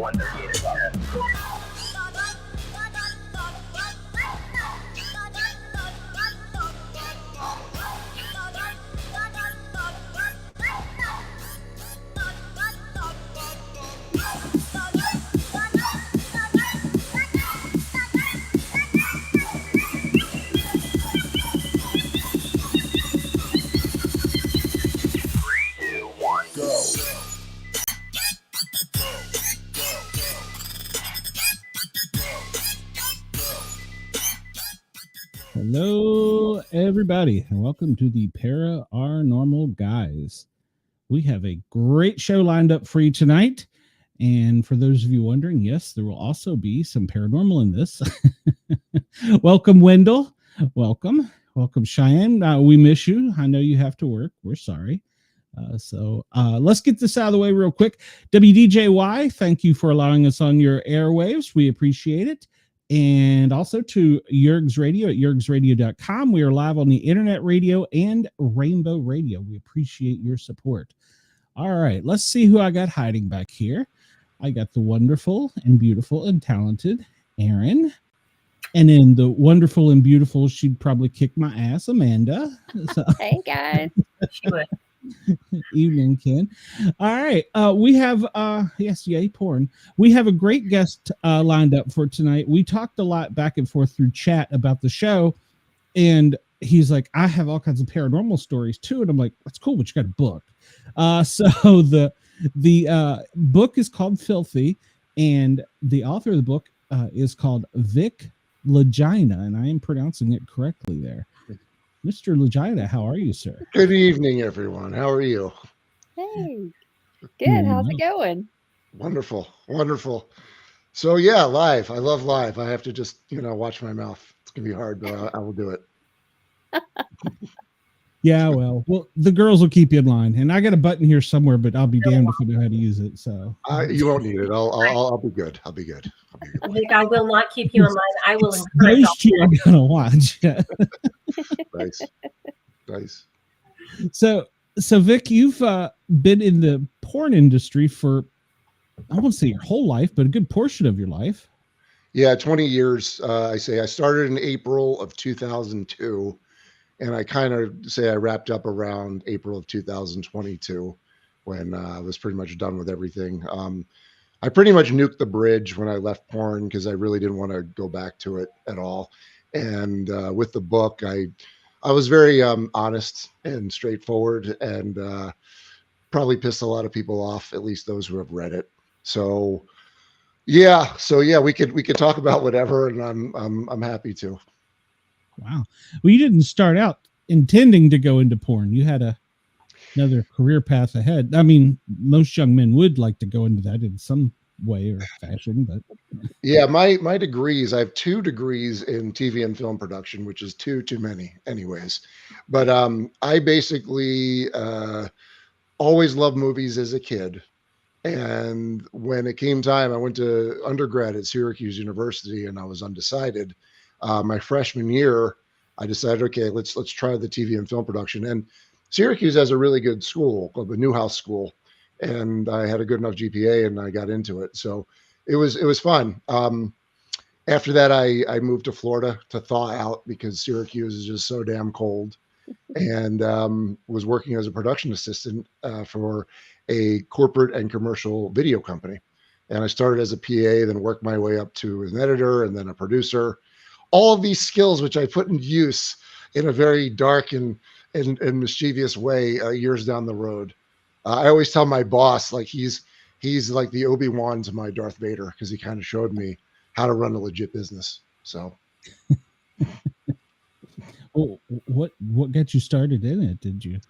one they're gay about. Hello, everybody, and welcome to the Paranormal Guyz. We have a great show lined up for you tonight. And for those of you wondering, yes, there will also be some paranormal in this. Welcome, Wendell. Welcome, Cheyenne. We miss you. I know you have to work. We're sorry. So let's get this out of the way real quick. WDJY, thank you for allowing us on your airwaves. We appreciate it. And also to Yerg's Radio at yergsradio.com. We are live on the internet radio and Rainbow Radio. We appreciate your support. All right, let's see who I got hiding back here. I got the wonderful and beautiful and talented Aeron. And then the wonderful and beautiful, she'd probably kick my ass, Amanda. So, hey, guys. She would. Evening, Ken. All right. We have, yes, yay, porn. We have a great guest lined up for tonight. We talked a lot back and forth through chat about the show. And he's like, I have all kinds of paranormal stories too. And I'm like, that's cool, but you got a book. So the book is called Filthy. And the author of the book is called Vic Lagina. And I am pronouncing it correctly there. Mr. Lagina, how are you, sir? Good evening, everyone. How are you? Hey, good. How's it going? Wonderful, wonderful. So yeah, live. I love live. I have to just, watch my mouth. It's gonna be hard, but I will do it. Yeah, well, the girls will keep you in line, and I got a button here somewhere, but I'll be damned if I know how to use it. So you won't need it. I'll be good. I'll be good. Vic, I will not keep you in line. I will encourage. Those two I'm gonna watch. Nice. So Vic, you've been in the porn industry for, I won't say your whole life, but a good portion of your life. Yeah, 20 years. I started in April of 2002, and I kind of say I wrapped up around April of 2022 when I was pretty much done with everything. I pretty much nuked the bridge when I left porn because I really didn't want to go back to it at all. And with the book, I was very honest and straightforward, and probably pissed a lot of people off, at least those who have read it. So yeah, we could talk about whatever, and I'm happy to. Wow. Well, you didn't start out intending to go into porn. You had another career path ahead. I mean, most young men would like to go into that in some way or fashion, but yeah, my degrees, I have 2 degrees in TV and film production, which is too many anyways. But I basically always loved movies as a kid. And when it came time, I went to undergrad at Syracuse University, and I was undecided. My freshman year, I decided, okay, let's try the TV and film production. And Syracuse has a really good school called the Newhouse School, and I had a good enough GPA, and I got into it. So it was fun. After that, I moved to Florida to thaw out because Syracuse is just so damn cold, and was working as a production assistant for a corporate and commercial video company. And I started as a PA, then worked my way up to an editor and then a producer. All of these skills, which I put in use in a very dark and mischievous way years down the road. I always tell my boss, like he's like the Obi-Wan to my Darth Vader, because he kind of showed me how to run a legit business. So well, what got you started in it? Did you?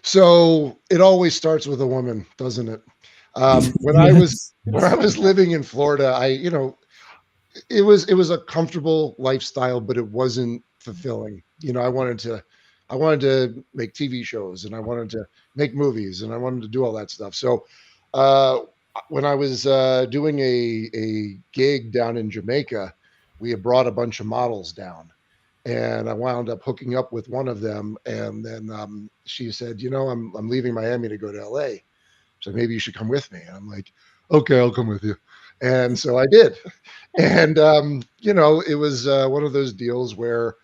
So it always starts with a woman, doesn't it? When I was living in Florida, it was a comfortable lifestyle, but it wasn't fulfilling. I wanted to make TV shows, and I wanted to make movies, and I wanted to do all that stuff. So when I was doing a gig down in Jamaica, we had brought a bunch of models down, and I wound up hooking up with one of them. And then she said, I'm leaving Miami to go to LA. So maybe you should come with me. And I'm like, okay, I'll come with you. And so I did. And, it was one of those deals where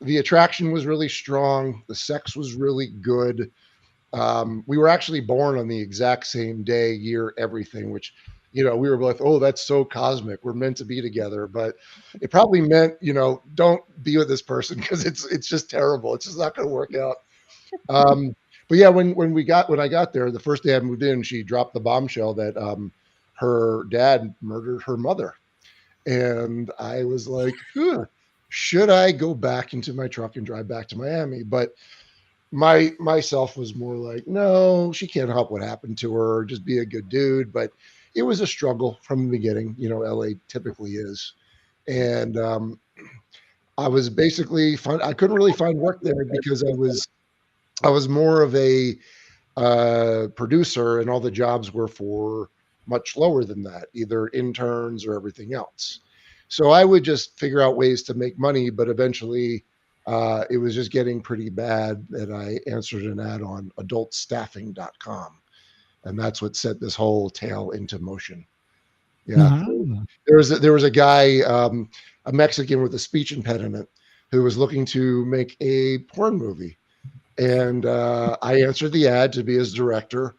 the attraction was really strong. The sex was really good. We were actually born on the exact same day, year, everything, which, we were like, oh, that's so cosmic. We're meant to be together. But it probably meant, don't be with this person because it's just terrible. It's just not going to work out. But yeah, when I got there, the first day I moved in, she dropped the bombshell that her dad murdered her mother. And I was like, should I go back into my truck and drive back to Miami? But myself was more like, no, she can't help what happened to her. Just be a good dude. But it was a struggle from the beginning. LA typically is. And I was basically I couldn't really find work there because I was more of a producer, and all the jobs were for much lower than that, either interns or everything else. So I would just figure out ways to make money, but eventually it was just getting pretty bad that I answered an ad on adultstaffing.com. And that's what set this whole tale into motion. Yeah. There was a guy, a Mexican with a speech impediment, who was looking to make a porn movie. And I answered the ad to be his director,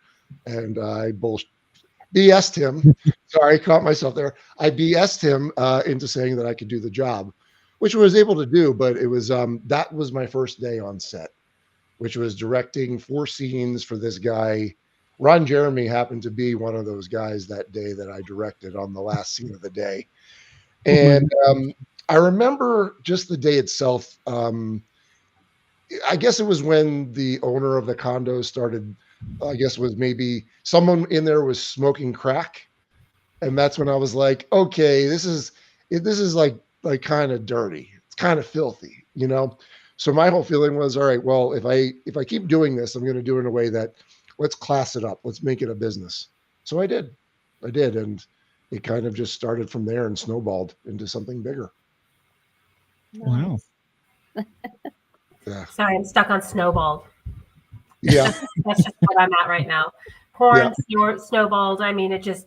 and I BS'd him. Sorry, caught myself there. I BS'd him into saying that I could do the job, which I was able to do. But it was that was my first day on set, which was directing 4 scenes for this guy. Ron Jeremy happened to be one of those guys that day that I directed on the last scene of the day. And I remember just the day itself. I guess it was when the owner of the condo started, I guess it was maybe someone in there was smoking crack. And that's when I was like, okay, this is like kind of dirty. It's kind of filthy, So my whole feeling was, all right, well, if I keep doing this, I'm going to do it in a way that let's class it up. Let's make it a business. So I did. And it kind of just started from there and snowballed into something bigger. Wow. Yeah. Sorry, I'm stuck on snowballed. Yeah. That's just what I'm at right now. Porn, snowballed. I mean, the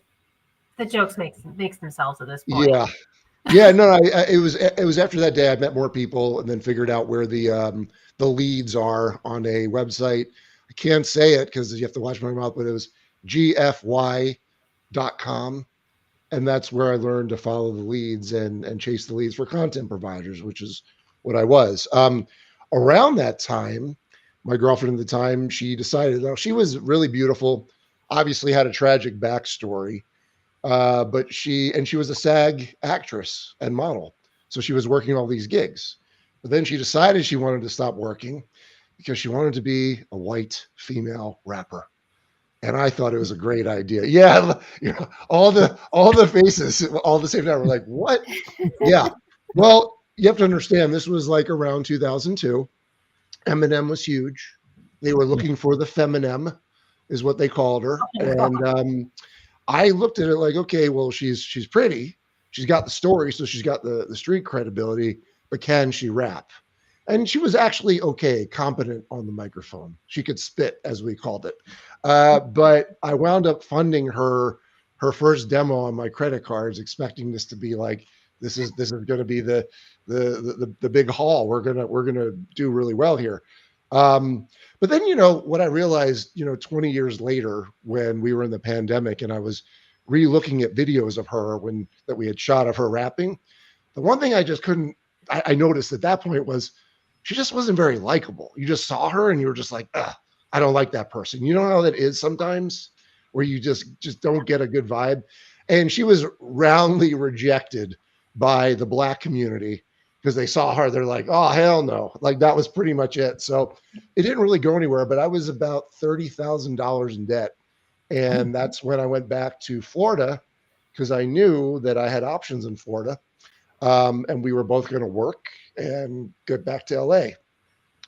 jokes makes themselves at this point. Yeah. No, it was after that day I met more people and then figured out where the leads are on a website. I can't say it because you have to watch my mouth, but it was gfy.com. And that's where I learned to follow the leads and chase the leads for content providers, which is what I was. Around that time, my girlfriend at the time, she decided, she was really beautiful, obviously had a tragic backstory, but she was a SAG actress and model. So she was working all these gigs. But then she decided she wanted to stop working because she wanted to be a white female rapper. And I thought it was a great idea. Yeah, all the faces all the same time. We're like, what? Yeah. Well, you have to understand, this was like around 2002. Eminem was huge. They were looking for the feminem, is what they called her. And I looked at it like, okay, well, she's pretty. She's got the story, so she's got the street credibility, but can she rap? And she was actually okay, competent on the microphone. She could spit, as we called it. But I wound up funding her first demo on my credit cards, expecting this to be like, this is going to be the big haul. We're gonna do really well here. But then what I realized 20 years later, when we were in the pandemic and I was re-looking at videos of her that we had shot of her rapping, the one thing I just couldn't I noticed at that point was she just wasn't very likable. You just saw her and you were just like, I don't like that person. You know how that is sometimes, where you just don't get a good vibe. And she was roundly rejected by the Black community because they saw her. They're like, oh, hell no. Like, that was pretty much it. So it didn't really go anywhere, but I was about $30,000 in debt. And that's when I went back to Florida because I knew that I had options in Florida. And we were both going to work and get back to LA.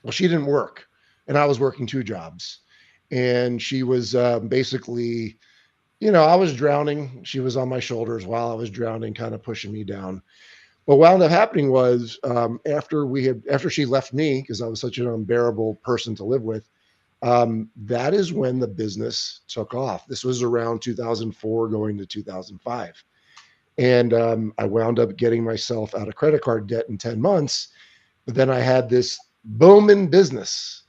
Well, she didn't work and I was working 2 jobs, and she was basically, I was drowning. She was on my shoulders while I was drowning, kind of pushing me down. What wound up happening was after she left me, because I was such an unbearable person to live with, that is when the business took off. This was around 2004 going to 2005. And I wound up getting myself out of credit card debt in 10 months. But then I had this boom in business.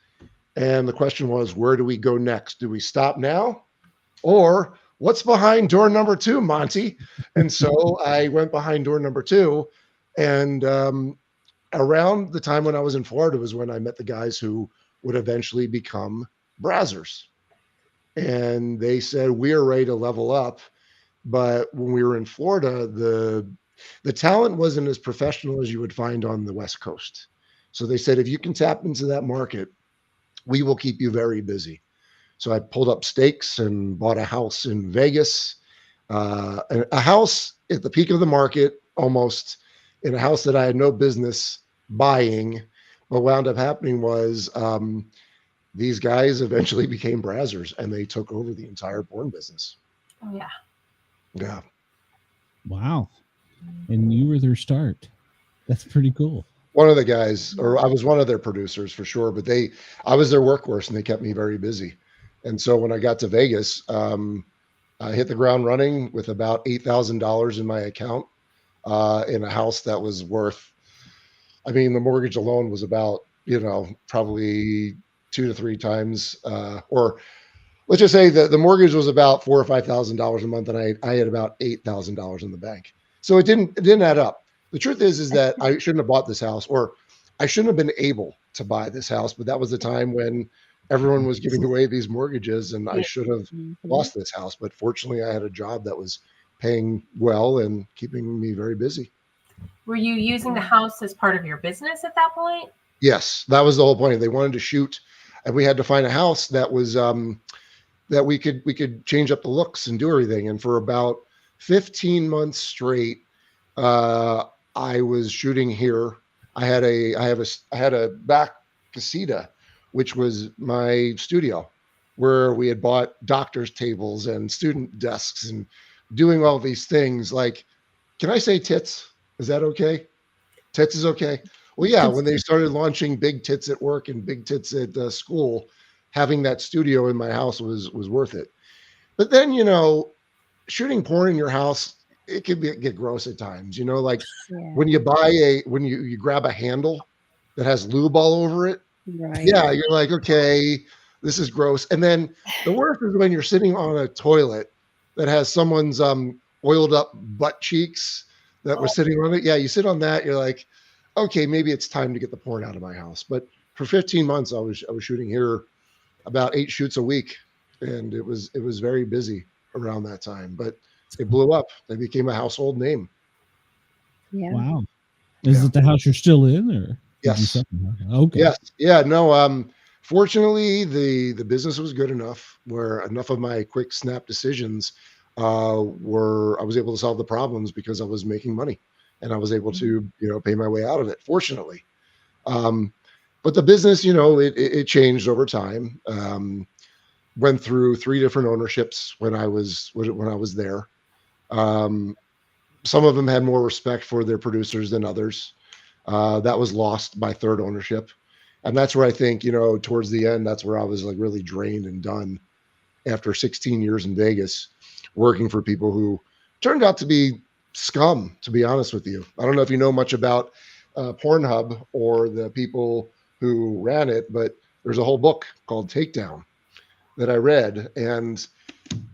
And the question was, where do we go next? Do we stop now? Or what's behind door number 2, Monty? And so I went behind door number 2. And around the time when I was in Florida was when I met the guys who would eventually become Brazzers. And they said, we are ready to level up. But when we were in Florida, the talent wasn't as professional as you would find on the West Coast. So they said, if you can tap into that market, we will keep you very busy. So I pulled up stakes and bought a house in Vegas, a house at the peak of the market, almost, in a house that I had no business buying. What wound up happening was these guys eventually became Brazzers, and they took over the entire porn business. Oh, yeah. Yeah. Wow. And you were their start. That's pretty cool. One of the guys, or I was one of their producers for sure, but I was their workhorse, and they kept me very busy. And so when I got to Vegas, I hit the ground running with about $8,000 in my account in a house that was worth, I mean, the mortgage alone was about, probably 2 to 3 times, or let's just say that the mortgage was about $4,000 or $5,000 a month, and I had about $8,000 in the bank. So it didn't add up. The truth is that I shouldn't have bought this house, or I shouldn't have been able to buy this house, but that was the time when everyone was giving away these mortgages, and I should have lost this house. But fortunately, I had a job that was paying well and keeping me very busy. Were you using the house as part of your business at that point? Yes, that was the whole point. They wanted to shoot, and we had to find a house that was that we could change up the looks and do everything. And for about 15 months straight, I was shooting here. I had a back casita, which was my studio, where we had bought doctor's tables and student desks and doing all these things. Like, can I say tits? Is that okay? Tits is okay. Well, yeah, when they started launching Big Tits at work and Big Tits at school, having that studio in my house was worth it. But then, shooting porn in your house, it could get gross at times, like when you buy when you grab a handle that has lube all over it. Right. Yeah, you're like, okay, this is gross. And then the worst is when you're sitting on a toilet that has someone's oiled up butt cheeks that were sitting on it. Yeah, you sit on that, you're like, okay, maybe it's time to get the porn out of my house. But for 15 months, I was shooting here about 8 shoots a week, and it was very busy around that time. But it blew up. They became a household name. Yeah. Wow. Is it the house you're still in, or? Yes. Okay. Yes. Yeah. No. Fortunately, the business was good enough where enough of my quick snap decisions I was able to solve the problems because I was making money, and I was able to pay my way out of it. Fortunately, but the business, it changed over time. Went through 3 different ownerships when I was there. Some of them had more respect for their producers than others. That was lost by 3rd ownership. And that's where I think, towards the end, that's where I was like really drained and done after 16 years in Vegas, working for people who turned out to be scum, to be honest with you. I don't know if you know much about Pornhub or the people who ran it, but there's a whole book called Takedown that I read, and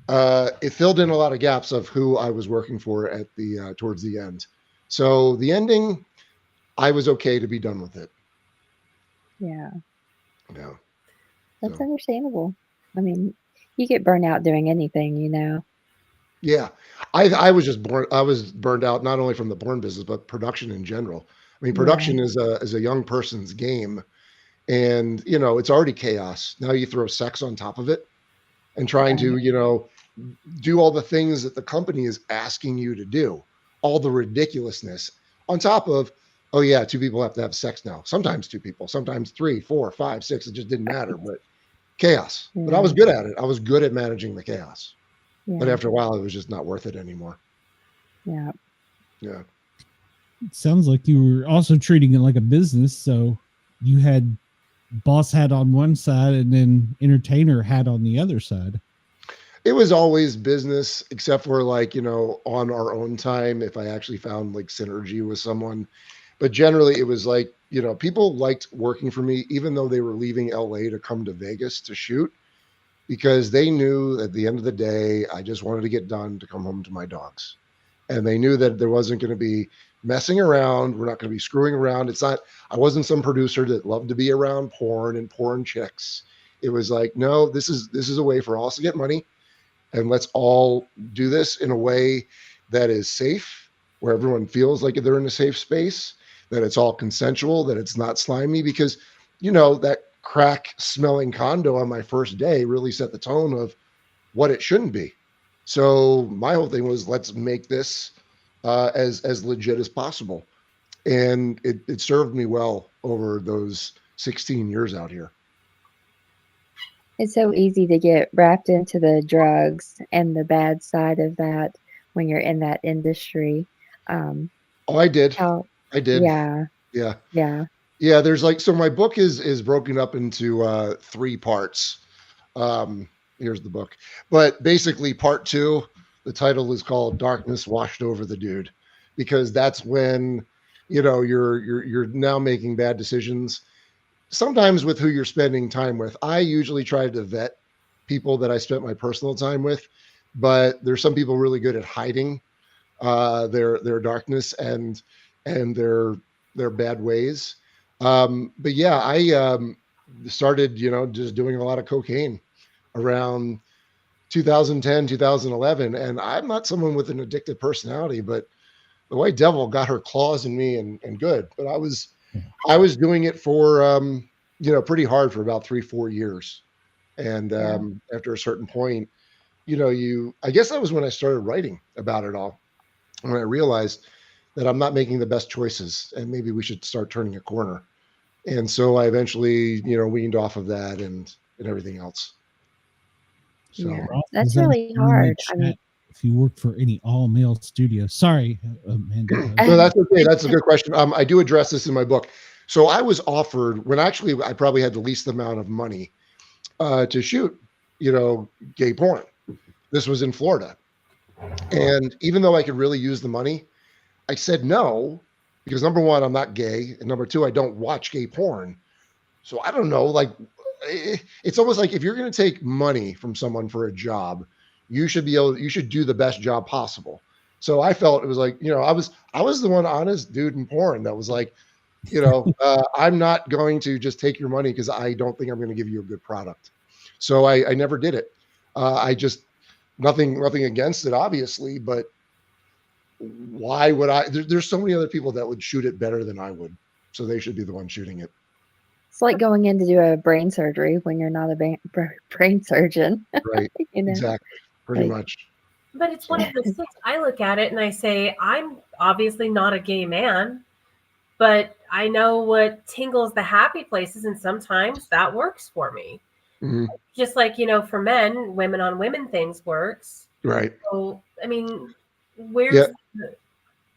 it filled in a lot of gaps of who I was working for at the towards the end. So the ending, I was okay to be done with it. Yeah. Yeah. That's understandable. I mean, you get burnt out doing anything, Yeah. I was burned out not only from the porn business, but production in general. I mean, production is a young person's game, and it's already chaos. Now you throw sex on top of it and trying to, do all the things that the company is asking you to do, all the ridiculousness on top of, oh yeah, 2 people have to have sex now. Sometimes 2 people, sometimes 3, 4, 5, 6. It just didn't matter, but chaos. But I was good at it. I was good at managing the chaos. Yeah. But after a while, it was just not worth it anymore. Yeah. Yeah. It sounds like you were also treating it like a business. So you had boss hat on one side and then entertainer hat on the other side. it was always business, except for like, on our own time, if I actually found like synergy with someone. But generally it was like, people liked working for me, even though they were leaving LA to come to Vegas to shoot, because they knew at the end of the day, I just wanted to get done to come home to my dogs. And they knew that there wasn't going to be messing around. We're not going to be screwing around. I wasn't some producer that loved to be around porn and porn chicks. It was like, no, this is a way for us to get money. And let's all do this in a way that is safe, where everyone feels like they're in a safe space, that it's all consensual, that it's not slimy, because, that crack smelling condo on my first day really set the tone of what it shouldn't be. So my whole thing was, let's make this as legit as possible. And it served me well over those 16 years out here. It's so easy to get wrapped into the drugs and the bad side of that when you're in that industry. I did. I did. Yeah. Yeah. Yeah. Yeah. There's like, so my book is broken up into 3 parts. Here's the book, but basically part 2, the title is called Darkness Washed Over the Dude, because that's when, you're now making bad decisions, sometimes with who you're spending time with. I usually try to vet people that I spent my personal time with, but there's some people really good at hiding their darkness and their bad ways. But yeah, I started, just doing a lot of cocaine around 2010, 2011. And I'm not someone with an addictive personality, but the white devil got her claws in me and good. But I was doing it for, pretty hard for about 3-4 years. And after a certain point, I guess that was when I started writing about it all. When I realized that I'm not making the best choices and maybe we should start turning a corner. And so I eventually, weaned off of that and everything else. So yeah, that's really hard. I mean, if you work for any all-male studio, sorry, Amanda. No, that's okay. That's a good question. I do address this in my book. So I was offered, when actually I probably had the least amount of money to shoot, gay porn. This was in Florida. And even though I could really use the money, I said no, because number one, I'm not gay. And number two, I don't watch gay porn. So I don't know, like, it's almost like if you're going to take money from someone for a job, you should do the best job possible. So I felt it was like, I was the one honest dude in porn that was like, I'm not going to just take your money because I don't think I'm going to give you a good product. So I never did it. I just, nothing against it, obviously, but why would I? There's so many other people that would shoot it better than I would. So they should be the one shooting it. it's like going in to do a brain surgery when you're not a brain surgeon. Right. Exactly. Pretty much. But it's one of those things. I look at it and I say, I'm obviously not a gay man, but I know what tingles the happy places, and sometimes that works for me. Mm-hmm. Just like, for men, women on women things works. Right. So, I mean, where's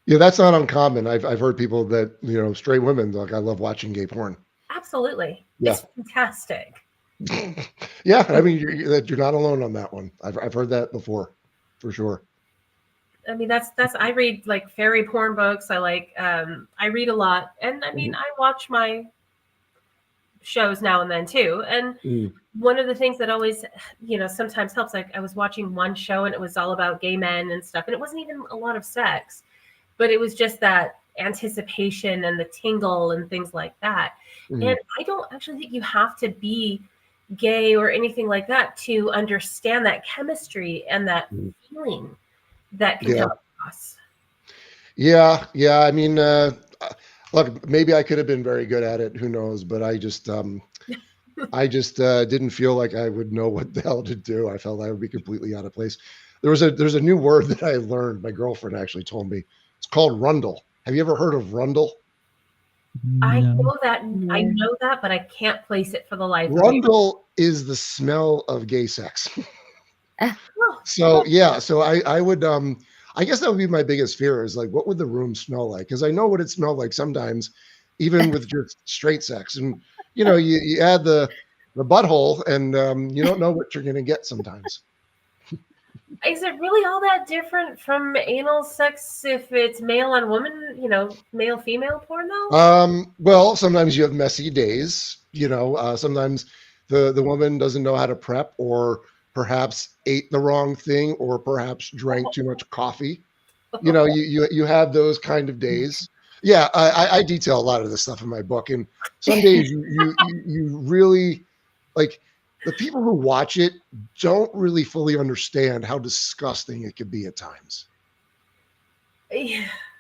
Yeah, that's not uncommon. I've heard people that, straight women, like, I love watching gay porn. Absolutely. Yeah. It's fantastic. Yeah, I mean, you're not alone on that one. I've heard that before, for sure. I mean, that's I read like fairy porn books. I read a lot, and I mean, I watch my shows now and then too. And one of the things that always, sometimes helps, like I was watching one show and it was all about gay men and stuff, and it wasn't even a lot of sex, but it was just that anticipation and the tingle and things like that. And I don't actually think you have to be gay or anything like that to understand that chemistry and that feeling that can come across. Yeah. I mean, look, maybe I could have been very good at it. Who knows? But I just didn't feel like I would know what the hell to do. I felt I would be completely out of place. There's a new word that I learned. My girlfriend actually told me. It's called rundle. Have you ever heard of rundle? No. I know that, but I can't place it for the life of me. Rundle is the smell of gay sex. So I would, I guess that would be my biggest fear, is like, what would the room smell like? Because I know what it smelled like sometimes, even with just straight sex. And, you add the butthole and you don't know what you're going to get sometimes. Is it really all that different from anal sex if it's male on woman, male female porn though? Well, sometimes you have messy days, sometimes the woman doesn't know how to prep, or perhaps ate the wrong thing, or perhaps drank too much coffee. You have those kind of days. Yeah, I detail a lot of this stuff in my book, and some days you really, like, the people who watch it don't really fully understand how disgusting it could be at times.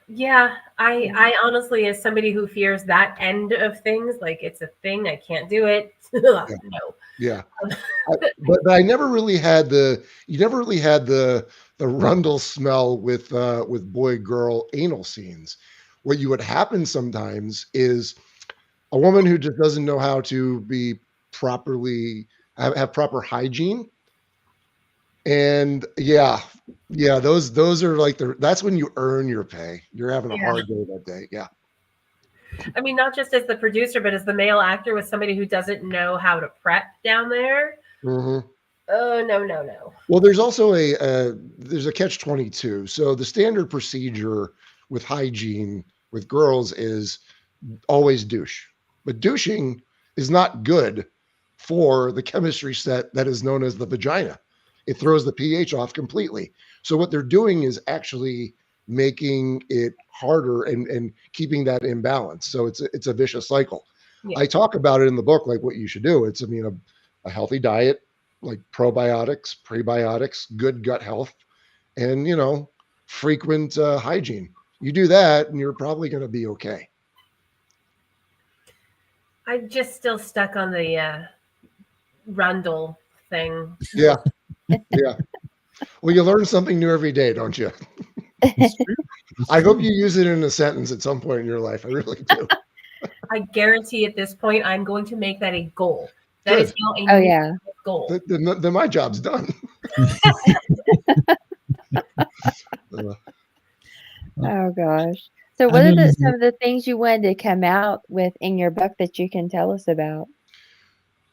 Yeah, I honestly, as somebody who fears that end of things, like it's a thing, I can't do it. No. Yeah. But I never really had the Rundle smell with boy girl anal scenes. What you would happen sometimes is a woman who just doesn't know how to be properly have proper hygiene. And those are like that's when you earn your pay. You're having a hard day that day. Yeah. I mean, not just as the producer, but as the male actor with somebody who doesn't know how to prep down there. Mm-hmm. Oh, no. Well, there's also there's a catch-22. So the standard procedure with hygiene with girls is always douche. But douching is not good for the chemistry set that is known as the vagina. It throws the pH off completely. So what they're doing is actually making it harder and keeping that imbalance. So it's a vicious cycle. Yeah. I talk about it in the book, like what you should do. It's, a healthy diet, like probiotics, prebiotics, good gut health, and, frequent hygiene. You do that and you're probably going to be okay. I'm just still stuck on the Rundle thing. Yeah. Yeah. Well, you learn something new every day, don't you? I hope you use it in a sentence at some point in your life. I really do. I guarantee at this point, I'm going to make that a goal. That Good. is now a goal. Then my job's done. Oh, gosh. So what are some of the things you wanted to come out with in your book that you can tell us about?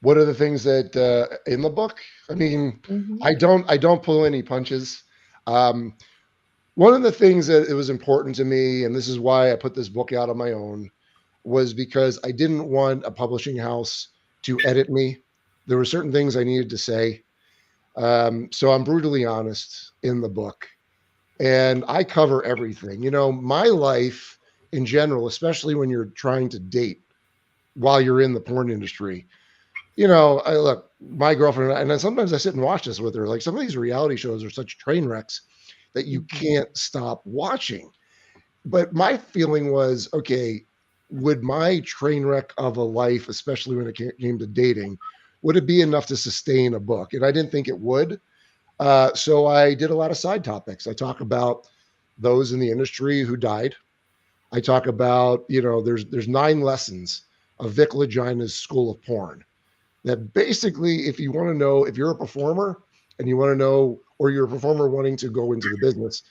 What are the things that in the book? I mean, I don't pull any punches. One of the things that it was important to me, and this is why I put this book out on my own, was because I didn't want a publishing house to edit me. There were certain things I needed to say. So I'm brutally honest in the book. And I cover everything. My life in general, especially when you're trying to date while you're in the porn industry, I look, my girlfriend, and sometimes I sit and watch this with her. Like, some of these reality shows are such train wrecks that you can't stop watching. But my feeling was, okay, would my train wreck of a life, especially when it came to dating, would it be enough to sustain a book? And I didn't think it would. So I did a lot of side topics. I talk about those in the industry who died. I talk about, there's 9 lessons of Vic Lagina's School of Porn. That basically, if you want to know, if you're a performer and you want to know, or you're a performer wanting to go into the business,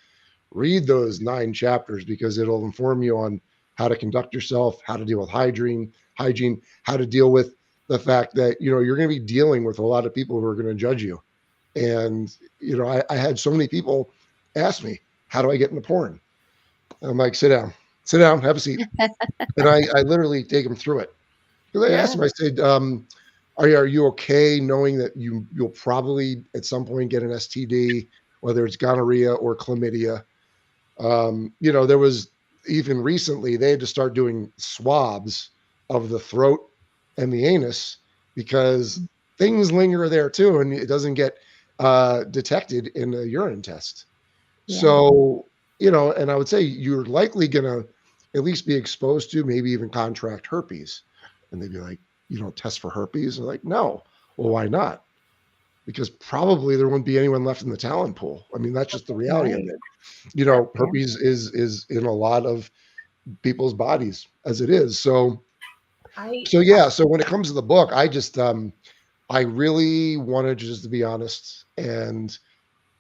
read those 9 chapters, because it'll inform you on how to conduct yourself, how to deal with hygiene, how to deal with the fact that, you're going to be dealing with a lot of people who are going to judge you. And, I had so many people ask me, how do I get into porn? I'm like, sit down, have a seat. And I literally take them through it. Because I asked them, I said, are you okay knowing that you'll probably at some point get an STD, whether it's gonorrhea or chlamydia? There was, even recently, they had to start doing swabs of the throat and the anus because things linger there too, and it doesn't get detected in a urine test. Yeah. So, and I would say you're likely going to at least be exposed to, maybe even contract herpes. And they'd be like, you don't test for herpes? They're like, no. Well, why not? Because probably there wouldn't be anyone left in the talent pool. I mean, that's just the reality of it. Herpes is in a lot of people's bodies as it is. So when it comes to the book, I just, I really wanted just to be honest and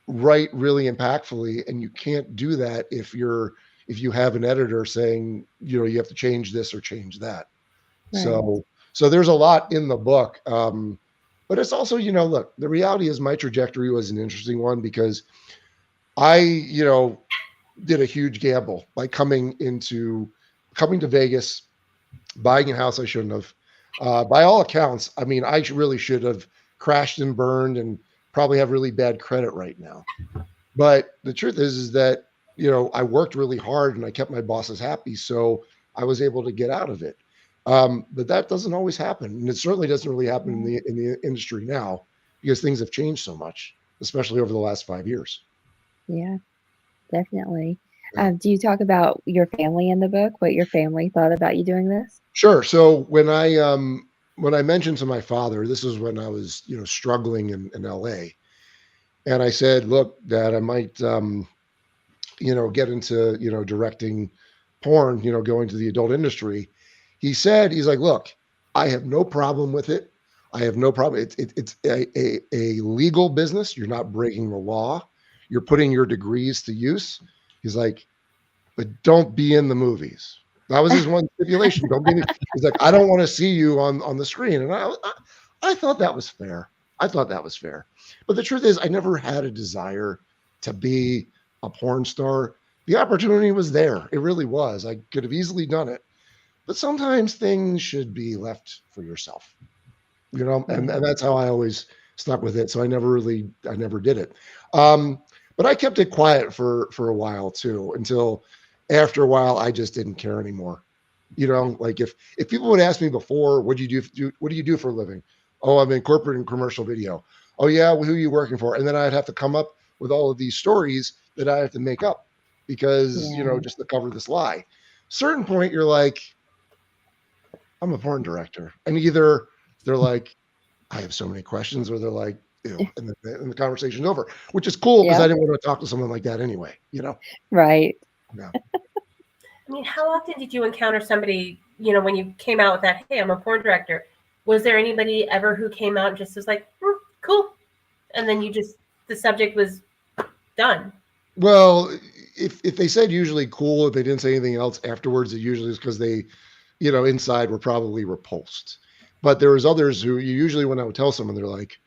write really impactfully. And you can't do that if you have an editor saying, you have to change this or change that. Right. So there's a lot in the book. But it's also, look, the reality is my trajectory was an interesting one because I, did a huge gamble by coming to Vegas, buying a house I shouldn't have. By all accounts, I mean, I really should have crashed and burned and probably have really bad credit right now. But the truth is that, I worked really hard and I kept my bosses happy. So I was able to get out of it. But that doesn't always happen. And it certainly doesn't really happen in the industry now because things have changed so much, especially over the last 5 years. Yeah, definitely. Yeah. Do you talk about your family in the book? What your family thought about you doing this? Sure. So when I mentioned to my father, this is when I was, struggling in LA, and I said, "Look, Dad, I might, get into, directing porn, going to the adult industry." He's like, "Look, I have no problem with it. I have no problem. It's a legal business. You're not breaking the law. You're putting your degrees to use." He's like, "But don't be in the movies." That was his one stipulation. Don't be. He's like, "I don't want to see you on the screen." And I thought that was fair. But the truth is, I never had a desire to be a porn star. The opportunity was there. It really was. I could have easily done it. But sometimes things should be left for yourself, and that's how I always stuck with it. So I never did it. But I kept it quiet for a while too, until after a while, I just didn't care anymore. Like if people would ask me before, what do you do for a living? Oh, I'm in corporate and commercial video. Oh yeah, well, who are you working for? And then I'd have to come up with all of these stories that I have to make up because, just to cover this lie. Certain point, you're like, I'm a porn director. And either they're like, I have so many questions, or they're like, ew, and the conversation's over, which is cool because I didn't want to talk to someone like that anyway, Right. Yeah. I mean, how often did you encounter somebody, when you came out with that, hey, I'm a porn director? Was there anybody ever who came out and just was like, cool? And then the subject was done? Well, if they said usually cool, if they didn't say anything else afterwards, it usually is because they, inside were probably repulsed. But there was others who usually when I would tell someone, they're like,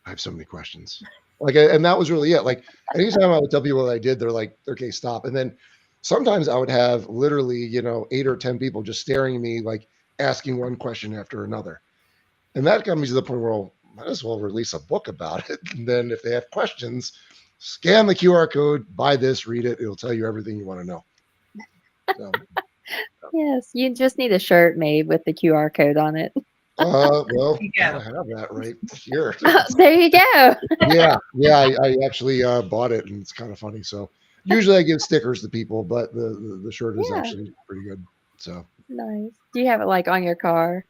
I have so many questions. And that was really it. Like anytime I would tell people what I did, they're like, okay, stop. And then sometimes I would have literally, 8 or 10 people just staring at me, like asking one question after another. And that got me to the point where, well, might as well release a book about it. And then if they have questions, scan the QR code, buy this, read it. It'll tell you everything you want to know. So, Yes, you just need a shirt made with the QR code on it. well, I have that right here. There you go. Yeah. I actually bought it, and it's kind of funny. So usually I give stickers to people, but the shirt is actually pretty good. So nice. Do you have it like on your car?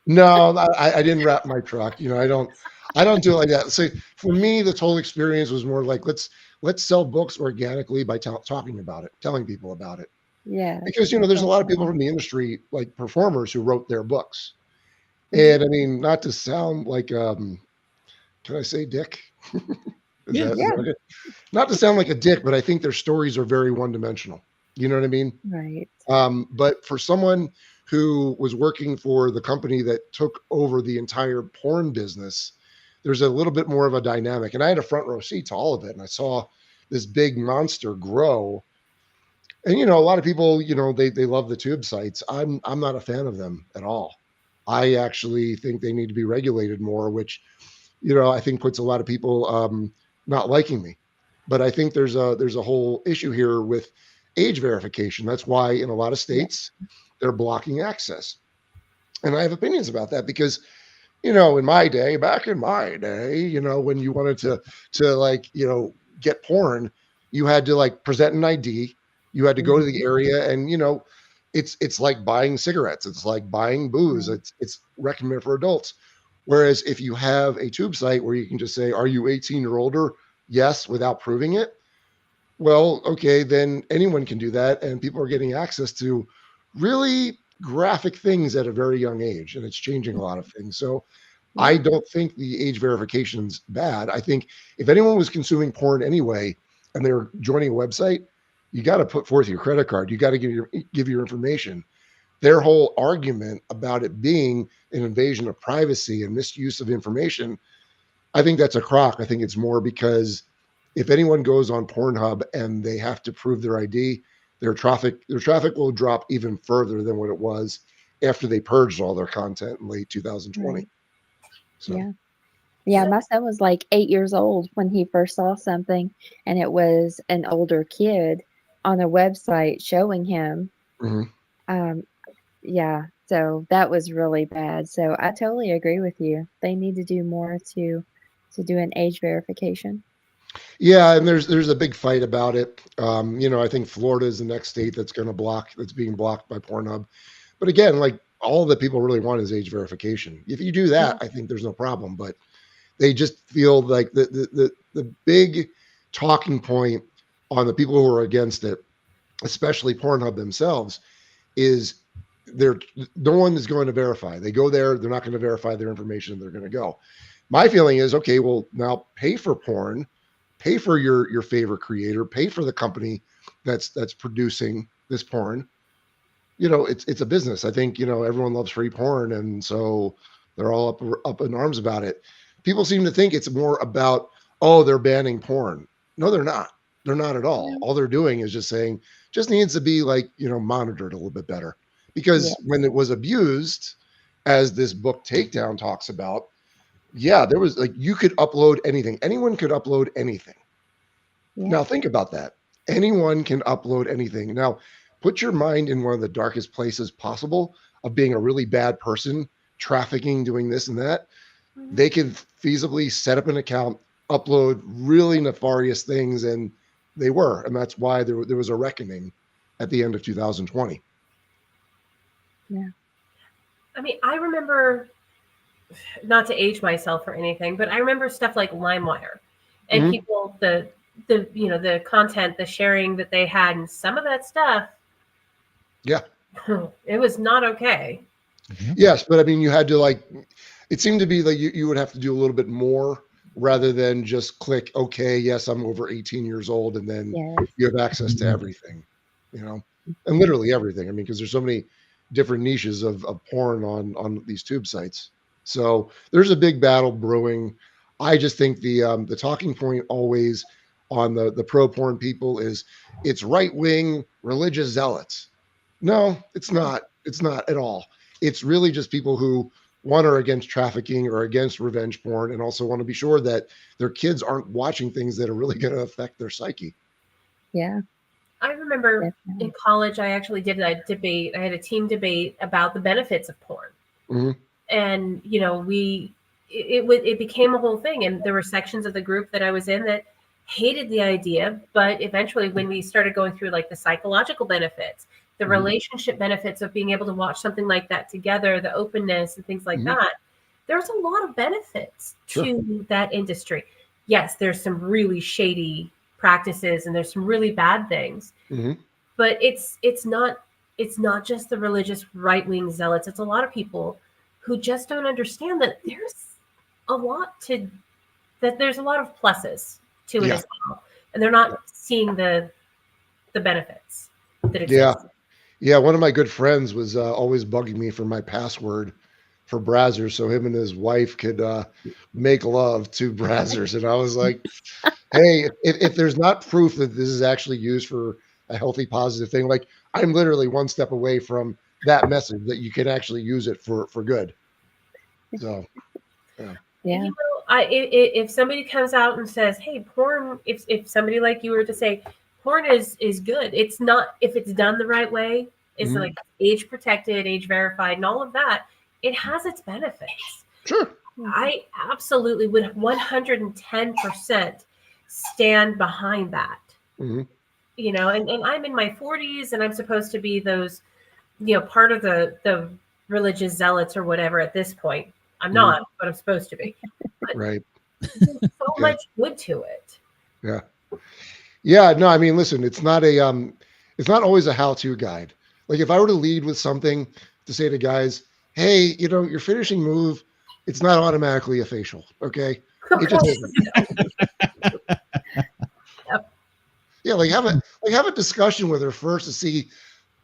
No, I didn't wrap my truck. I don't do it like that. So for me, the total experience was more like let's sell books organically by talking about it, telling people about it. Yeah. Because there's a lot of people from the industry, like performers, who wrote their books. And I mean, not to sound like can I say dick? Yeah. Okay? Not to sound like a dick, but I think their stories are very one-dimensional. You know what I mean? Right. But for someone who was working for the company that took over the entire porn business, there's a little bit more of a dynamic. And I had a front row seat to all of it. And I saw this big monster grow. And, a lot of people, they love the tube sites. I'm not a fan of them at all. I actually think they need to be regulated more, which, I think puts a lot of people not liking me. But I think there's a whole issue here with age verification. That's why in a lot of states, they're blocking access. And I have opinions about that because, back in my day, when you wanted to get porn, you had to present an ID. You had to go to the area and, it's like buying cigarettes. It's like buying booze. It's recommended for adults. Whereas if you have a tube site where you can just say, are you 18 or older? Yes, without proving it. Well, okay, then anyone can do that. And people are getting access to really graphic things at a very young age. And it's changing a lot of things. So I don't think the age verification's bad. I think if anyone was consuming porn anyway, and they're joining a website, you got to put forth your credit card. You got to give your information. their whole argument about it being an invasion of privacy and misuse of information, I think that's a crock. I think it's more because if anyone goes on Pornhub and they have to prove their ID, their traffic will drop even further than what it was after they purged all their content in late 2020. Right. So Yeah, my son was like 8 years old when he first saw something, and it was an older kid on a website showing him. Yeah, so that was really bad. So I totally agree with you. They need to do more to do an age verification. yeah, and there's a big fight about it. I think Florida is the next state that's being blocked by Pornhub. But again, like, all that people really want is age verification. If you do that, I think there's no problem. But they just feel like the big talking point on the people who are against it, especially Pornhub themselves, is no one is going to verify. They go there, they're not going to verify their information, they're going to go. My feeling is, okay, well, now pay for porn, pay for your favorite creator, pay for the company that's producing this porn. It's a business. I think, everyone loves free porn, and so they're all up in arms about it. People seem to think it's more about, oh, they're banning porn. No, they're not. They're not at all. All they're doing is just saying, just needs to be monitored a little bit better. Because when it was abused, as this book Takedown talks about, there was you could upload anything. Anyone could upload anything. Yeah. Now think about that. Anyone can upload anything. Now, put your mind in one of the darkest places possible of being a really bad person, trafficking, doing this and that. They could feasibly set up an account, upload really nefarious things, and they were. And that's why there was a reckoning at the end of 2020. Yeah. I mean, I remember, not to age myself or anything, but I remember stuff like LimeWire and people, the content, the sharing that they had, and some of that stuff. Yeah. It was not okay. Yes, but I mean, you had to it seemed to be like you would have to do a little bit more rather than just click, okay, yes, I'm over 18 years old, and then you have access to everything, and literally everything. I mean, because there's so many different niches of porn on these tube sites. So there's a big battle brewing. I just think the talking point always on the pro porn people is it's right-wing religious zealots. No, it's not. It's not at all. It's really just people who one are against trafficking or against revenge porn, and also want to be sure that their kids aren't watching things that are really going to affect their psyche. Yeah. I remember in college, I actually did a debate. I had a team debate about the benefits of porn. And, it became a whole thing. And there were sections of the group that I was in that hated the idea. But eventually, when we started going through the psychological benefits, the relationship benefits of being able to watch something like that together, the openness and things like that, there's a lot of benefits to that industry. Yes, there's some really shady practices and there's some really bad things, but it's not just the religious right-wing zealots. It's a lot of people who just don't understand that there's a lot of pluses to it as well, and they're not seeing the benefits that exist. One of my good friends was always bugging me for my password for Brazzers, so him and his wife could make love to Brazzers. And I was like, hey, if there's not proof that this is actually used for a healthy, positive thing, I'm literally one step away from that message that you can actually use it for good. So, yeah. If somebody comes out and says, hey, porn, if somebody like you were to say, porn is good. It's not, if it's done the right way, it's age protected, age verified, and all of that. It has its benefits. Sure. I absolutely would 110% stand behind that. And I'm in my 40s, and I'm supposed to be those, part of the religious zealots or whatever at this point. I'm not, but I'm supposed to be. But right. There's so much good to it. Yeah. Yeah. No, I mean, listen, it's not always a how-to guide. If I were to lead with something to say to guys, hey, your finishing move, it's not automatically a facial. Okay. It just isn't. Yeah. Have a discussion with her first to see,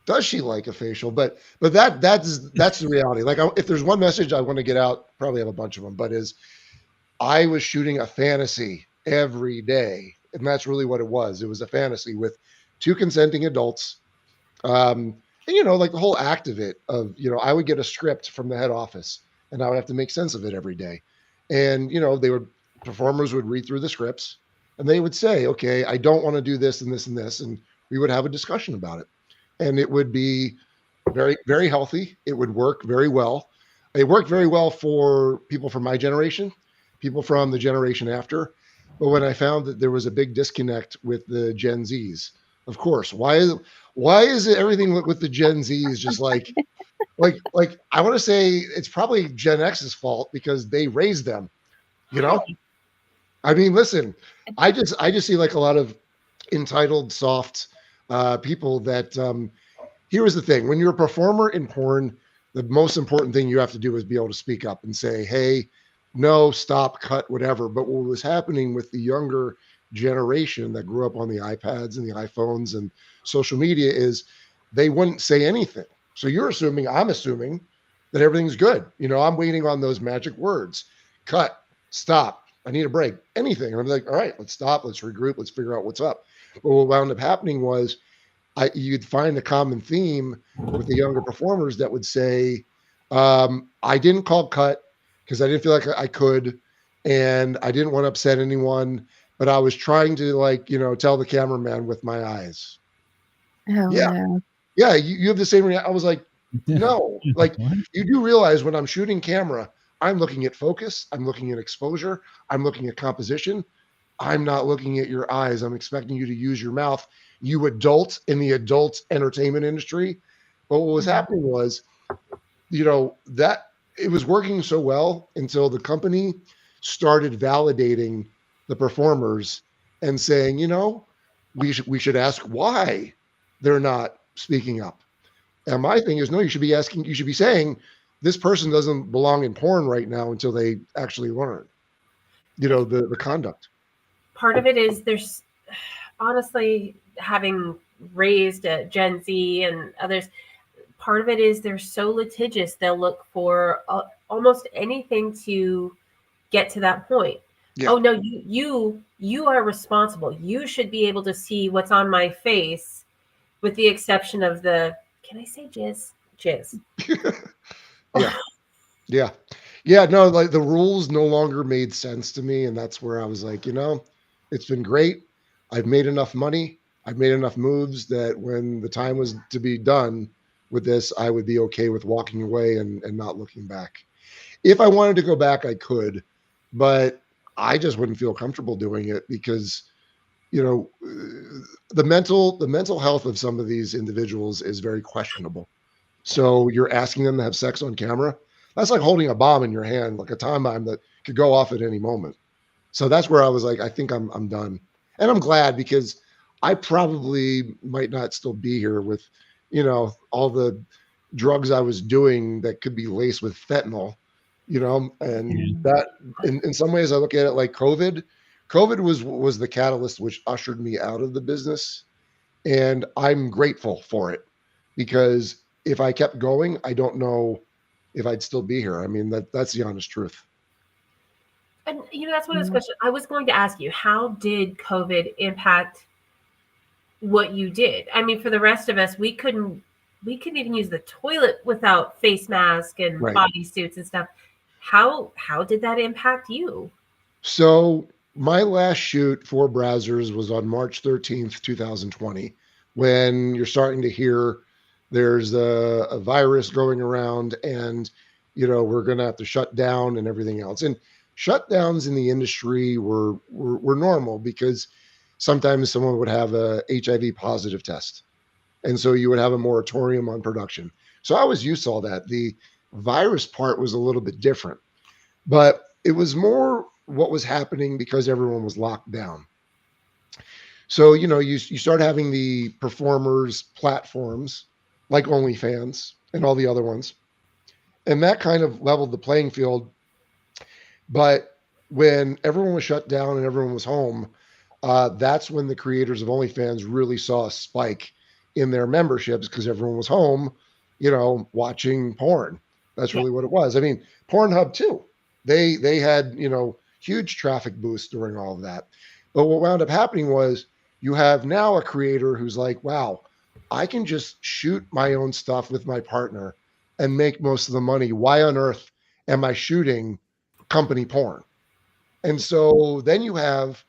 Does she like a facial? But that's the reality. Like, if there's one message I want to get out, probably have a bunch of them, but is I was shooting a fantasy every day, and that's really what it was. It was a fantasy with two consenting adults. And like the whole act of it, of I would get a script from the head office, and I would have to make sense of it every day. And performers would read through the scripts, and they would say, "Okay, I don't want to do this and this and this," and we would have a discussion about it, and it would be very, very healthy. It would work very well. It worked very well for people from my generation, people from the generation after. But when I found that there was a big disconnect with the Gen Zs, of course, why is it everything with the Gen Zs just like I want to say it's probably Gen X's fault because they raised them, I mean, listen, I just see like a lot of entitled, soft people that here is the thing. When you're a performer in porn, the most important thing you have to do is be able to speak up and say, hey, no, stop, cut, whatever. But what was happening with the younger generation that grew up on the iPads and the iPhones and social media is they wouldn't say anything. So I'm assuming that everything's good. I'm waiting on those magic words. Cut, stop, I need a break, anything. And I'm like, all right, let's stop, let's regroup, let's figure out what's up. But what wound up happening was you'd find a common theme with the younger performers that would say, I didn't call cut because I didn't feel like I could, and I didn't want to upset anyone, but I was trying to tell the cameraman with my eyes. Oh, yeah. No. Yeah, you have the same reaction. I was like, no, like you do realize when I'm shooting camera, I'm looking at focus, I'm looking at exposure, I'm looking at composition. I'm not looking at your eyes. I'm expecting you to use your mouth. You adult in the adult entertainment industry. But what was happening was, that it was working so well until the company started validating the performers and saying, we should ask why they're not speaking up. And my thing is, no, you should be saying this person doesn't belong in porn right now until they actually learn, the conduct. Part of it is there's honestly, having raised Gen Z and others, part of it is they're so litigious. They'll look for almost anything to get to that point. Yeah. Oh no, you are responsible. You should be able to see what's on my face, with the exception of can I say jizz? Jizz. Yeah. No, like the rules no longer made sense to me, and that's where I was like, it's been great. I've made enough money. I've made enough moves that when the time was to be done with this, I would be okay with walking away and not looking back. If I wanted to go back, I could, but I just wouldn't feel comfortable doing it because, the mental health of some of these individuals is very questionable. So you're asking them to have sex on camera. That's like holding a bomb in your hand, like a time bomb that could go off at any moment. So that's where I was like, I think I'm done. And I'm glad because I probably might not still be here with, all the drugs I was doing that could be laced with fentanyl, and that in some ways I look at it like COVID. COVID was the catalyst which ushered me out of the business. And I'm grateful for it because if I kept going, I don't know if I'd still be here. I mean, that's the honest truth. And that's one of those questions I was going to ask you. How did COVID impact what you did? I mean, for the rest of us, we couldn't even use the toilet without face mask and body suits and stuff. How did that impact you? So my last shoot for Brazzers was on March 13th, 2020, when you're starting to hear there's a virus going around and, we're going to have to shut down and everything else. And shutdowns in the industry were normal because sometimes someone would have a HIV positive test. And so you would have a moratorium on production. So I was used to all that. The virus part was a little bit different, but it was more what was happening because everyone was locked down. So, you start having the performers platforms like OnlyFans and all the other ones. And that kind of leveled the playing field. But when everyone was shut down and everyone was home, that's when the creators of OnlyFans really saw a spike in their memberships because everyone was home, watching porn. That's really what it was. I mean, Pornhub too. They had, huge traffic boosts during all of that. But what wound up happening was you have now a creator who's like, wow, I can just shoot my own stuff with my partner and make most of the money. Why on earth am I shooting company porn? And so then you have,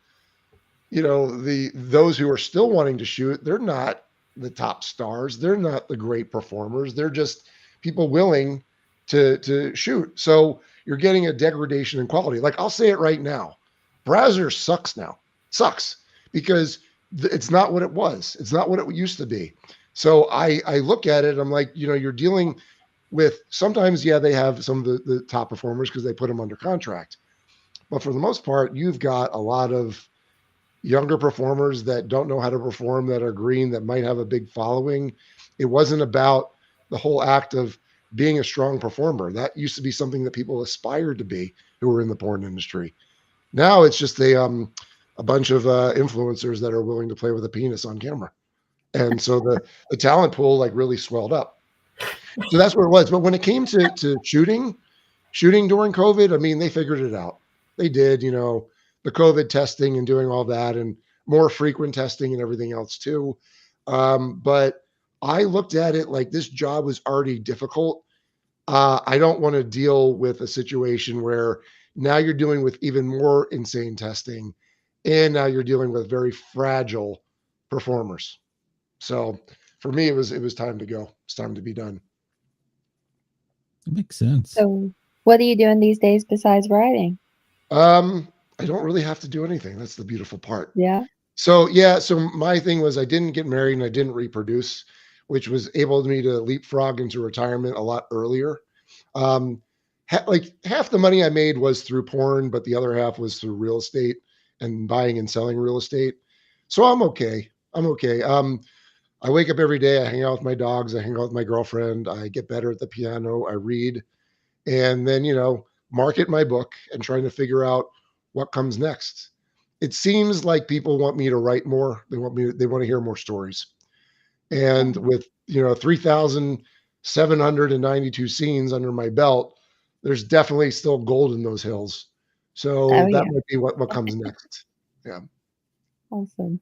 those who are still wanting to shoot, they're not the top stars. They're not the great performers. They're just people willing to shoot. So you're getting a degradation in quality. Like, I'll say it right now. Browser sucks now. Sucks because it's not what it was. It's not what it used to be. So I look at it, I'm like, you're dealing with sometimes, they have some of the top performers because they put them under contract. But for the most part, you've got a lot of younger performers that don't know how to perform, that are green, that might have a big following. It wasn't about the whole act of being a strong performer. That used to be something that people aspired to be who were in the porn industry. Now it's just a bunch of influencers that are willing to play with a penis on camera. And so the talent pool like really swelled up. So that's where it was. But when it came to shooting during COVID, I mean, they figured it out. They did, the COVID testing and doing all that and more frequent testing and everything else too. But I looked at it like this job was already difficult. I don't want to deal with a situation where now you're dealing with even more insane testing and now you're dealing with very fragile performers. So for me, it was time to go. It's time to be done. That makes sense. So what are you doing these days besides writing? I don't really have to do anything. That's the beautiful part. Yeah. So my thing was I didn't get married and I didn't reproduce, which was able me to leapfrog into retirement a lot earlier. Like half the money I made was through porn, but the other half was through real estate and buying and selling real estate. So I'm okay. I wake up every day. I hang out with my dogs. I hang out with my girlfriend. I get better at the piano. I read, and then, market my book and trying to figure out what comes next. It seems like people want me to write more. They want to hear more stories. And with, 3,792 scenes under my belt, there's definitely still gold in those hills. So that might be what comes next. Yeah. Awesome.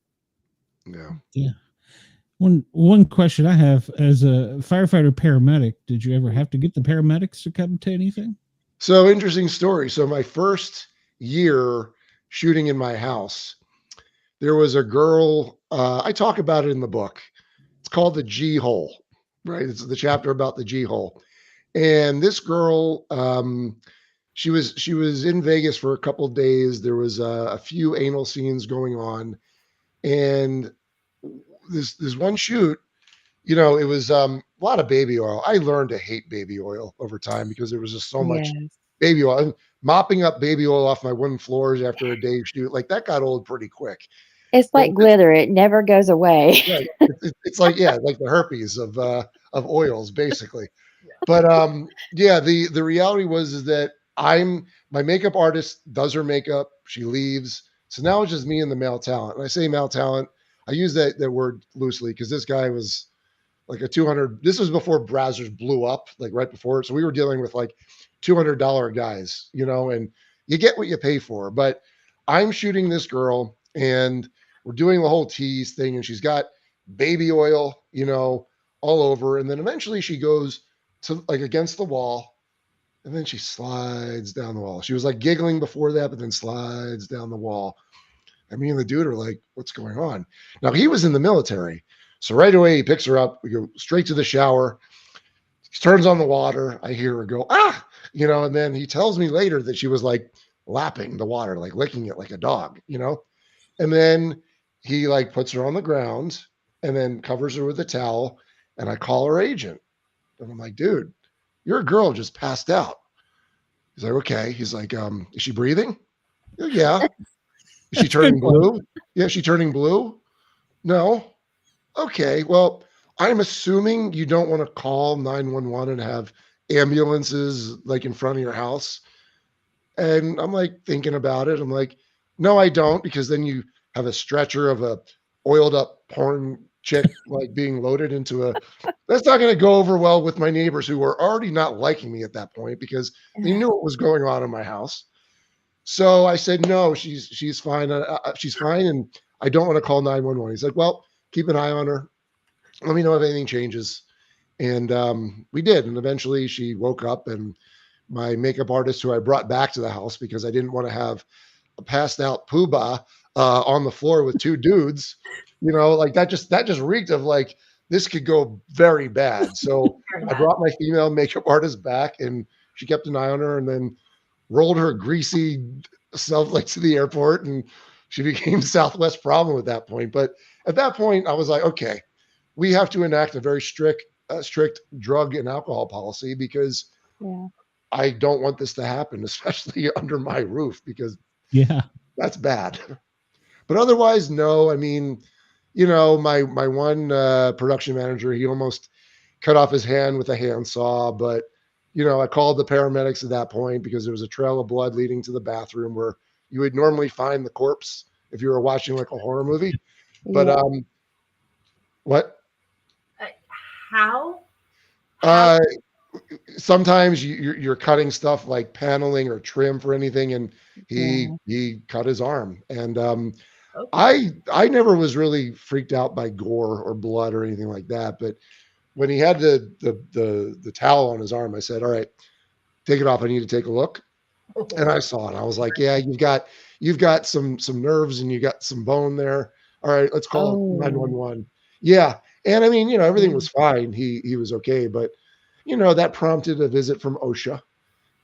Yeah. One question I have, as a firefighter paramedic, did you ever have to get the paramedics to come to anything? So interesting story. So my first year shooting in my house, there was a girl, I talk about it in the book. It's called the G hole, right? It's the chapter about the G hole. And this girl, she was in Vegas for a couple of days. There was a few anal scenes going on. And this one shoot, it was a lot of baby oil. I learned to hate baby oil over time because there was just so much baby oil. And mopping up baby oil off my wooden floors after a day shoot, like that got old pretty quick. It's like glitter; it never goes away. Right. It's like like the herpes of oils, basically. But the reality is that my makeup artist does her makeup. She leaves, so now it's just me and the male talent. And I say male talent, I use that word loosely because this guy was like a 200. This was before browsers blew up, like right before it. So we were dealing with like $200 guys, and you get what you pay for. But I'm shooting this girl and we're doing the whole tease thing, and she's got baby oil, all over. And then eventually she goes to like against the wall, and then she slides down the wall. She was like giggling before that, but then slides down the wall. And me and the dude are like, what's going on? Now he was in the military. So right away he picks her up. We go straight to the shower. He turns on the water. I hear her go, and then he tells me later that she was like lapping the water, like licking it like a dog, and then he like puts her on the ground and then covers her with a towel. And I call her agent. And I'm like, dude, your girl just passed out. He's like, okay. He's like, is she breathing? Yeah. Is she turning blue? Yeah. Is she turning blue? No. Okay. Well, I'm assuming you don't want to call 911 and have ambulances like in front of your house. And I'm like thinking about it. I'm like, no, I don't, because then you have a stretcher of a oiled up porn chick like being loaded into a. That's not going to go over well with my neighbors who were already not liking me at that point because they knew what was going on in my house. So I said, no, she's fine. She's fine, and I don't want to call 911. He's like, well, keep an eye on her. Let me know if anything changes. And we did. And eventually she woke up, and my makeup artist, who I brought back to the house because I didn't want to have a passed out poobah on the floor with two dudes, like that just reeked of like, this could go very bad. So I brought my female makeup artist back, and she kept an eye on her, and then rolled her greasy self like to the airport, and she became Southwest problem at that point. But at that point, I was like, okay, we have to enact a very strict drug and alcohol policy because I don't want this to happen, especially under my roof, because that's bad. But otherwise, no. I mean, my one production manager, he almost cut off his hand with a handsaw, but I called the paramedics at that point because there was a trail of blood leading to the bathroom where you would normally find the corpse if you were watching like a horror movie. But what? How? Sometimes you're cutting stuff like paneling or trim for anything, and he cut his arm. And I never was really freaked out by gore or blood or anything like that, but when he had the towel on his arm, I said, all right, take it off. I need to take a look. And I saw it. I was like, yeah, you've got some nerves and you got some bone there. All right, let's call 911. Yeah. And I mean, everything was fine. He was okay. But, that prompted a visit from OSHA.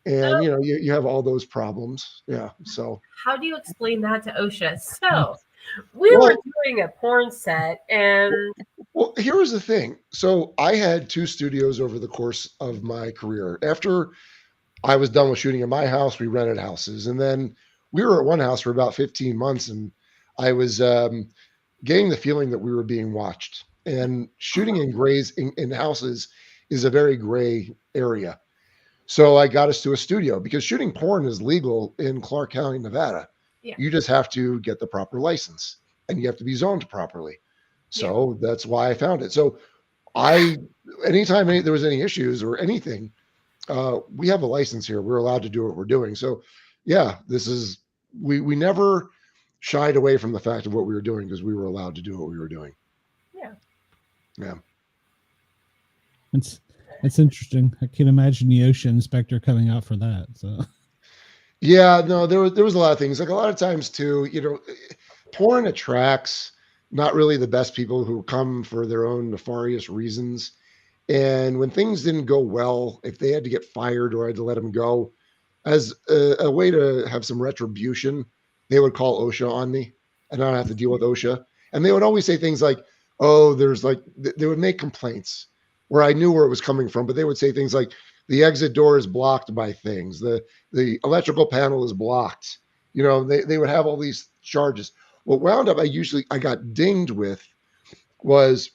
And, you have all those problems. Yeah. So how do you explain that to OSHA? So we were doing a porn set, and well, here was the thing. So I had 2 studios over the course of my career. After I was done with shooting in my house, we rented houses, and then we were at one house for about 15 months, and I was getting the feeling that we were being watched. And shooting in houses is a very gray area. So I got us to a studio because shooting porn is legal in Clark County, Nevada. Yeah. You just have to get the proper license, and you have to be zoned properly. So that's why I found it. So anytime there was any issues or anything, we have a license here. We're allowed to do what we're doing. So we never shied away from the fact of what we were doing because we were allowed to do what we were doing. Yeah. Yeah. It's interesting. I can imagine the OSHA inspector coming out for that. So yeah, no, there was a lot of things. Like a lot of times too, porn attracts not really the best people who come for their own nefarious reasons. And when things didn't go well, if they had to get fired or I had to let them go, as a way to have some retribution, they would call OSHA on me, and I don't have to deal with OSHA. And they would always say things like, oh, they would make complaints where I knew where it was coming from, but they would say things like, the exit door is blocked by things. The electrical panel is blocked. They would have all these charges. What wound up, I got dinged with was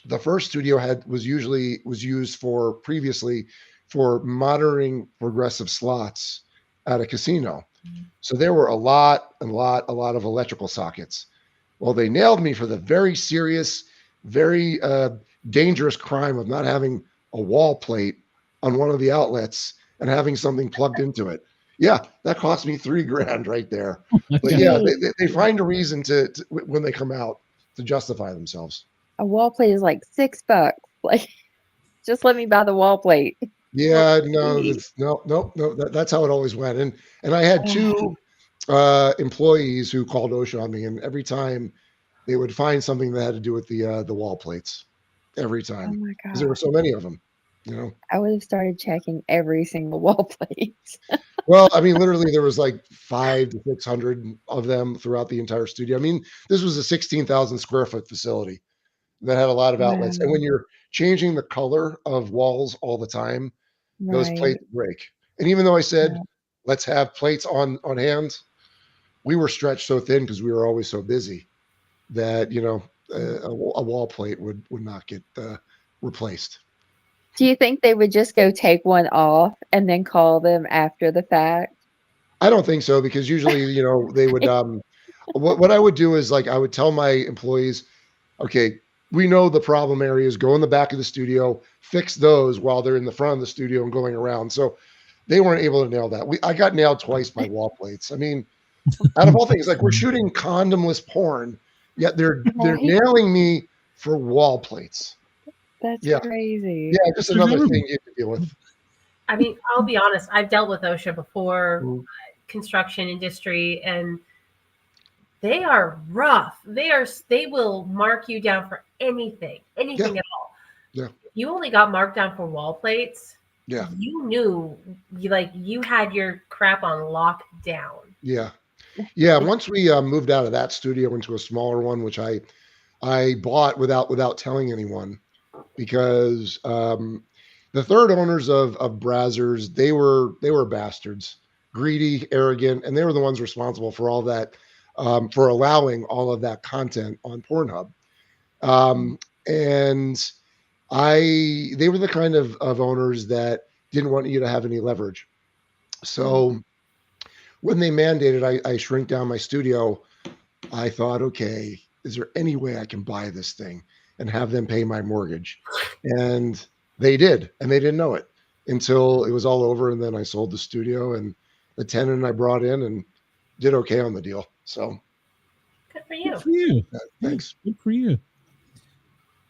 the first studio was used previously for monitoring progressive slots at a casino. So there were a lot of electrical sockets. Well, they nailed me for the very serious, very dangerous crime of not having a wall plate on one of the outlets and having something plugged into it. Yeah, that cost me $3,000 right there. But yeah, they find a reason to when they come out to justify themselves. A wall plate is like $6. Like, just let me buy the wall plate. Yeah, no. That's how it always went. And I had 2 employees who called OSHA on me, and every time they would find something that had to do with the wall plates. Every time. Oh my god! Because there were so many of them. I would have started checking every single wall plate. Well, I mean, literally there was like 500 to 600 of them throughout the entire studio. I mean, this was a 16,000 square foot facility that had a lot of outlets. And when you're changing the color of walls all the time, those plates break. And even though I said, let's have plates on hand, we were stretched so thin because we were always so busy that, a wall plate would not get replaced. Do you think they would just go take one off and then call them after the fact? I don't think so, because usually, they would, what I would do is like, I would tell my employees, okay, we know the problem areas, go in the back of the studio, fix those while they're in the front of the studio and going around. So they weren't able to nail that. I got nailed twice by wall plates. I mean, out of all things, like we're shooting condomless porn, yet they're Right. nailing me for wall plates. That's Yeah. crazy. Yeah, just another thing you have to deal with. I mean, I'll be honest. I've dealt with OSHA before, Mhm. construction industry, and they are rough. They will mark you down for anything at all. Yeah. If you only got marked down for wall plates, Yeah. you knew you had your crap on lockdown. Yeah. Yeah. Once we moved out of that studio into a smaller one, which I bought without telling anyone, because the third owners of Brazzers, they were bastards, greedy, arrogant, and they were the ones responsible for all that, for allowing all of that content on Pornhub. And they were the kind of owners that didn't want you to have any leverage. So when they mandated I shrink down my studio, I thought, okay, is there any way I can buy this thing and have them pay my mortgage? And they did, and they didn't know it until it was all over. And then I sold the studio, and the tenant I brought in and did okay on the deal. So good for you. Good for you. Thanks. Good for you.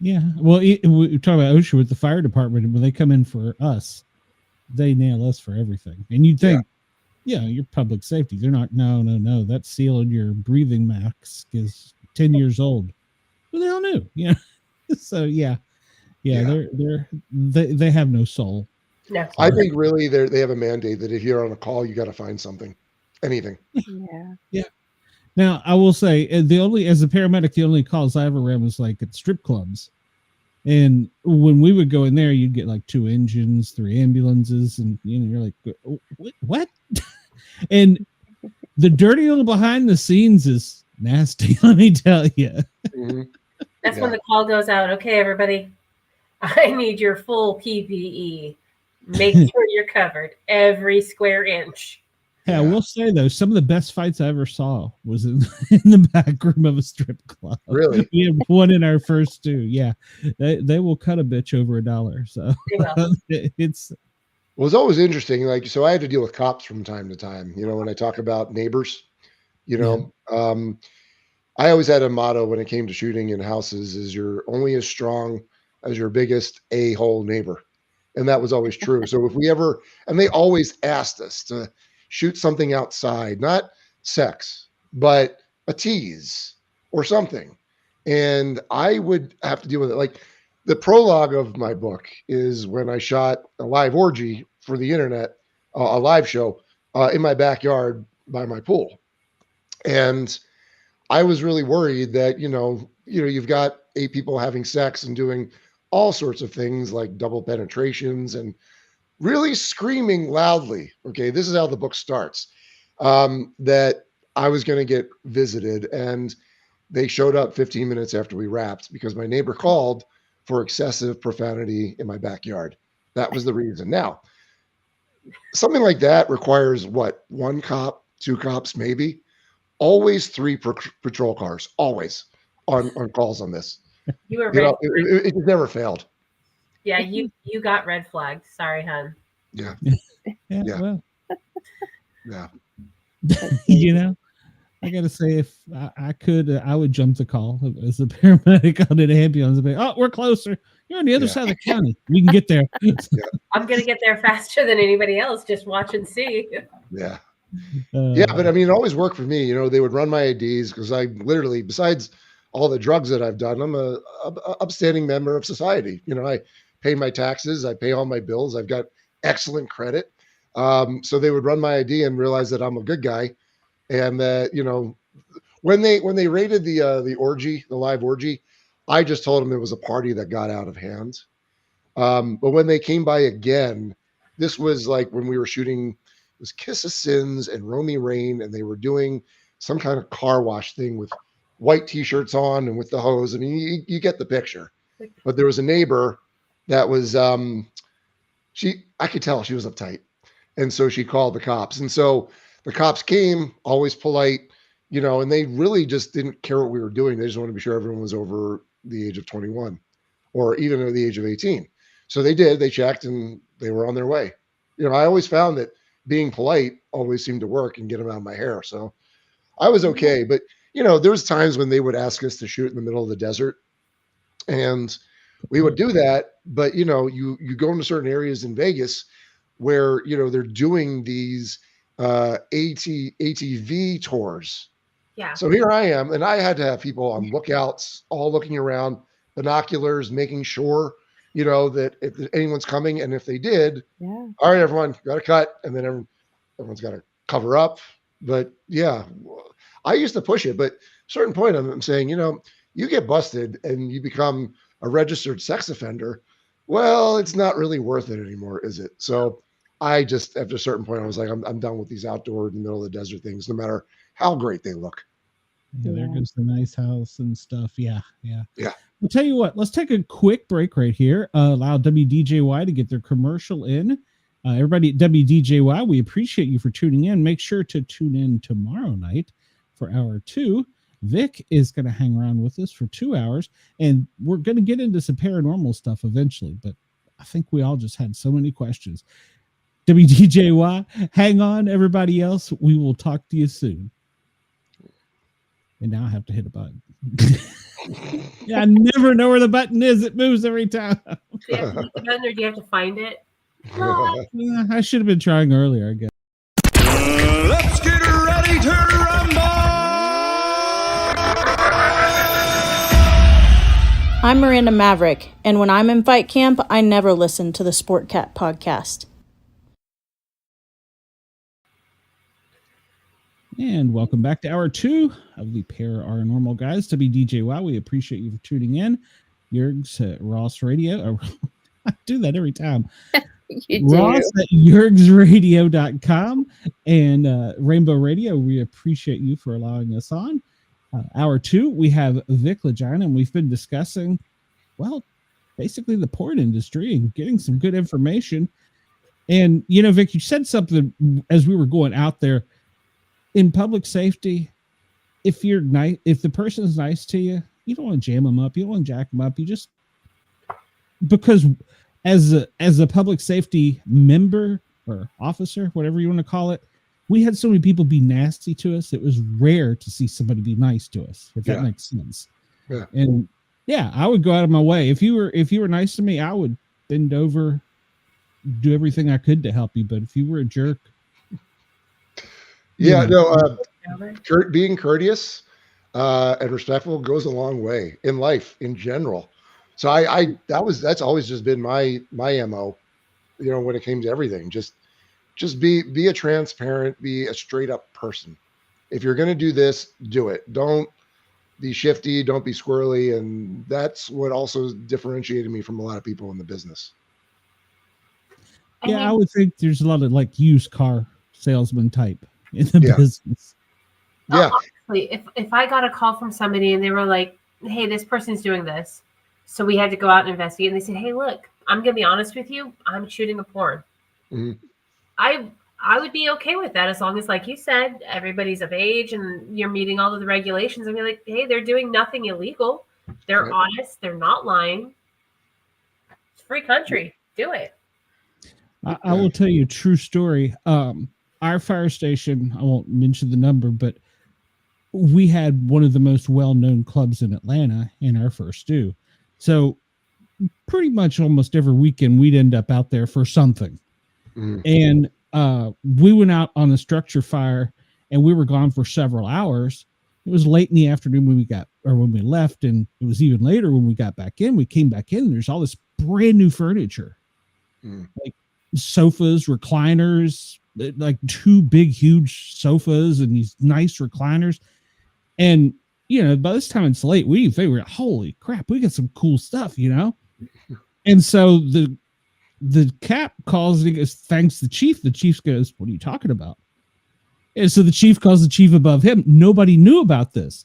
Yeah. Well, we talk about OSHA with the fire department. When they come in for us, they nail us for everything. And you'd think, yeah, your public safety. They're not. No. That seal in your breathing mask is 10 years old. Well, they all knew. Yeah. So yeah. They have no soul. No. I think really they have a mandate that if you're on a call, you got to find something, anything. Yeah. Now I will say as a paramedic, the only calls I ever ran was like at strip clubs, and when we would go in there, you'd get like 2 engines, 3 ambulances, and you're like, what? And the dirty little behind the scenes is nasty. Let me tell you. Mm-hmm. That's when the call goes out. Okay, everybody, I need your full PPE. Make sure you're covered every square inch. Yeah, I will say though, some of the best fights I ever saw was in the back room of a strip club. Really? We had one in our first 2. Yeah, they will cut a bitch over $1. So it's. Well, it's always interesting. Like, so I had to deal with cops from time to time. When I talk about neighbors, I always had a motto when it came to shooting in houses: is you're only as strong as your biggest a-hole neighbor. And that was always true. So if we ever, and they always asked us to shoot something outside, not sex, but a tease or something. And I would have to deal with it. Like the prologue of my book is when I shot a live orgy for the internet, a live show in my backyard by my pool. And I was really worried that, you've got 8 people having sex and doing all sorts of things like double penetrations and really screaming loudly. Okay, this is how the book starts. That I was going to get visited, and they showed up 15 minutes after we wrapped because my neighbor called for excessive profanity in my backyard. That was the reason. Now, something like that requires what? 1 cop, 2 cops, maybe. Always 3 patrol cars, always on calls on this. You were it never failed. Yeah, you got red flagged. Sorry, hun. Yeah. Well. Yeah. I gotta say, if I could, I would jump the call as a paramedic on an ambulance. And be, oh, we're closer. You're on the other side of the county. We can get there. I'm gonna get there faster than anybody else. Just watch and see. Yeah. But I mean, it always worked for me. They would run my IDs because I literally, besides all the drugs that I've done, I'm a upstanding member of society. I pay my taxes, I pay all my bills, I've got excellent credit. So they would run my ID and realize that I'm a good guy, and that when they raided the orgy, the live orgy, I just told them it was a party that got out of hand. But when they came by again, this was like when we were shooting. It was Kiss of Sins and Romy Rain, and they were doing some kind of car wash thing with white t-shirts on and with the hose. I mean, you get the picture. But there was a neighbor that was I could tell she was uptight, and so she called the cops. And so the cops came, always polite, and they really just didn't care what we were doing. They just wanted to be sure everyone was over the age of 21 or even at the age of 18. So they checked and they were on their way. I always found that being polite always seemed to work and get them out of my hair. So I was okay. But, there was times when they would ask us to shoot in the middle of the desert, and we would do that. But, you go into certain areas in Vegas where, they're doing these ATV tours. Yeah. So here I am, and I had to have people on lookouts, all looking around, binoculars, making sure, that if anyone's coming, and if they did, all right, everyone, got to cut, and then everyone's got to cover up. But yeah, I used to push it, but at a certain point, I'm saying, you get busted and you become a registered sex offender. Well, it's not really worth it anymore, is it? So I just, after a certain point, I was like, I'm done with these outdoor in the middle of the desert things, no matter how great they look. Yeah, there goes the nice house and stuff. Yeah. I'll tell you what, let's take a quick break right here. Allow WDJY to get their commercial in. Everybody at WDJY, we appreciate you for tuning in. Make sure to tune in tomorrow night for hour 2. Vic is going to hang around with us for 2 hours, and we're going to get into some paranormal stuff eventually, but I think we all just had so many questions. WDJY, hang on, everybody else. We will talk to you soon. And now I have to hit a button. Yeah, I never know where the button is. It moves every time. Do you have to hit the button, or do you have to find it? Yeah, I should have been trying earlier, I guess. Let's get ready to rumble! I'm Miranda Maverick, and when I'm in fight camp, I never listen to the Sportcat podcast. And welcome back to hour 2 of the Paranormal Guys. WDJY, we appreciate you for tuning in. Jurgs at Ross Radio. I do that every time. You do. Ross at jurgsradio.com and Rainbow Radio, we appreciate you for allowing us on. Hour 2, we have Vic Lagina, and we've been discussing, well, basically the porn industry and getting some good information. And, Vic, you said something as we were going out there. In public safety, if the person's nice to you, you don't want to jam them up. You don't want to jack them up. You just, because as a public safety member or officer, whatever you want to call it, we had so many people be nasty to us. It was rare to see somebody be nice to us, if that makes sense. Yeah. And yeah, I would go out of my way. If you were nice to me, I would bend over, do everything I could to help you. But if you were a jerk, being courteous and respectful goes a long way in life in general. So that's always just been my MO, when it came to everything. Just be a transparent, be a straight up person. If you're going to do this, do it. Don't be shifty, don't be squirrely. And that's what also differentiated me from a lot of people in the business. Yeah, I would think there's a lot of used car salesman type in the business. Yeah. Honestly, if I got a call from somebody and they were like, hey, this person's doing this, so we had to go out and investigate, and they said, hey, look, I'm gonna be honest with you, I'm shooting a porn. Mm-hmm. I would be okay with that, as long as, like you said, everybody's of age and you're meeting all of the regulations. I'd be like, hey, they're doing nothing illegal, they're honest, they're not lying. It's a free country, do it. I will tell you a true story. Our fire station, I won't mention the number, but we had one of the most well-known clubs in Atlanta in our first due. So pretty much almost every weekend we'd end up out there for something. And we went out on a structure fire, and we were gone for several hours. It was late in the afternoon when we left, and it was even later when we got back in. We came back in, and there's all this brand new furniture, like sofas, recliners, like 2 big, huge sofas and these nice recliners. And, by this time it's late, we figured, holy crap, we got some cool stuff, And so the cap calls and he goes, thanks the chief. The chief goes, what are you talking about? And so the chief calls the chief above him. Nobody knew about this.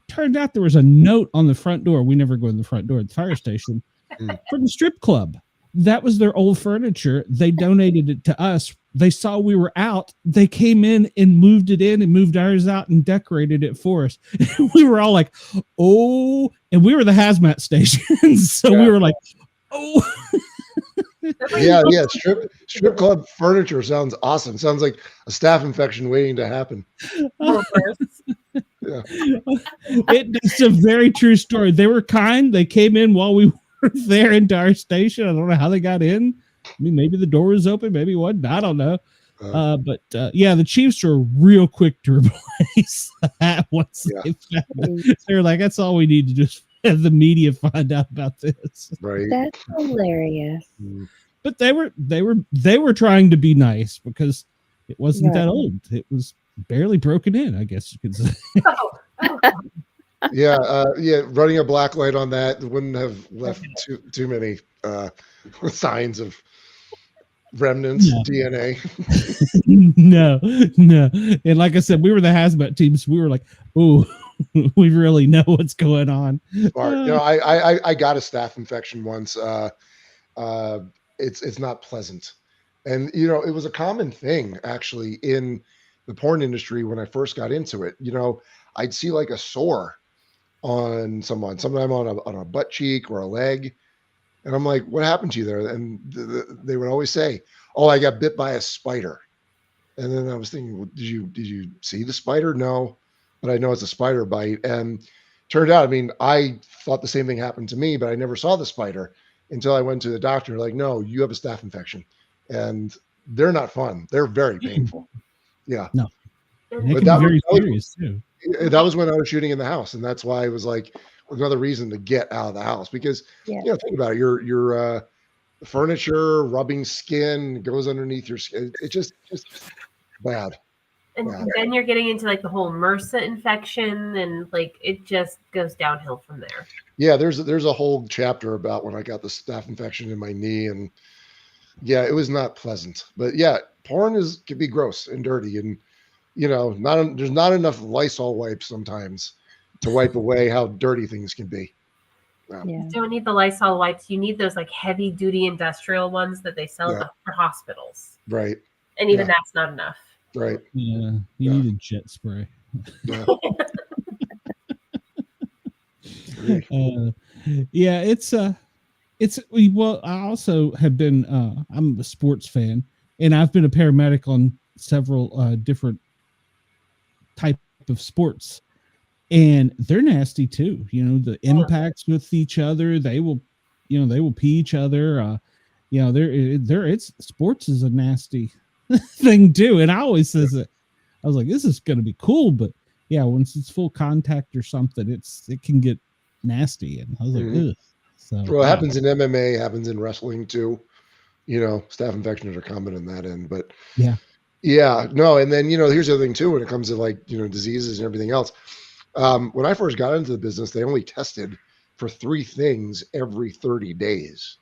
Turned out there was a note on the front door. We never go in the front door at the fire station from the strip club. That was their old furniture. They donated it to us they saw we were out. They came in and moved it in and moved ours out and decorated it for us. We were all like, oh, and we were the hazmat station. So we were like, oh. Yeah. Strip club furniture sounds awesome. Sounds like a staph infection waiting to happen. Yeah. It's a very true story. They were kind. They came in while we were there into our station. I don't know how they got in. I mean, maybe the door was open, maybe it wasn't. I don't know. But the Chiefs were real quick to replace that once they found it. They were like, that's all we need to just have the media find out about this. Right. That's hilarious. But they were trying to be nice because it wasn't that old. It was barely broken in, I guess you could say. Running a black light on that wouldn't have left too many signs of remnants, DNA. No. And like I said, we were the hazmat team, so we were like, "Ooh, we really know what's going on." Smart. I got a staph infection once. It's not pleasant, and it was a common thing actually in the porn industry when I first got into it. I'd see like a sore on someone, sometime on a butt cheek or a leg. And I'm like, what happened to you there? And they would always say, oh, I got bit by a spider. And then I was thinking, well, did you see the spider? No, but I know it's a spider bite. And turned out, I thought the same thing happened to me, but I never saw the spider until I went to the doctor. Like, no, you have a staph infection. And they're not fun. They're very painful. Yeah. No. But that was serious too. That was when I was shooting in the house. And that's why it was like another reason to get out of the house, because think about it. Your furniture rubbing skin goes underneath your skin. It's just bad. And then you're getting into like the whole MRSA infection, and like it just goes downhill from there. Yeah, there's a whole chapter about when I got the staph infection in my knee, and it was not pleasant. But porn can be gross and dirty, and there's not enough Lysol wipes sometimes to wipe away how dirty things can be. You don't need the Lysol wipes. You need those like heavy duty industrial ones that they sell for hospitals. Right. And even that's not enough. Right. Yeah. You need a jet spray. Yeah. I also have been I'm a sports fan, and I've been a paramedic on several different type of sports, and they're nasty too. The impacts with each other, they will pee each other. Sports is a nasty thing too. And I always says that I was like, this is going to be cool, but once it's full contact or something, it can get nasty. And I was like, ugh. So it happens in MMA, happens in wrestling too. Staph infections are common in that end, but no. And then, here's the other thing too, when it comes to like, diseases and everything else. When I first got into the business, they only tested for 3 things every 30 days.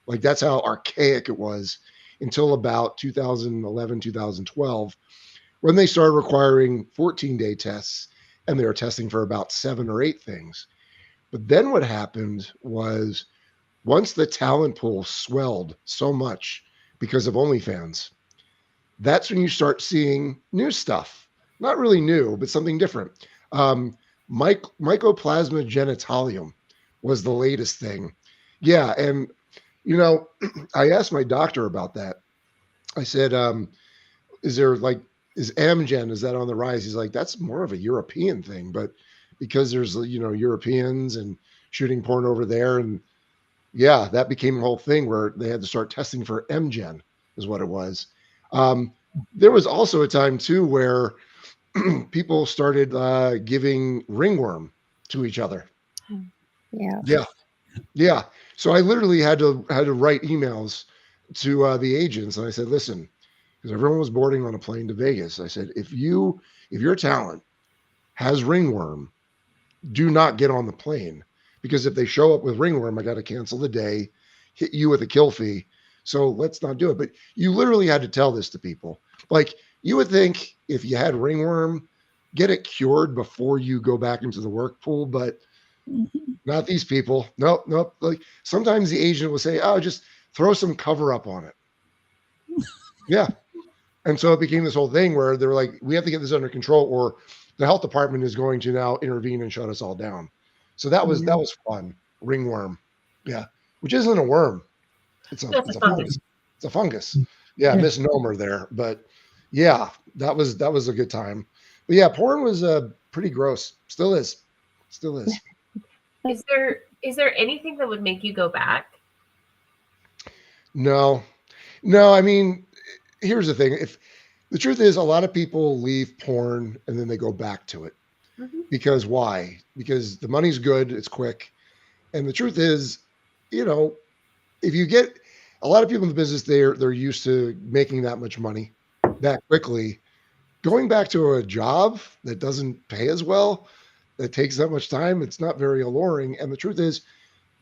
Like that's how archaic it was until about 2011, 2012, when they started requiring 14-day tests, and they were testing for about 7 or 8 things. But then what happened was, once the talent pool swelled so much because of OnlyFans, that's when you start seeing new stuff. Not really new, but something different. Mycoplasma genitalium was the latest thing. Yeah. And, I asked my doctor about that. I said, is Amgen, is that on the rise? He's like, that's more of a European thing, but because there's, Europeans and shooting porn over there. And that became a whole thing where they had to start testing for MGen is what it was. There was also a time too, where people started giving ringworm to each other. Yeah. So I literally had to write emails to the agents, and I said, listen, because everyone was boarding on a plane to Vegas. I said, if your talent has ringworm, do not get on the plane, because if they show up with ringworm, I got to cancel the day, hit you with a kill fee. So let's not do it. But you literally had to tell this to people. Like, you would think if you had ringworm, get it cured before you go back into the work pool, but not these people. Nope. Like, sometimes the agent will say, oh, just throw some cover up on it. Yeah. And so it became this whole thing where they were like, we have to get this under control, or the health department is going to now intervene and shut us all down. So that was fun. Ringworm. Yeah. Which isn't a worm. It's a fungus. It's a fungus. Yeah, misnomer there. But yeah, that was a good time. But yeah, porn was pretty gross. Still is. Is there anything that would make you go back? No. I mean, here's the thing. If the truth is, a lot of people leave porn and then they go back to it. Because why? Because the money's good, it's quick. And the truth is, if you get a lot of people in the business, they're used to making that much money that quickly. Going back to a job that doesn't pay as well, that takes that much time, it's not very alluring. And the truth is,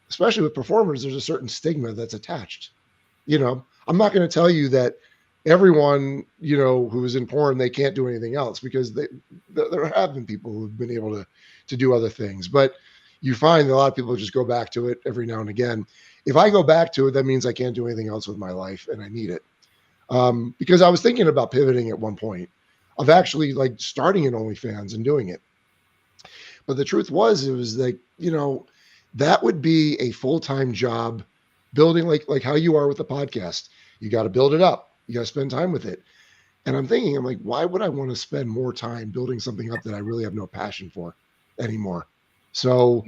especially with performers, there's a certain stigma that's attached. I'm not going to tell you that everyone, who is in porn, they can't do anything else, because there have been people who've been able to do other things. But you find that a lot of people just go back to it every now and again. If I go back to it, that means I can't do anything else with my life, and I need it. Because I was thinking about pivoting at one point of actually like starting an OnlyFans and doing it. But the truth was, it was like, that would be a full-time job, building like how you are with the podcast. You got to build it up. You got to spend time with it. And I'm like, why would I want to spend more time building something up that I really have no passion for anymore? So,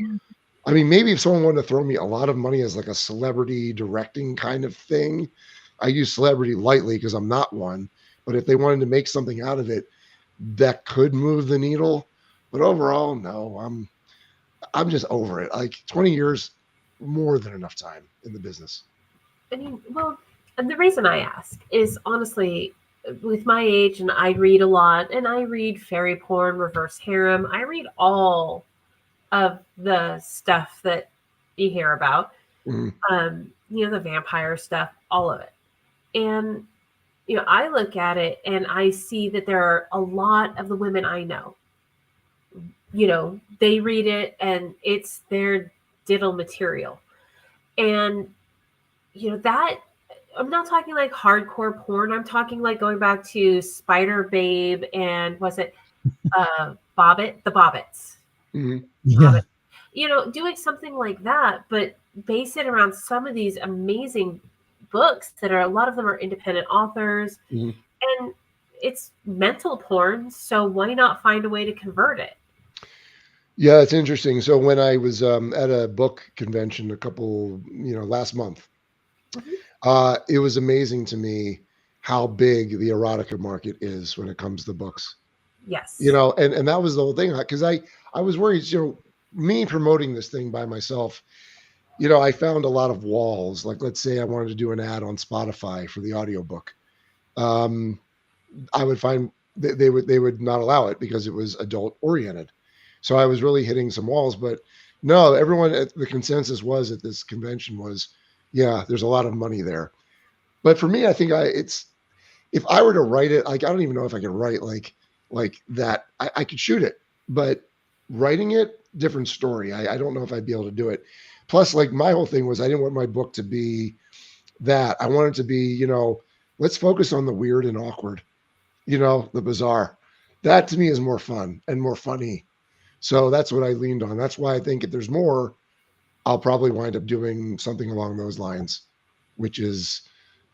I mean, maybe if someone wanted to throw me a lot of money as like a celebrity directing kind of thing, I use celebrity lightly because I'm not one. But if they wanted to make something out of it, that could move the needle. But overall, no, I'm just over it. Like 20 years, more than enough time in the business. I mean, well, and the reason I ask is honestly, with my age, and I read a lot, and I read fairy porn, reverse harem. I read all of the stuff that you hear about, the vampire stuff, all of it. And, I look at it and I see that there are a lot of the women I know, they read it and it's their diddle material. And, that, I'm not talking like hardcore porn. I'm talking like going back to Spider Babe and was it the Bobbits. Yeah. Doing something like that, but base it around some of these amazing books that are, a lot of them are independent authors, and it's mental porn. So why not find a way to convert it? Yeah, it's interesting. So when I was at a book convention last month, it was amazing to me how big the erotica market is when it comes to books. Yes. And that was the whole thing, because I was worried, me promoting this thing by myself, I found a lot of walls. Like, let's say I wanted to do an ad on Spotify for the audiobook. I would find they would not allow it because it was adult oriented. So I was really hitting some walls, but no, the consensus was at this convention was, yeah, there's a lot of money there. But for me, I think if I were to write it, like, I don't even know if I could write like that. I could shoot it, but writing it, different story. I don't know if I'd be able to do it. Plus, like, my whole thing was I didn't want my book to be that. I wanted it to be, let's focus on the weird and awkward, the bizarre. That to me is more fun and more funny. So that's what I leaned on. That's why I think if there's more, I'll probably wind up doing something along those lines, which is,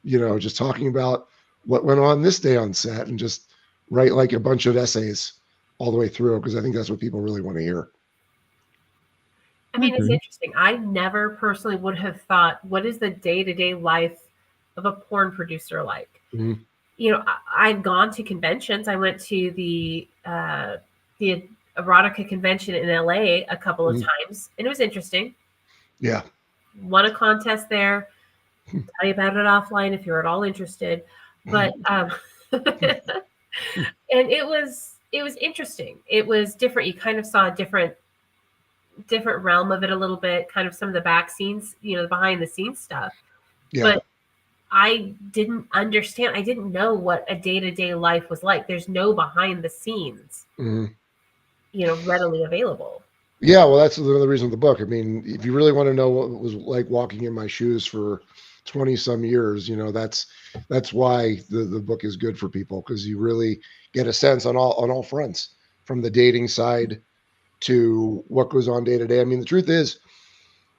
just talking about what went on this day on set and just write like a bunch of essays all the way through, because I think that's what people really want to hear. I mean, it's interesting. I never personally would have thought, what is the day-to-day life of a porn producer like? I've gone to conventions. I went to the erotica convention in LA a couple of times, and it was interesting. Yeah. Won a contest there. Tell you about it offline if you're at all interested. But and it was interesting. It was different. You kind of saw a different realm of it a little bit, kind of some of the back scenes, the behind the scenes stuff. Yeah. But I didn't understand. I didn't know what a day-to-day life was like. There's no behind the scenes, readily available. Yeah, well, that's the reason of the book. I mean, if you really want to know what it was like walking in my shoes for 20 some years, that's why the book is good for people, because you really get a sense on all fronts, from the dating side to what goes on day to day. I mean, the truth is,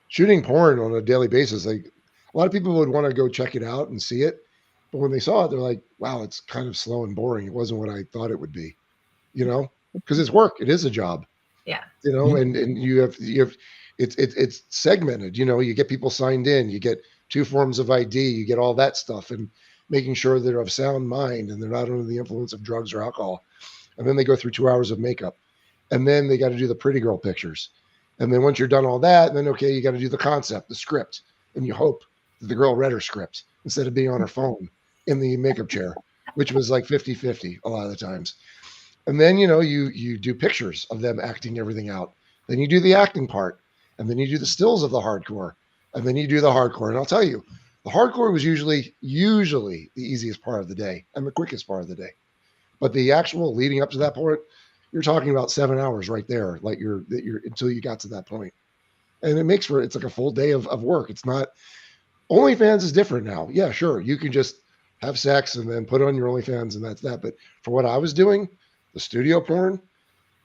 shooting porn on a daily basis, like, a lot of people would want to go check it out and see it, but when they saw it, they're like, wow, it's kind of slow and boring. It wasn't what I thought it would be, because it's work. It is a job. Yeah. And you have it's segmented. You get people signed in, you get 2 forms of ID, you get all that stuff, and making sure they're of sound mind and they're not under the influence of drugs or alcohol. And then they go through 2 hours of makeup, and then they got to do the pretty girl pictures. And then once you're done all that, then okay, you got to do the concept, the script, and you hope that the girl read her script instead of being on her phone in the makeup chair, which was like 50-50 a lot of the times. And then, you do pictures of them acting everything out. Then you do the acting part, and then you do the stills of the hardcore, and then you do the hardcore. And I'll tell you, the hardcore was usually the easiest part of the day and the quickest part of the day. But the actual leading up to that point, you're talking about 7 hours right there, like you're until you got to that point. And it's like a full day of work. It's not, OnlyFans is different now. Yeah, sure. You can just have sex and then put on your OnlyFans and that's that. But for what I was doing, the studio porn,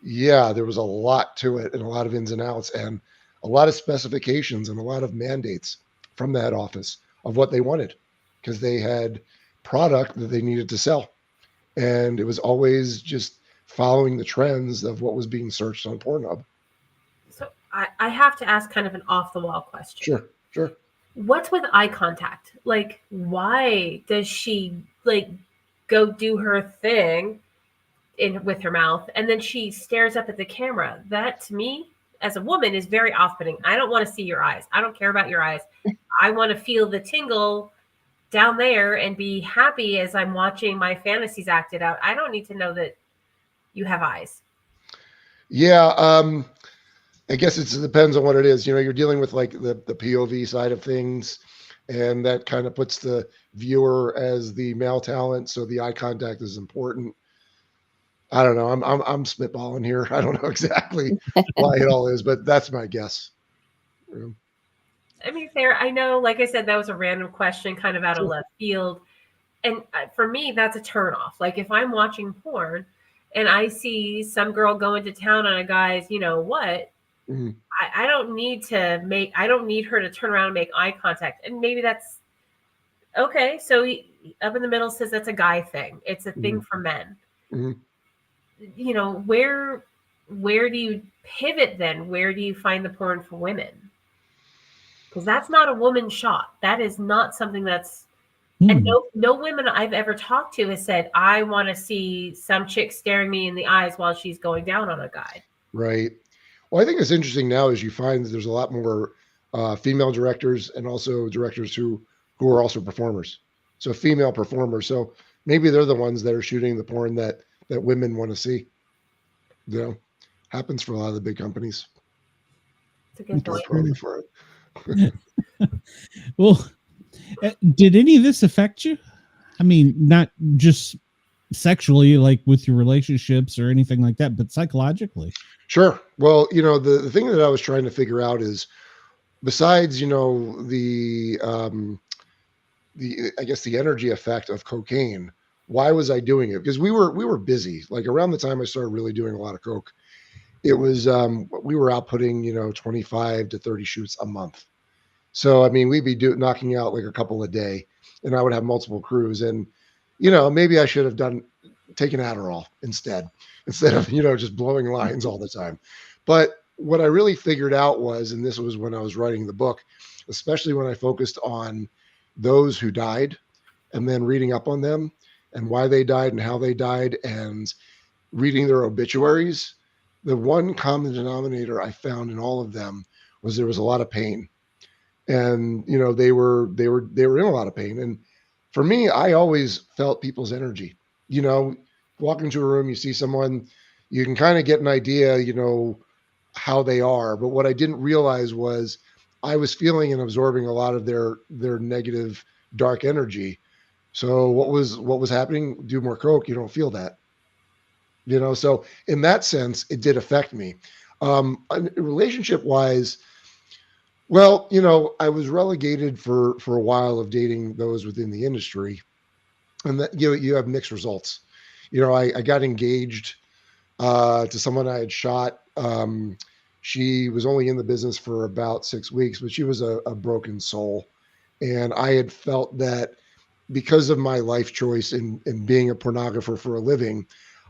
yeah, there was a lot to it and a lot of ins and outs and a lot of specifications and a lot of mandates from the head office of what they wanted, because they had product that they needed to sell. And it was always just following the trends of what was being searched on Pornhub. So I have to ask kind of an off the wall question. Sure. What's with eye contact? Like, why does she go do her thing with her mouth and then she stares up at the camera? That, to me, as a woman, is very off-putting. I don't want to see your eyes. I don't care about your eyes. I want to feel the tingle down there and be happy as I'm watching my fantasies acted out. I don't need to know that you have eyes. Yeah. I guess it depends on what it is. You're dealing with like the POV side of things, and that kind of puts the viewer as the male talent. So the eye contact is important. I don't know. I'm spitballing here. I don't know exactly why it all is, but that's my guess. I mean, fair. I know, like I said, that was a random question, kind of out of left field. And for me, that's a turnoff. Like, if I'm watching porn and I see some girl going to town on a guy's, mm-hmm. I don't need her to turn around and make eye contact. And maybe that's okay. So he, up in the middle, says that's a guy thing. It's a thing for men. Mm-hmm. Where do you pivot then? Where do you find the porn for women? Because that's not a woman shot. That is not something that's, and no women I've ever talked to has said, I want to see some chick staring me in the eyes while she's going down on a guy. Right. Well, I think it's interesting now as you find that there's a lot more female directors and also directors who are also performers. So female performers. So maybe they're the ones that are shooting the porn that women want to see. Happens for a lot of the big companies. It's a good point. For it. Well, did any of this affect you? I mean, not just sexually, like with your relationships or anything like that, but psychologically. Sure. Well, the thing that I was trying to figure out is, besides, the I guess the energy effect of cocaine, why was I doing it? Because we were busy. Like around the time I started really doing a lot of coke, it was we were outputting 25 to 30 shoots a month. So I mean, we'd be knocking out like a couple a day, and I would have multiple crews. And maybe I should have taken Adderall instead of just blowing lines all the time. But what I really figured out was, and this was when I was writing the book, especially when I focused on those who died and then reading up on them and why they died and how they died and reading their obituaries, the one common denominator I found in all of them was there was a lot of pain. And, they were in a lot of pain. And for me, I always felt people's energy. Walk into a room, you see someone, you can kind of get an idea, how they are. But what I didn't realize was I was feeling and absorbing a lot of their negative, dark energy. So what was happening? Do more coke, you don't feel that. So in that sense, it did affect me. Relationship wise, Well, I was relegated for a while of dating those within the industry, and that you have mixed results. I got engaged to someone I had shot. She was only in the business for about 6 weeks, but she was a broken soul, and I had felt that because of my life choice in being a pornographer for a living,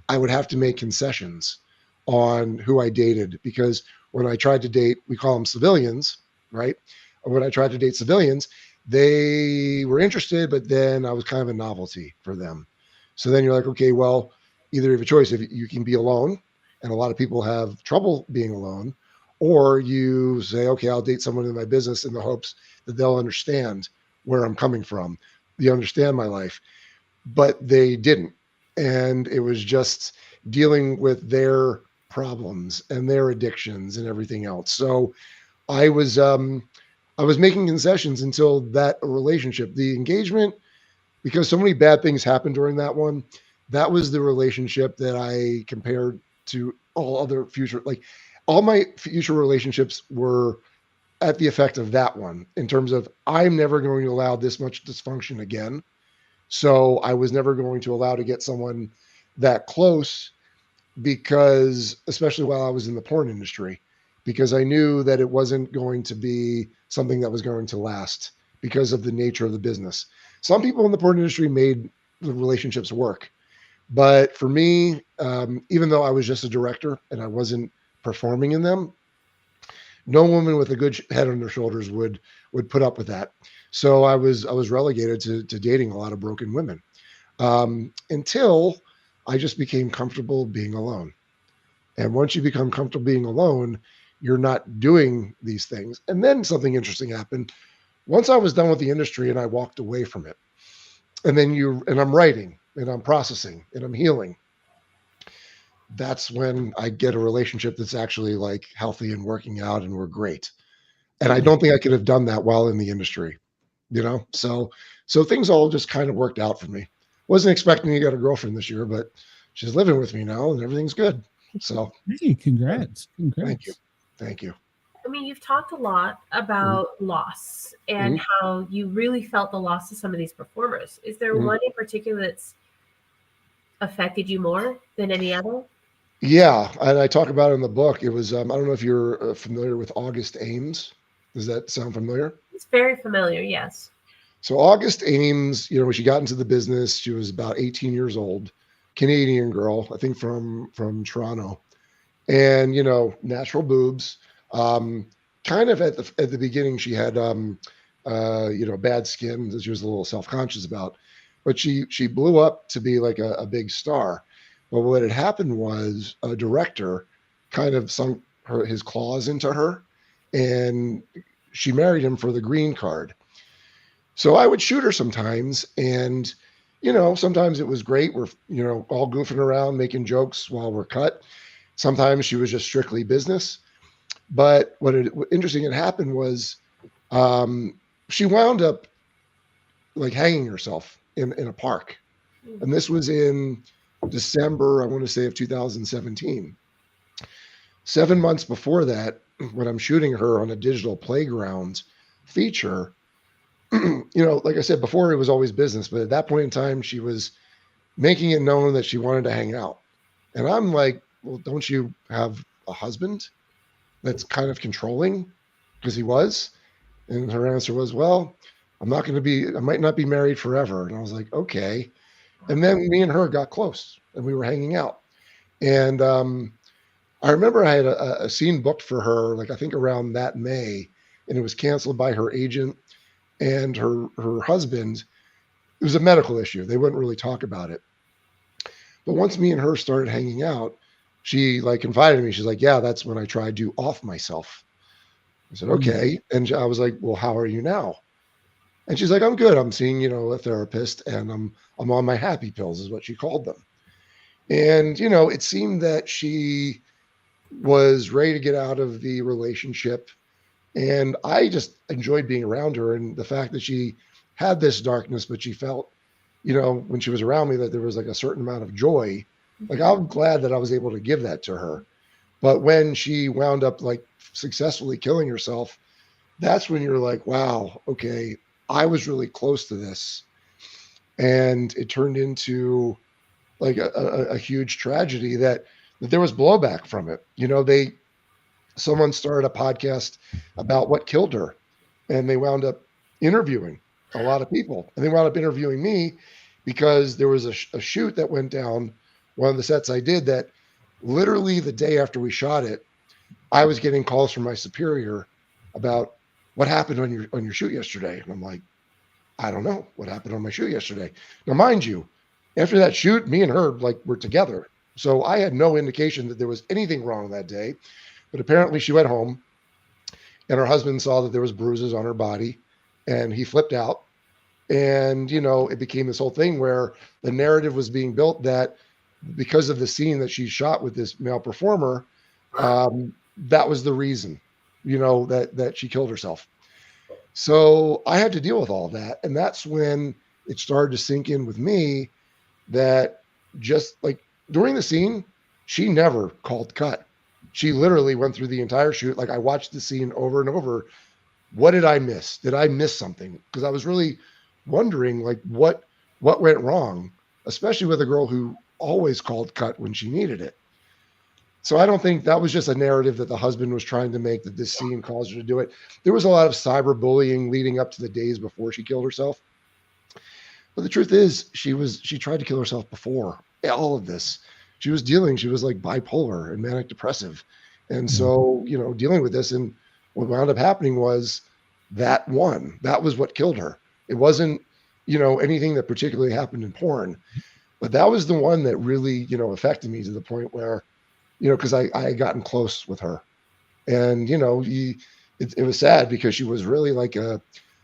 I would have to make concessions on who I dated, because when I tried to date, we call them civilians, right? When I tried to date civilians, they were interested, but then I was kind of a novelty for them. So then you're like, okay, well, either you have a choice. If you can be alone, and a lot of people have trouble being alone, or you say, okay, I'll date someone in my business in the hopes that they'll understand where I'm coming from. They understand my life, but they didn't. And it was just dealing with their problems and their addictions and everything else. So I was making concessions until that relationship, the engagement, because so many bad things happened during that one. That was the relationship that I compared to all other future, like all my future relationships were at the effect of that one, in terms of I'm never going to allow this much dysfunction again. So I was never going to allow to get someone that close, because especially while I was in the porn industry, because I knew that it wasn't going to be something that was going to last because of the nature of the business. Some people in the porn industry made the relationships work, but for me, even though I was just a director and I wasn't performing in them, no woman with a good head on their shoulders would put up with that. So I was relegated to dating a lot of broken women, until I just became comfortable being alone. And once you become comfortable being alone, you're not doing these things. And then something interesting happened. Once I was done with the industry and I walked away from it, and I'm writing and I'm processing and I'm healing, that's when I get a relationship that's actually like healthy and working out and we're great. And I don't think I could have done that while in the industry, so things all just kind of worked out for me. Wasn't expecting to get a girlfriend this year, but she's living with me now and everything's good. So hey, congrats. Thank you. I mean, you've talked a lot about loss and how you really felt the loss of some of these performers. Is there one in particular that's affected you more than any other? Yeah, and I talk about it in the book. It was I don't know if you're familiar with August Ames. Does that sound familiar? It's very familiar, yes. So August Ames, when she got into the business, she was about 18 years old, Canadian girl, I think from Toronto, and natural boobs. Kind of at the beginning, she had bad skin that she was a little self-conscious about, but she blew up to be like a big star. But what had happened was a director kind of sunk his claws into her, and she married him for the green card. So I would shoot her sometimes, and sometimes it was great. We're all goofing around, making jokes while we're cut. Sometimes she was just strictly business. But what interesting had happened was she wound up like hanging herself in a park, and this was in December, I want to say, of 2017. 7 months before that, when I'm shooting her on a digital playground feature, like I said before, it was always business, but at that point in time, she was making it known that she wanted to hang out. And I'm like, well, don't you have a husband that's kind of controlling? Because he was. And her answer was, well, I might not be married forever. And I was like, okay. And then me and her got close and we were hanging out. And I remember I had a scene booked for her, like I think around that May, and it was canceled by her agent and her husband. It was a medical issue. They wouldn't really talk about it. But once me and her started hanging out, she like confided in me. She's like, yeah, that's when I tried to off myself. I said, okay. And I was like, well, how are you now? And she's like, I'm good. I'm seeing, a therapist, and I'm on my happy pills, is what she called them. And, it seemed that she was ready to get out of the relationship. And I just enjoyed being around her, and the fact that she had this darkness, but she felt, when she was around me, that there was like a certain amount of joy. Like, I'm glad that I was able to give that to her. But when she wound up like successfully killing herself, that's when you're like, wow, okay, I was really close to this. And it turned into like a huge tragedy that there was blowback from it. Someone started a podcast about what killed her, and they wound up interviewing a lot of people, and they wound up interviewing me because there was a shoot that went down, one of the sets I did, that literally the day after we shot it, I was getting calls from my superior about what happened on your shoot yesterday. And I'm like, I don't know what happened on my shoot yesterday. Now, mind you, after that shoot, me and her were together. So I had no indication that there was anything wrong that day. But apparently she went home and her husband saw that there was bruises on her body and he flipped out. And, it became this whole thing where the narrative was being built that because of the scene that she shot with this male performer, that was the reason, that she killed herself. So I had to deal with all that. And that's when it started to sink in with me that just like during the scene, she never called cut. She literally went through the entire shoot. Like I watched the scene over and over. What did I miss? Did I miss something? Because I was really wondering like what went wrong, especially with a girl who always called cut when she needed it. So I don't think that was just a narrative that the husband was trying to make, that this scene caused her to do it. There was a lot of cyberbullying leading up to the days before she killed herself. But the truth is, she tried to kill herself before all of this. She was like bipolar and manic depressive. And so, dealing with this, and what wound up happening was that was what killed her. It wasn't, anything that particularly happened in porn, but that was the one that really, affected me to the point where, because I had gotten close with her, and, it was sad because she was really like a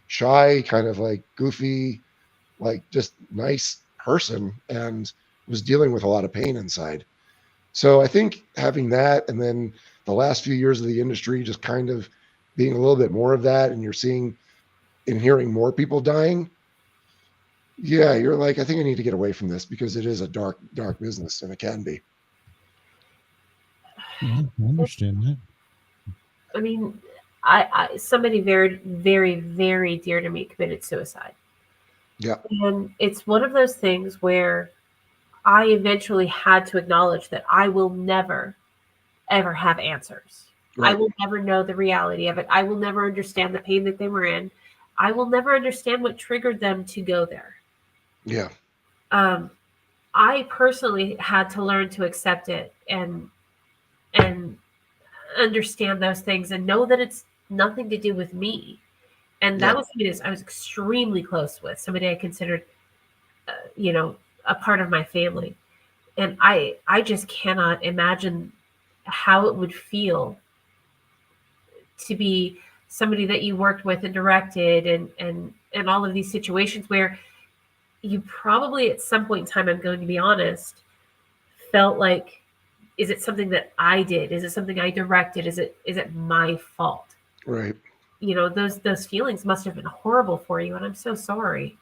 shy, kind of like goofy, like just nice person, and was dealing with a lot of pain inside. So I think having that, and then the last few years of the industry, just kind of being a little bit more of that, and you're seeing and hearing more people dying. Yeah, you're like, I think I need to get away from this because it is a dark, dark business, and it can be. Yeah, I understand that. I mean, I somebody very, very, very dear to me committed suicide. Yeah. And it's one of those things where I eventually had to acknowledge that I will never, ever have answers. Right. I will never know the reality of it. I will never understand the pain that they were in. I will never understand what triggered them to go there. Yeah. I personally had to learn to accept it and understand those things and know that it's nothing to do with me. And that was somebody I was extremely close with, somebody I considered, a part of my family. And I just cannot imagine how it would feel to be somebody that you worked with and directed and all of these situations where you probably at some point in time, I'm going to be honest, felt like, is it something that I did? Is it something I directed? Is it my fault? Right. Those feelings must have been horrible for you. And I'm so sorry.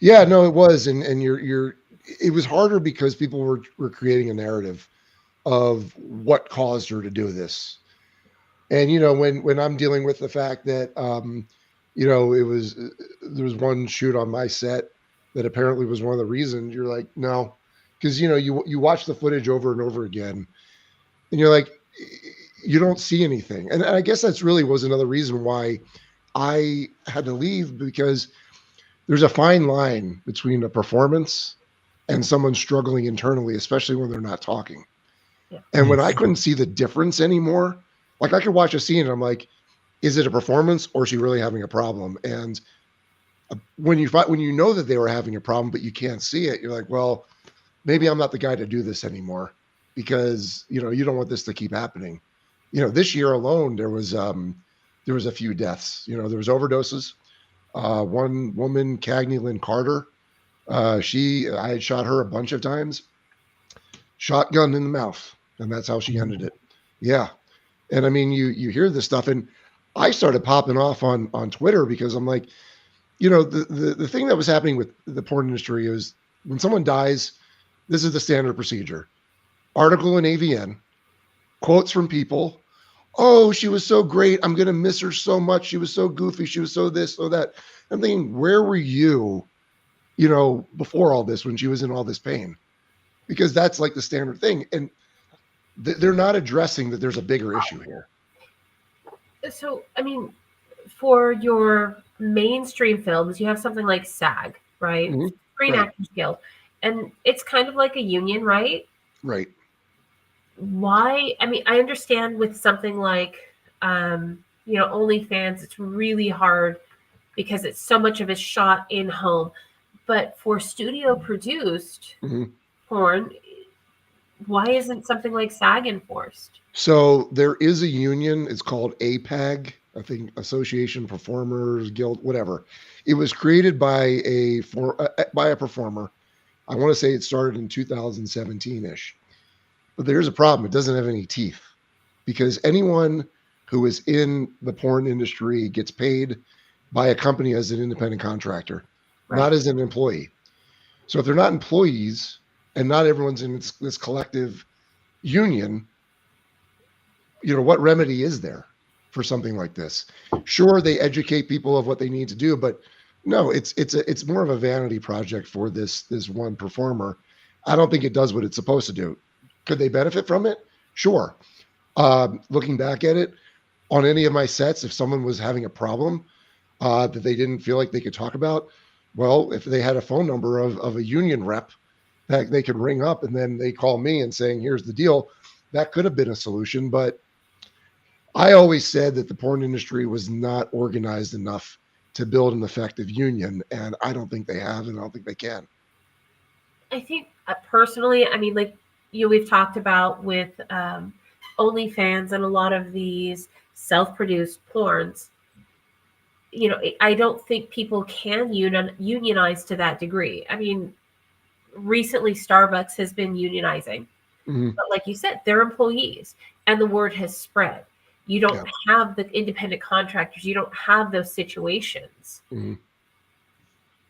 Yeah, no, it was. And it was harder because people were creating a narrative of what caused her to do this. And, when I'm dealing with the fact that, there was one shoot on my set that apparently was one of the reasons, you're like, no, because, you watch the footage over and over again and you're like, you don't see anything. And I guess that's really was another reason why I had to leave, because there's a fine line between a performance and someone struggling internally, especially when they're not talking. Yeah. And when I couldn't see the difference anymore, like I could watch a scene and I'm like, is it a performance or is she really having a problem? And when you know that they were having a problem, but you can't see it, you're like, well, maybe I'm not the guy to do this anymore, because, you don't want this to keep happening. This year alone, there was a few deaths. There was overdoses. One woman, Cagney Lynn Carter, I had shot her a bunch of times, shotgun in the mouth, and that's how she ended it. Yeah. And I mean, you hear this stuff, and I started popping off on Twitter because I'm like, the thing that was happening with the porn industry is when someone dies, this is the standard procedure: article in AVN, quotes from people, oh, she was so great. I'm going to miss her so much. She was so goofy. She was so this, so that. I'm thinking, where were you, before all this, when she was in all this pain? Because that's like the standard thing. And they're not addressing that there's a bigger issue here. So, I mean, for your mainstream films, you have something like SAG, right? Mm-hmm. Screen Actors Guild. And it's kind of like a union, right? Right. Why? I mean, I understand with something like, OnlyFans, it's really hard because it's so much of it shot in home. But for studio produced porn, why isn't something like SAG enforced? So there is a union. It's called APAG, I think, Association Performers Guild, whatever. It was created by a performer. I want to say it started in 2017-ish. But there's a problem. It doesn't have any teeth, because anyone who is in the porn industry gets paid by a company as an independent contractor, not as an employee. So if they're not employees and not everyone's in this collective union, what remedy is there for something like this? Sure, they educate people of what they need to do, but no, it's more of a vanity project for this one performer. I don't think it does what it's supposed to do. Could they benefit from it? Sure. Looking back at it, on any of my sets, if someone was having a problem that they didn't feel like they could talk about, well, if they had a phone number of a union rep that they could ring up, and then they call me and saying, here's the deal, that could have been a solution. But I always said that the porn industry was not organized enough to build an effective union, and I don't think they have, and I don't think they can. I think personally, I mean, like we've talked about with OnlyFans and a lot of these self-produced porns, I don't think people can unionize to that degree. I mean, recently Starbucks has been unionizing, but like you said, they're employees, and the word has spread. You don't have the independent contractors. You don't have those situations.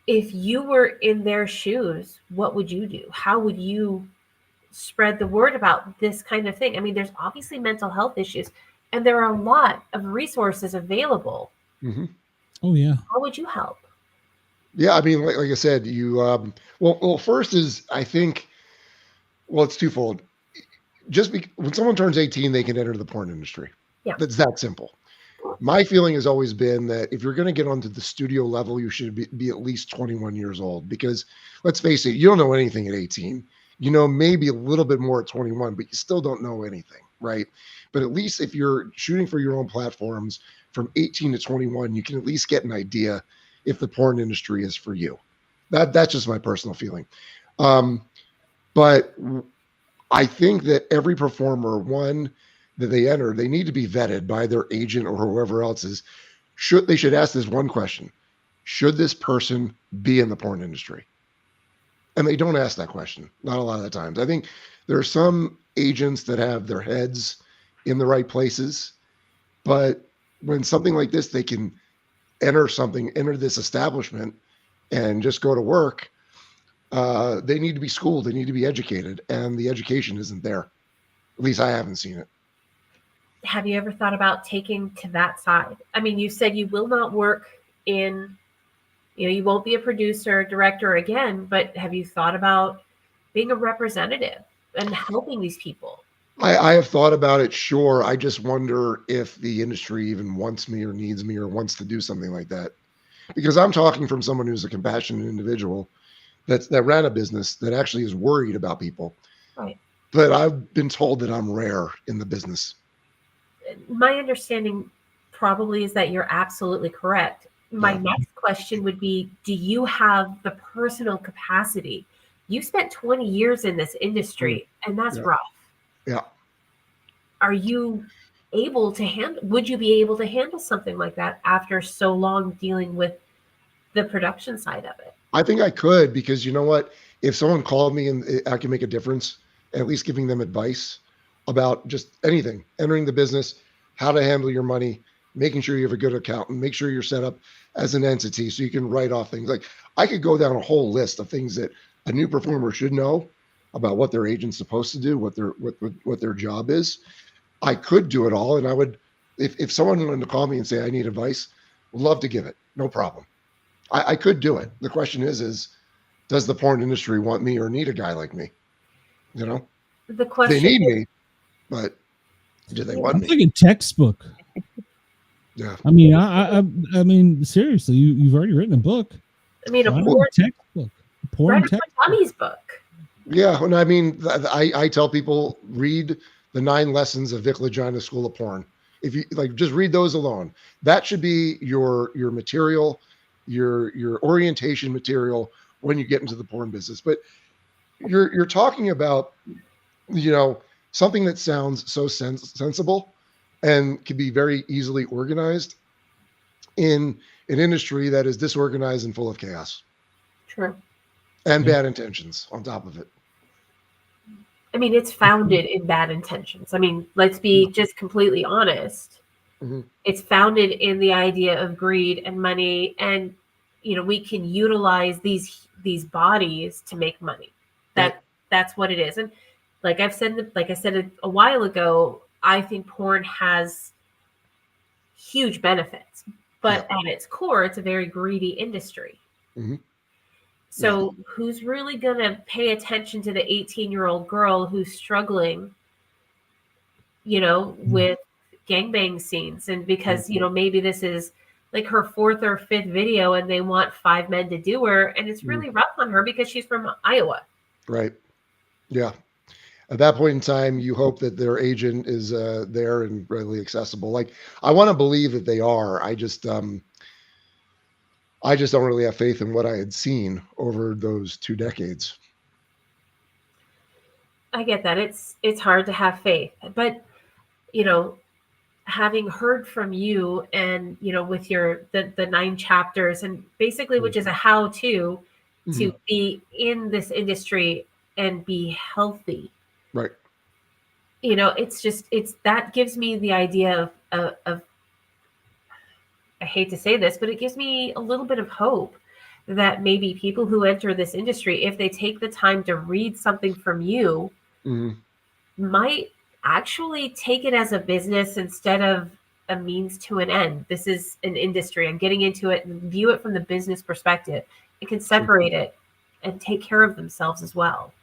If you were in their shoes, what would you do? How would you spread the word about this kind of thing? I mean, there's obviously mental health issues, and there are a lot of resources available. Oh, yeah. How would you help? Yeah, I mean, like I said, well, first is, I think, it's twofold. When someone turns 18, they can enter the porn industry. Yeah. That's that simple. My feeling has always been that if you're going to get onto the studio level, you should be at least 21 years old, because let's face it, you don't know anything at 18. Maybe a little bit more at 21, but you still don't know anything, right? But at least if you're shooting for your own platforms from 18 to 21, you can at least get an idea if the porn industry is for you. That's just my personal feeling. But I think that every performer, one, that they enter, they need to be vetted by their agent or whoever else is. They should ask this one question: should this person be in the porn industry? And they don't ask that question, not a lot of the times. I think there are some agents that have their heads in the right places, but when something like this, they can enter this establishment and just go to work. They need to be schooled, they need to be educated, and the education isn't there. At least I haven't seen it. Have you ever thought about taking to that side? I mean, you said you will not work in, you won't be a producer, director again, but have you thought about being a representative and helping these people? I have thought about it, sure. I just wonder if the industry even wants me or needs me or wants to do something like that. Because I'm talking from someone who's a compassionate individual that ran a business that actually is worried about people. Right. But I've been told that I'm rare in the business. My understanding probably is that you're absolutely correct. My next question would be, do you have the personal capacity? You spent 20 years in this industry, and that's rough. Yeah. Are you able to would you be able to handle something like that after so long dealing with the production side of it? I think I could, because you know what? If someone called me and I can make a difference, at least giving them advice about just anything, entering the business, how to handle your money, making sure you have a good accountant, make sure you're set up as an entity so you can write off things. Like, I could go down a whole list of things that a new performer should know about what their agent's supposed to do, what their job is. I could do it all, and I would, if someone wanted to call me and say I need advice, would love to give it, no problem. I could do it. The question is does the porn industry want me or need a guy like me? You know, The question they need me, but do they want It's me? like a textbook. Yeah. I mean, I mean, seriously, you've already written a book. I mean, a Why not porn, a textbook. A porn write a textbook. dummies book. Yeah, and I mean, I tell people read the 9 lessons of Vic Lagina School of Porn. If you like, just read those alone. That should be your material, your orientation material when you get into the porn business. But you're talking about, you know, something that sounds so sensible and can be very easily organized in an industry that is disorganized and full of chaos. True. And bad intentions on top of it. I mean, it's founded in bad intentions. I mean, let's be just completely honest. Mm-hmm. It's founded in the idea of greed and money, and you know, we can utilize these bodies to make money. That's what it is. And like I said a while ago, I think porn has huge benefits, but at its core, it's a very greedy industry. Mm-hmm. So who's really going to pay attention to the 18-year-old girl who's struggling, you know, with gangbang scenes? And because, you know, maybe this is like her 4th or 5th video and they want 5 men to do her. And it's really rough on her because she's from Iowa. Right. Yeah. At that point in time, you hope that their agent is there and readily accessible. Like, I want to believe that they are. I just don't really have faith in what I had seen over those 2 decades. I get that. It's hard to have faith, but you know, having heard from you and, you know, with the 9 chapters and basically, which is a how-to to be in this industry and be healthy. Right. You know, it's that gives me the idea of I hate to say this, but it gives me a little bit of hope that maybe people who enter this industry, if they take the time to read something from you, might actually take it as a business instead of a means to an end. This is an industry. I'm getting into it and view it from the business perspective. It can separate it and take care of themselves as well.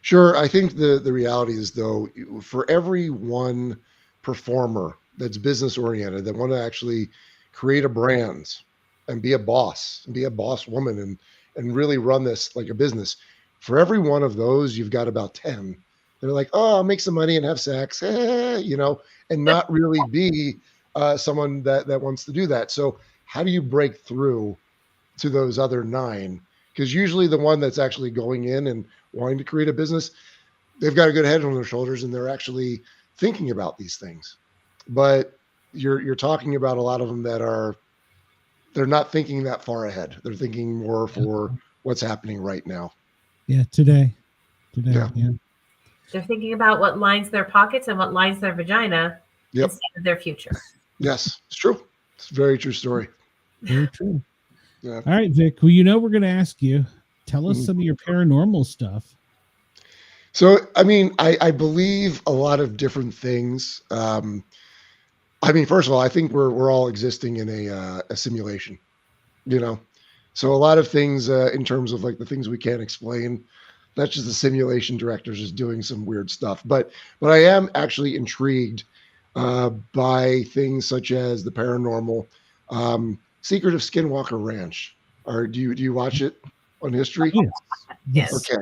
Sure. I think the reality is, though, for every one performer that's business oriented, that want to actually create a brand and be a boss woman and really run this like a business, for every one of those, you've got about 10. They're like, oh, I'll make some money and have sex, you know, and not really be someone that wants to do that. So how do you break through to those other 9? Because usually the one that's actually going in and wanting to create a business, they've got a good head on their shoulders and they're actually thinking about these things. But you're talking about a lot of them that they're not thinking that far ahead. They're thinking more for what's happening right now. Yeah. Today. Yeah. They're thinking about what lines their pockets and what lines their vagina instead of their future. Yes, it's true. It's a very true story. Very true. Yeah. All right, Vic. Well, you know, we're going to ask you, tell us some of your paranormal stuff. So, I mean, I believe a lot of different things. I mean, first of all, I think we're all existing in a simulation, you know? So a lot of things in terms of like the things we can't explain, that's just the simulation directors just doing some weird stuff. But I am actually intrigued by things such as the paranormal, Secret of Skinwalker Ranch. Or do you watch it on History? Yes. Okay.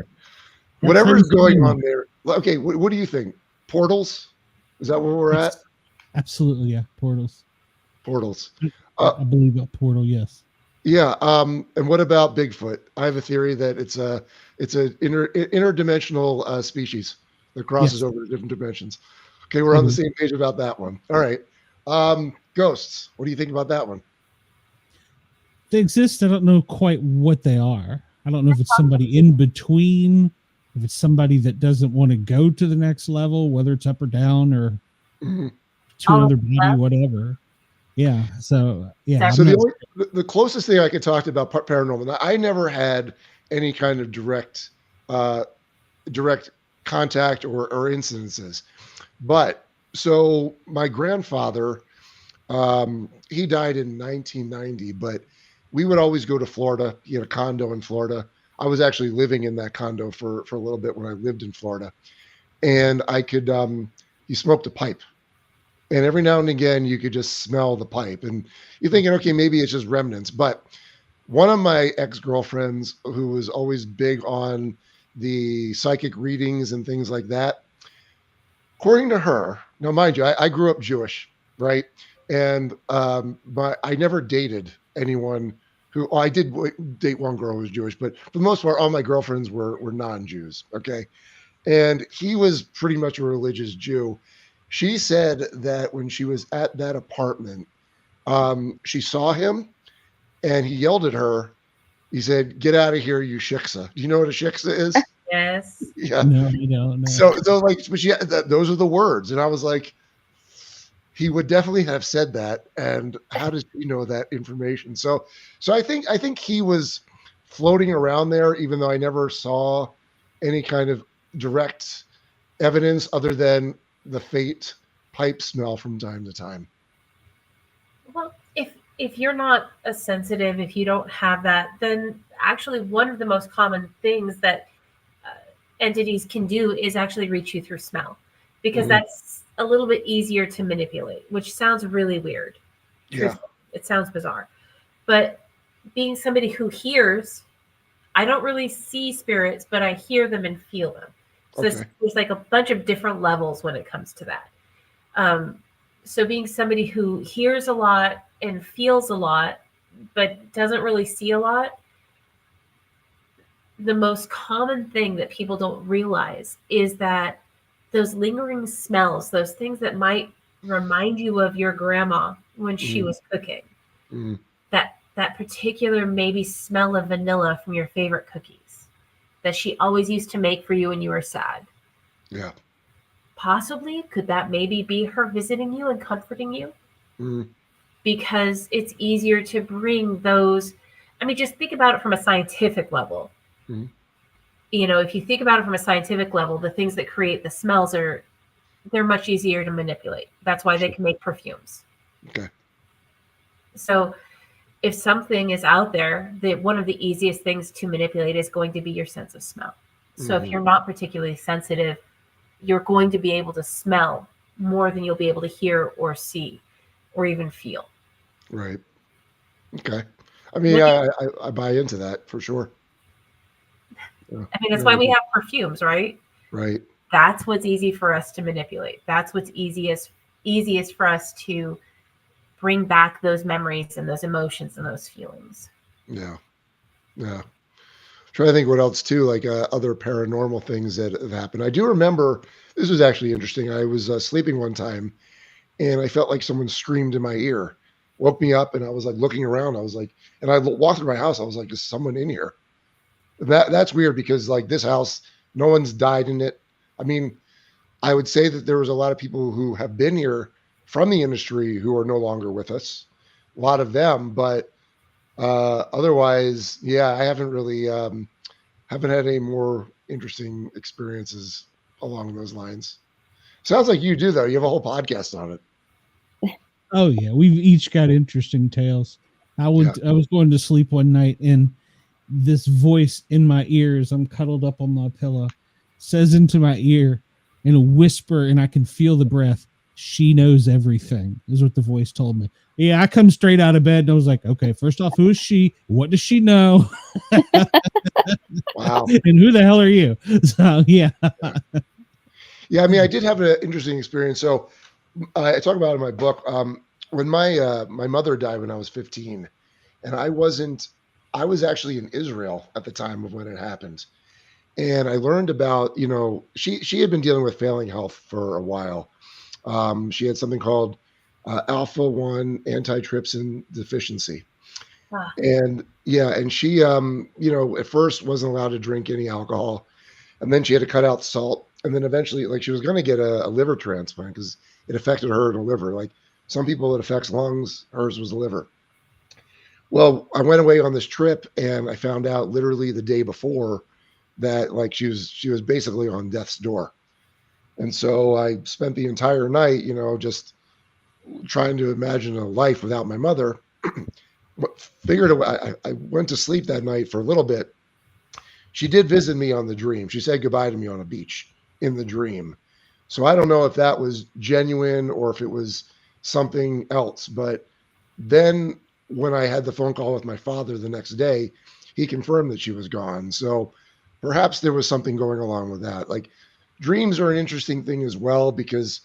Whatever's going on there. Okay. What do you think? Portals? Is that where we're at? Absolutely. Yeah. Portals. I believe a portal. Yes. Yeah. And what about Bigfoot? I have a theory that it's a interdimensional species that crosses over to different dimensions. Okay, we're on the same page about that one. All right. Ghosts. What do you think about that one? They exist. I don't know quite what they are. I don't know if it's somebody in between, if it's somebody that doesn't want to go to the next level, whether it's up or down or to another body, whatever. Yeah. So yeah. So the closest thing I could talk to about paranormal, I never had any kind of direct contact or incidences, but So my grandfather, he died in 1990, but we would always go to Florida. He had a condo in Florida. I was actually living in that condo for a little bit when I lived in Florida. And I could, he smoked a pipe. And every now and again, you could just smell the pipe. And you're thinking, okay, maybe it's just remnants. But one of my ex-girlfriends, who was always big on the psychic readings and things like that, according to her, now mind you, I grew up Jewish, right? And but I never dated anyone who, I did date one girl who was Jewish, but for the most part, all my girlfriends were non-Jews, okay? And he was pretty much a religious Jew. She said that when she was at that apartment, she saw him and he yelled at her. He said, "Get out of here, you shiksa." Do you know what a shiksa is? Yes. Yeah. No, you don't know. So like, but yeah, those are the words. And I was like, he would definitely have said that. And how does he know that information? So I think he was floating around there, even though I never saw any kind of direct evidence other than the faint pipe smell from time to time. Well, if you're not a sensitive, if you don't have that, then actually one of the most common things that entities can do is actually reach you through smell, because that's a little bit easier to manipulate, which sounds really weird. Yeah. It sounds bizarre. But being somebody who hears, I don't really see spirits, but I hear them and feel them. So there's like a bunch of different levels when it comes to that. So being somebody who hears a lot and feels a lot, but doesn't really see a lot, the most common thing that people don't realize is that those lingering smells, those things that might remind you of your grandma when she was cooking, that particular maybe smell of vanilla from your favorite cookies that she always used to make for you when you were sad. Yeah. Possibly, could that maybe be her visiting you and comforting you? Because it's easier to bring those. I mean, just think about it from a scientific level. You know, if you think about it from a scientific level, the things that create the smells they're much easier to manipulate. That's why they can make perfumes. Okay. So if something is out there, one of the easiest things to manipulate is going to be your sense of smell. So if you're not particularly sensitive, you're going to be able to smell more than you'll be able to hear or see or even feel. Right. Okay. I mean, I buy into that for sure. Yeah. I mean, that's why we have perfumes, right? Right. That's what's easy for us to manipulate. That's what's easiest for us to bring back those memories and those emotions and those feelings. Yeah. Yeah. Trying to think what else too, like other paranormal things that have happened. I do remember, this was actually interesting. I was sleeping one time and I felt like someone screamed in my ear, woke me up, and I was like looking around. I was like, and I walked through my house. I was like, is someone in here? That's weird because like this house, no one's died in it. I mean, I would say that there was a lot of people who have been here from the industry who are no longer with us, a lot of them, but otherwise, yeah, I haven't really haven't had any more interesting experiences along those lines. Sounds like you do though. You have a whole podcast on it. Oh yeah, we've each got interesting tales. I was going to sleep one night and this voice in my ears, I'm cuddled up on my pillow, says into my ear in a whisper, and I can feel the breath, "She knows everything," is what the voice told me. Yeah, I come straight out of bed and I was like, okay, first off, who is she? What does she know? Wow. And who the hell are you? So yeah. Yeah, I mean, I did have an interesting experience. So I talk about it in my book. When my mother died when I was 15, and I was actually in Israel at the time of when it happened. And I learned about, you know, she had been dealing with failing health for a while. She had something called alpha-1 antitrypsin deficiency. And yeah, and she, you know, at first wasn't allowed to drink any alcohol. And then she had to cut out salt. And then eventually, like, she was going to get a liver transplant because it affected her in the liver. Like some people, it affects lungs. Hers was the liver. Well, I went away on this trip and I found out literally the day before that, like, she was basically on death's door. And so I spent the entire night, just trying to imagine a life without my mother. Figured I went to sleep that night for a little bit. She did visit me on the dream. She said goodbye to me on a beach in the dream. So I don't know if that was genuine or if it was something else. But then when I had the phone call with my father the next day, he confirmed that she was gone. So perhaps there was something going along with that. Like, dreams are an interesting thing as well, because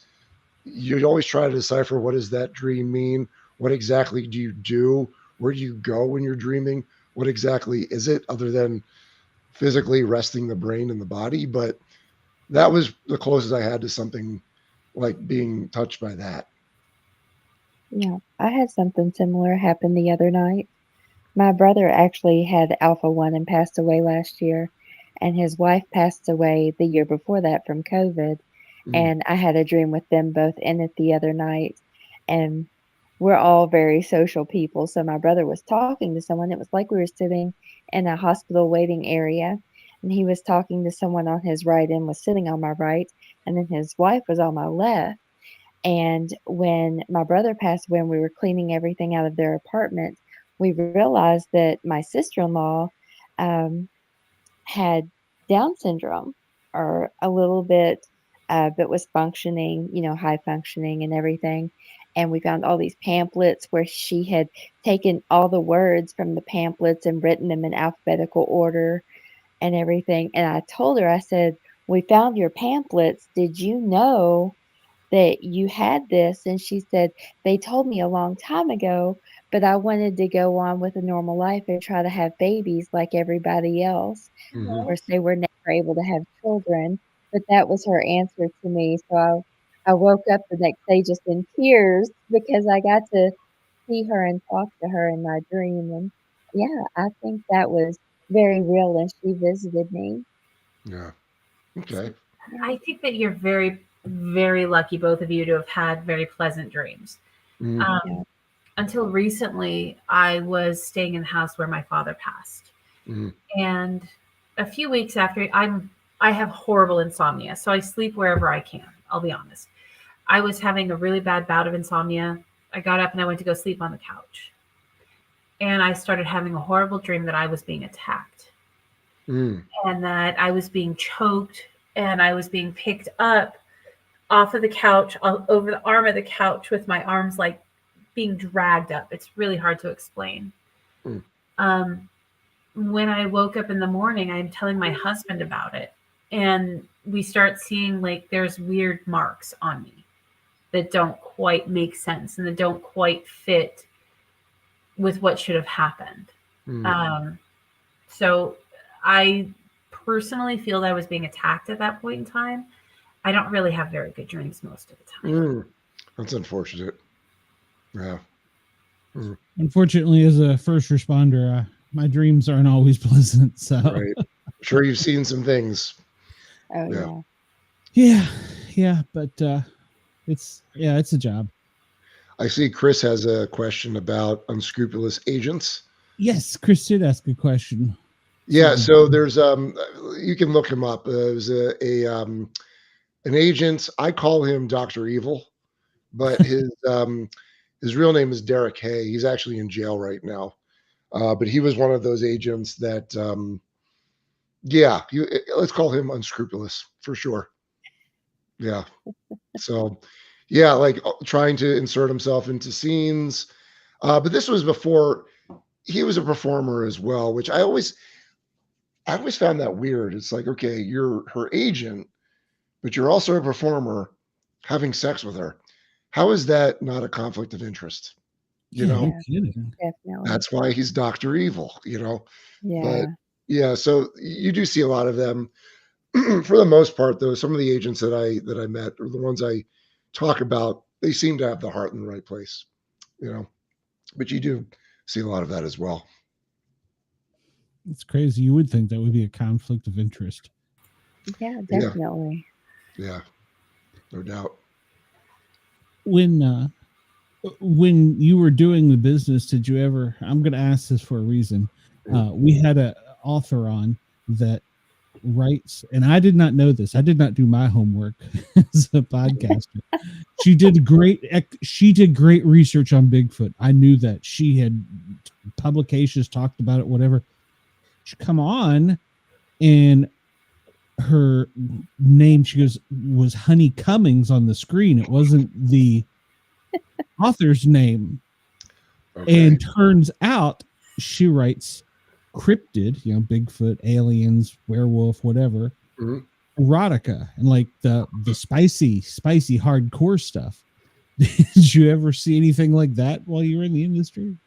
you always try to decipher, what does that dream mean? What exactly do you do? Where do you go when you're dreaming? What exactly is it, other than physically resting the brain and the body? But that was the closest I had to something like being touched by that. Yeah, I had something similar happen the other night. My brother actually had Alpha 1 and passed away last year, and his wife passed away the year before that from COVID. And I had a dream with them both in it the other night, and we're all very social people. So my brother was talking to someone. It was like we were sitting in a hospital waiting area, and he was talking to someone on his right and was sitting on my right, and then his wife was on my left. And when my brother passed away and we were cleaning everything out of their apartment, we realized that my sister-in-law had Down syndrome, or a little bit, but was functioning, high functioning and everything. And we found all these pamphlets where she had taken all the words from the pamphlets and written them in alphabetical order and everything. And I told her, I said, we found your pamphlets. Did you know that you had this? And she said, they told me a long time ago, but I wanted to go on with a normal life and try to have babies like everybody else. Of course, they were never able to have children, but that was her answer to me. So I woke up the next day just in tears, because I got to see her and talk to her in my dream. And yeah, I think that was very real, and she visited me. Yeah. Okay. I think that you're very, very lucky, both of you, to have had very pleasant dreams. Yeah. Until recently, I was staying in the house where my father passed. And a few weeks after, I have horrible insomnia, so I sleep wherever I can. I'll be honest. I was having a really bad bout of insomnia. I got up and I went to go sleep on the couch. And I started having a horrible dream that I was being attacked. And that I was being choked, and I was being picked up off of the couch, over the arm of the couch, with my arms like being dragged up. It's really hard to explain. When I woke up in the morning, I'm telling my husband about it, and we start seeing like there's weird marks on me that don't quite make sense and that don't quite fit with what should have happened. So I personally feel that I was being attacked at that point in time. I don't really have very good dreams most of the time. That's unfortunate. Yeah. Unfortunately, as a first responder, my dreams aren't always pleasant. So Right. I'm sure you've seen some things. Oh yeah. But it's a job. I see Chris has a question about unscrupulous agents. Yes, Chris did ask a question. Yeah, so there's you can look him up. There's an agent. I call him Dr. Evil, but his real name is Derek Hay. He's actually in jail right now. But he was one of those agents that let's call him unscrupulous for sure. Yeah. So yeah, like trying to insert himself into scenes. But this was before he was a performer as well, which I always found that weird. It's like, okay, you're her agent, but you're also a performer having sex with her. How is that not a conflict of interest? You know, definitely. that's why he's Dr. Evil, Yeah. But yeah, so you do see a lot of them. For the most part, though, some of the agents that I met, or the ones I talk about, they seem to have the heart in the right place, But you do see a lot of that as well. It's crazy. You would think that would be a conflict of interest. Yeah, definitely. Yeah, no doubt. When you were doing the business, did you ever? I'm going to ask this for a reason. We had an author on that writes, and I did not know this. I did not do my homework as a podcaster. She did great research on Bigfoot. I knew that she had publications talked about it, whatever. She come on, and her name, she goes, was Honey Cummings on the screen. It wasn't the author's name. Okay. And turns out she writes cryptid, Bigfoot, aliens, werewolf, whatever, erotica, and like the spicy hardcore stuff. Did you ever see anything like that while you were in the industry?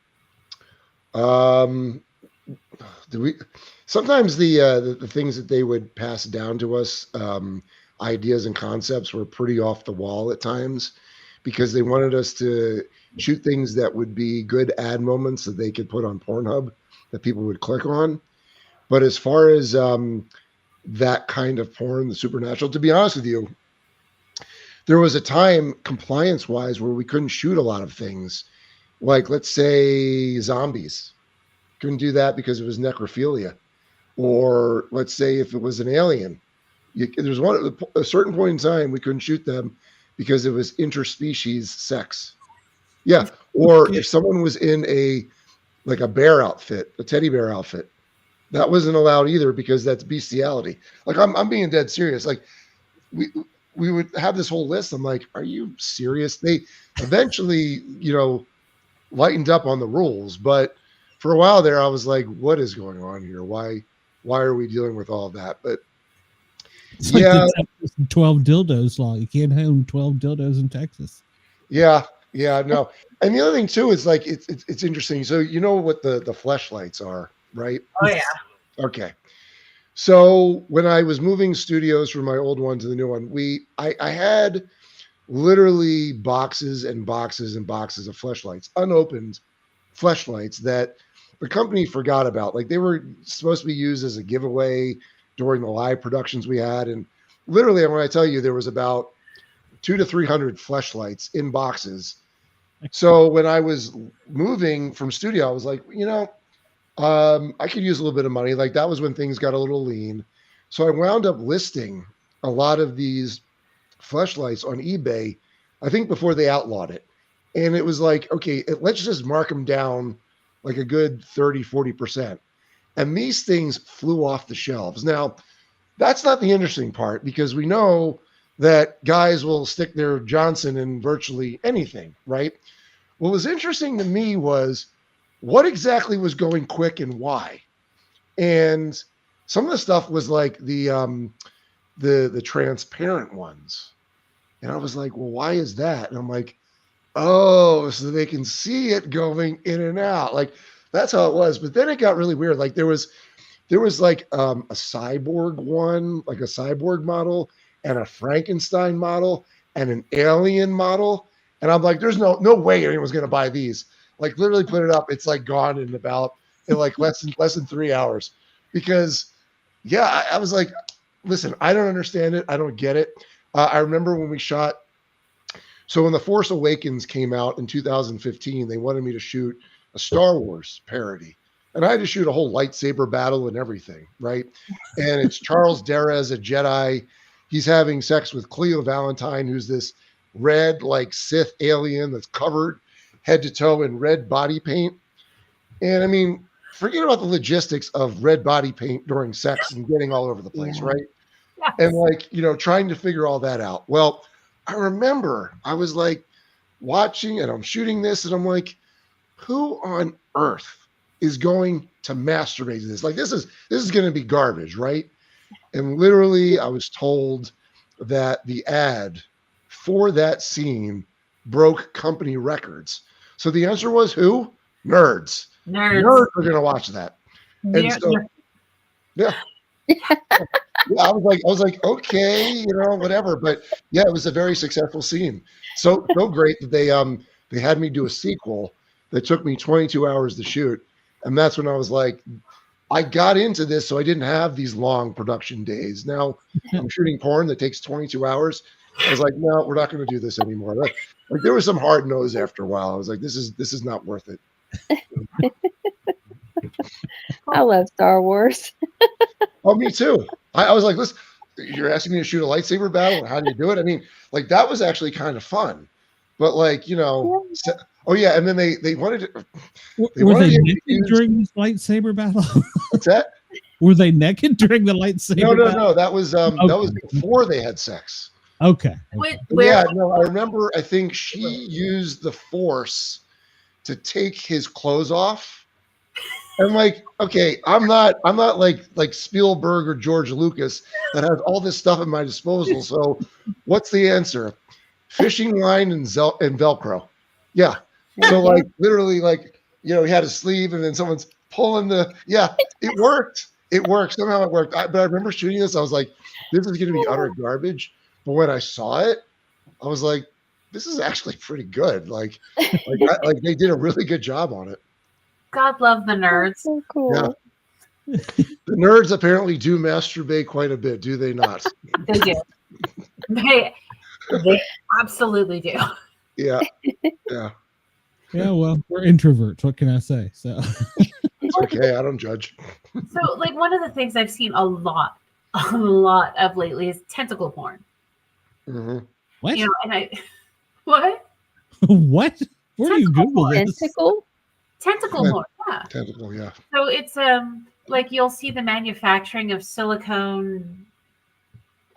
Sometimes the things that they would pass down to us, ideas and concepts, were pretty off the wall at times, because they wanted us to shoot things that would be good ad moments that they could put on Pornhub that people would click on. But as far as that kind of porn, the supernatural, to be honest with you, there was a time, compliance-wise, where we couldn't shoot a lot of things. Like, let's say, zombies. Couldn't do that because it was necrophilia. Or let's say if it was an alien. There's a certain point in time we couldn't shoot them because it was interspecies sex. Yeah. Or if someone was in a bear outfit, a teddy bear outfit, that wasn't allowed either because that's bestiality. Like, I'm being dead serious. Like, we would have this whole list. I'm like, are you serious? They eventually, lightened up on the rules, but for a while there, I was like, what is going on here? Why are we dealing with all of that? But it's like the 12 dildos law. You can't own 12 dildos in Texas. Yeah, no. And the other thing too is like it's interesting. So you know what the fleshlights are, right? Oh yeah. Okay. So when I was moving studios from my old one to the new one, I had literally boxes and boxes and boxes of fleshlights, unopened fleshlights that the company forgot about. Like, they were supposed to be used as a giveaway during the live productions we had. And literally, when I tell you, there was about 200 to 300 fleshlights in boxes. So when I was moving from studio, I was like, I could use a little bit of money. Like, that was when things got a little lean. So I wound up listing a lot of these fleshlights on eBay, I think before they outlawed it. And it was like, okay, let's just mark them down like a good 30-40%. And these things flew off the shelves. Now, that's not the interesting part, because we know that guys will stick their Johnson in virtually anything, right? What was interesting to me was what exactly was going quick and why. And some of the stuff was like the transparent ones. And I was like, well, why is that? And I'm like, oh, so they can see it going in and out. Like, that's how it was. But then it got really weird. Like, there was like a cyborg one, like a cyborg model, and a Frankenstein model, and an alien model. And I'm like, there's no way anyone's going to buy these. Like, literally put it up. It's like gone in like less than 3 hours. Because, yeah, I was like, listen, I don't understand it. I don't get it. I remember when we shot. So when The Force Awakens came out in 2015, they wanted me to shoot a Star Wars parody. And I had to shoot a whole lightsaber battle and everything, right? And it's Charles Dara as a Jedi. He's having sex with Cleo Valentine, who's this red, like, Sith alien that's covered head to toe in red body paint. And I mean, forget about the logistics of red body paint during sex and getting all over the place, right? Yes. And like, trying to figure all that out. Well, I remember I was like watching and I'm shooting this and I'm like, who on earth is going to masturbate to this? Like, this is going to be garbage, right? And literally I was told that the ad for that scene broke company records. So the answer was who? Nerds. Nerds are going to watch that. And so, yeah. I was like, okay, whatever. But yeah, it was a very successful scene. So great that they had me do a sequel that took me 22 hours to shoot. And that's when I was like, I got into this so I didn't have these long production days. Now I'm shooting porn that takes 22 hours. I was like, no, we're not going to do this anymore. Like, there was some hard nose after a while. I was like, this is not worth it. I love Star Wars. Oh, me too. I was like, listen, you're asking me to shoot a lightsaber battle, and how do you do it? I mean, like that was actually kind of fun, but like oh yeah, and then they wanted to. Were they naked during this lightsaber battle? What's that? Were they naked during the lightsaber battle? No. That was before they had sex. Okay. Yeah, no, I remember. I think she used the Force to take his clothes off. I'm like, okay, I'm not like Spielberg or George Lucas that has all this stuff at my disposal. So, what's the answer? Fishing line and Velcro. Yeah. So like literally like he had a sleeve and then someone's pulling the. Yeah, it worked. It worked. Somehow it worked. But I remember shooting this. I was like, this is going to be utter garbage. But when I saw it, I was like, this is actually pretty good. Like they did a really good job on it. God love the nerds. So cool. Yeah. The nerds apparently do masturbate quite a bit, do they not? They do. They absolutely do. Yeah. Yeah, well, we're introverts. What can I say? So it's okay. I don't judge. So, like, one of the things I've seen a lot of lately is tentacle porn. Mm-hmm. What? What? What? Where do you Google this? Tentacle porn, yeah. Tentacle, yeah. So it's like you'll see the manufacturing of silicone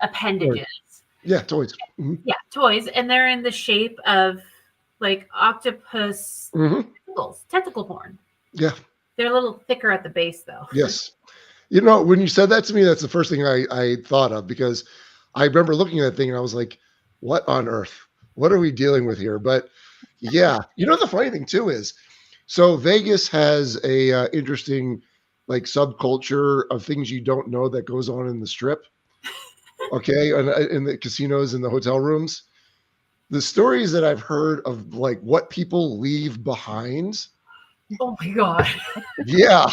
appendages. Yeah, toys. Mm-hmm. Yeah, toys, and they're in the shape of like octopus tentacle porn. Yeah. They're a little thicker at the base, though. Yes. When you said that to me, that's the first thing I thought of, because I remember looking at that thing and I was like, what on earth? What are we dealing with here? But yeah, the funny thing too is, so Vegas has a interesting like subculture of things you don't know that goes on in the Strip. Okay, and in the casinos and the hotel rooms, the stories that I've heard of like what people leave behind. Oh my god! Yeah,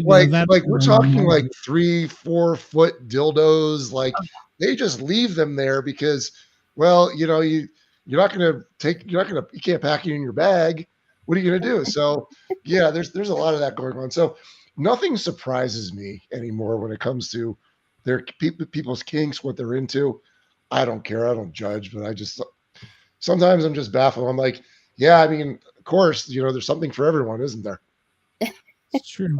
like we're talking like 3-4 foot dildos. Like they just leave them there because, well, you can't pack it in your bag. What are you going to do? So yeah, there's a lot of that going on. So nothing surprises me anymore when it comes to their people's kinks, what they're into. I don't care. I don't judge, but sometimes I'm just baffled. I'm like, yeah, I mean, of course, there's something for everyone, isn't there? It's true.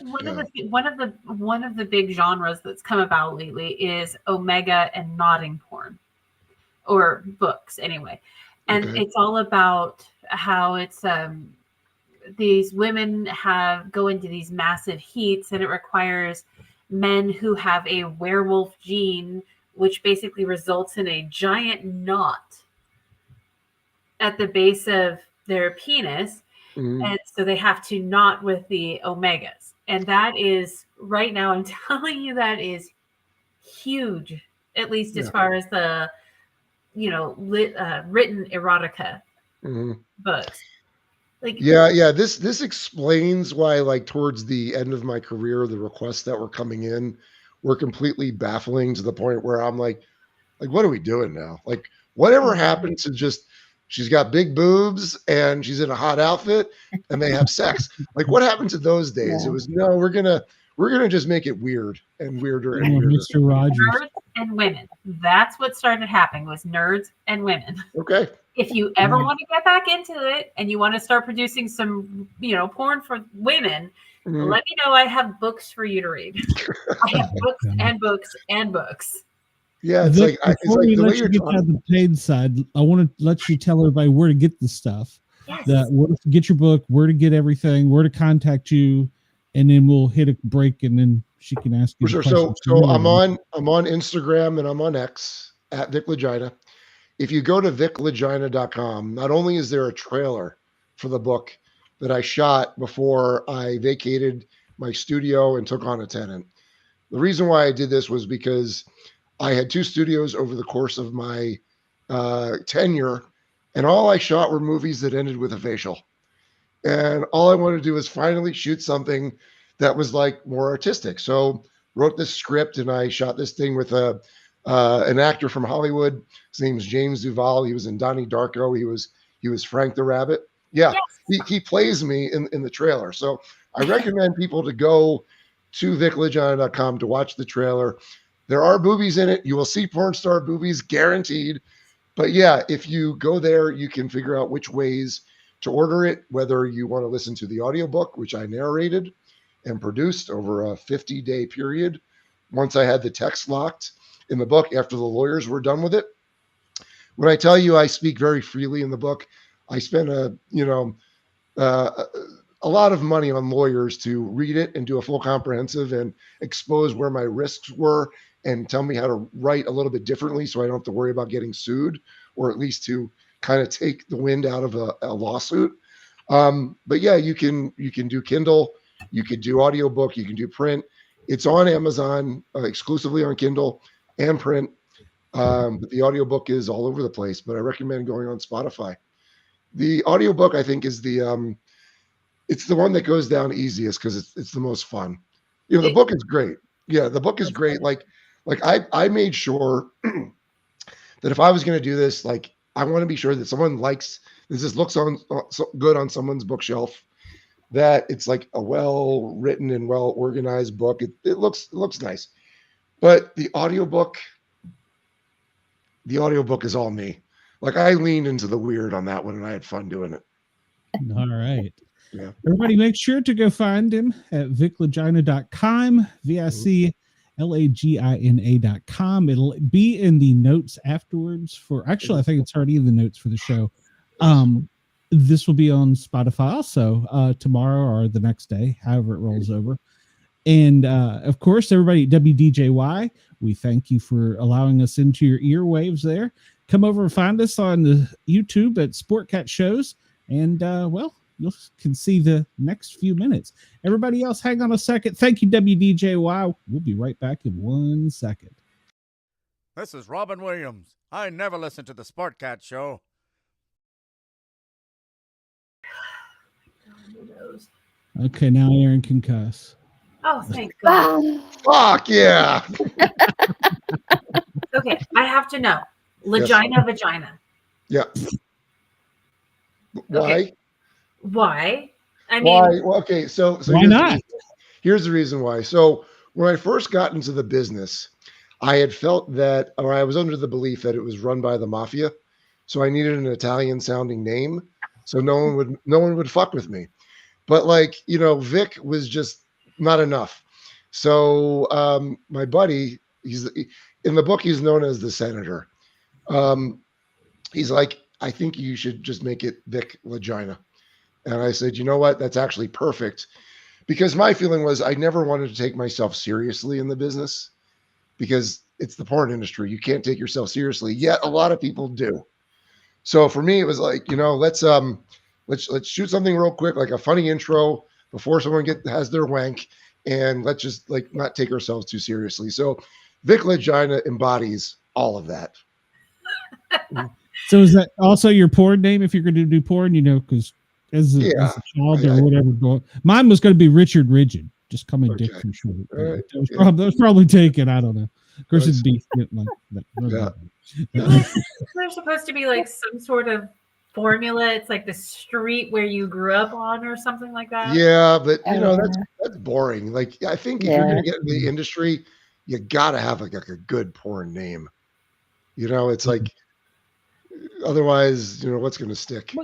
One of the big genres that's come about lately is omega and nodding porn, or books anyway. And it's all about how it's these women go into these massive heats, and it requires men who have a werewolf gene, which basically results in a giant knot at the base of their penis. And so they have to knot with the omegas. And that is, right now, I'm telling you, that is huge, at least as far as the, written erotica books. Like, this explains why, like, towards the end of my career, the requests that were coming in were completely baffling, to the point where I'm like, what are we doing now? Like, whatever happened to just, she's got big boobs and she's in a hot outfit and they have sex. Like, what happened to those days? Yeah. It was, no, we're gonna just make it weird and weirder and weirder. Mr. Rogers. Nerds and women. That's what started happening, was nerds and women. Okay. If you ever want to get back into it and you want to start producing some, porn for women, let me know. I have books for you to read. I have books and books and books. Yeah, it's Vic, like before we let you get to the paid side, I want to let you tell everybody where to get the stuff. Yes. Where to get your book, where to get everything, where to contact you, and then we'll hit a break, and then she can ask you. For sure. So I'm on Instagram and I'm on X at Vic Lagina. If you go to viclagina.com, not only is there a trailer for the book that I shot before I vacated my studio and took on a tenant. The reason why I did this was because I had 2 studios over the course of my tenure, and all I shot were movies that ended with a facial. And all I wanted to do was finally shoot something that was like more artistic. So wrote this script, and I shot this thing with an actor from Hollywood. His name's James Duval. He was in Donnie Darko. He was Frank the Rabbit. Yeah, yes. He plays me in the trailer. So I recommend people to go to viclagina.com to watch the trailer. There are boobies in it. You will see porn star boobies guaranteed. But yeah, if you go there, you can figure out which ways to order it, whether you want to listen to the audiobook, which I narrated and produced over a 50-day period. Once I had the text locked in the book after the lawyers were done with it. When I tell you I speak very freely in the book, I spent a lot of money on lawyers to read it and do a full comprehensive and expose where my risks were and tell me how to write a little bit differently so I don't have to worry about getting sued, or at least to kind of take the wind out of a lawsuit. But yeah, you can do Kindle, you could do audiobook, you can do print. It's on Amazon, exclusively on Kindle and print. But the audiobook is all over the place, but I recommend going on Spotify. The audiobook, I think, is it's the one that goes down easiest because it's the most fun. The book is great. Yeah, the book is great. Like I made sure that if I was going to do this, like I want to be sure that someone likes this looks good on someone's bookshelf, that it's like a well written and well organized book. It looks nice. But the audiobook is all me. Like I leaned into the weird on that one and I had fun doing it. All right. Yeah. Everybody make sure to go find him at viclagina.com, VICLAGINA.com. It'll be in the notes afterwards I think it's already in the notes for the show. This will be on Spotify also tomorrow or the next day, however it rolls over. And of course, everybody at WDJY, we thank you for allowing us into your earwaves there. Come over and find us on the YouTube at Sportcat Shows. And you can see the next few minutes. Everybody else, hang on a second. Thank you, WDJY. We'll be right back in 1 second. This is Robin Williams. I never listen to the Sportcat Show. Okay, now Aeron can cuss. Oh, thank God. Fuck yeah. Okay, I have to know. Vagina. Yeah. Why? Okay. Why? I mean, why? Well, okay, so why not? Here's the reason why. So when I first got into the business, I had felt that, or I was under the belief that it was run by the mafia. So I needed an Italian sounding name so no one would fuck with me. But Vic was just not enough. So my buddy, in the book, he's known as the Senator. He's like, I think you should just make it Vic Lagina. And I said, you know what? That's actually perfect. Because my feeling was I never wanted to take myself seriously in the business because it's the porn industry. You can't take yourself seriously, yet a lot of people do. So for me, it was like, let's shoot something real quick, like a funny intro before someone has their wank, and let's just not take ourselves too seriously. So Vic Lagina embodies all of that. So is that also your porn name if you're going to do porn? Because as a child or whatever, mine was going to be Richard Rigid. Just call me Dick for short. Right. That was probably taken. I don't know. Of course, it'd be like that. There's supposed to be like some sort of formula. It's like the street where you grew up on or something like that. Yeah, but that's boring. Like I think if you're going to get in the industry, you got to have like a good porn name. It's like otherwise, what's going to stick?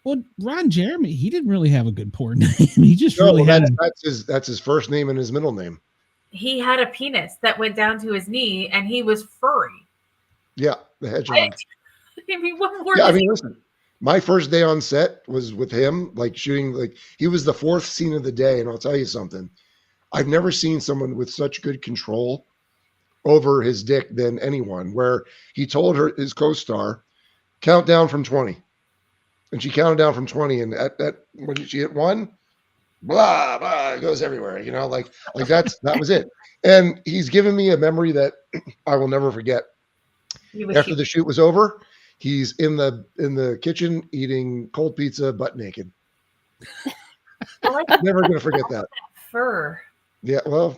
Well, Ron Jeremy, he didn't really have a good porn name. He just that's his first name and his middle name. He had a penis that went down to his knee, and he was furry. Yeah, the hedgehog. I mean, what more? Listen. My first day on set was with him, shooting. He was the fourth scene of the day, and I'll tell you something. I've never seen someone with such good control over his dick than anyone. Where he told his co-star, count down from 20. And she counted down from 20, and at when she hit 1, blah blah, it goes everywhere. That was it. And he's given me a memory that I will never forget. After the shoot was over, he's in the kitchen eating cold pizza, butt naked. Never gonna forget that. Fur. Yeah, well,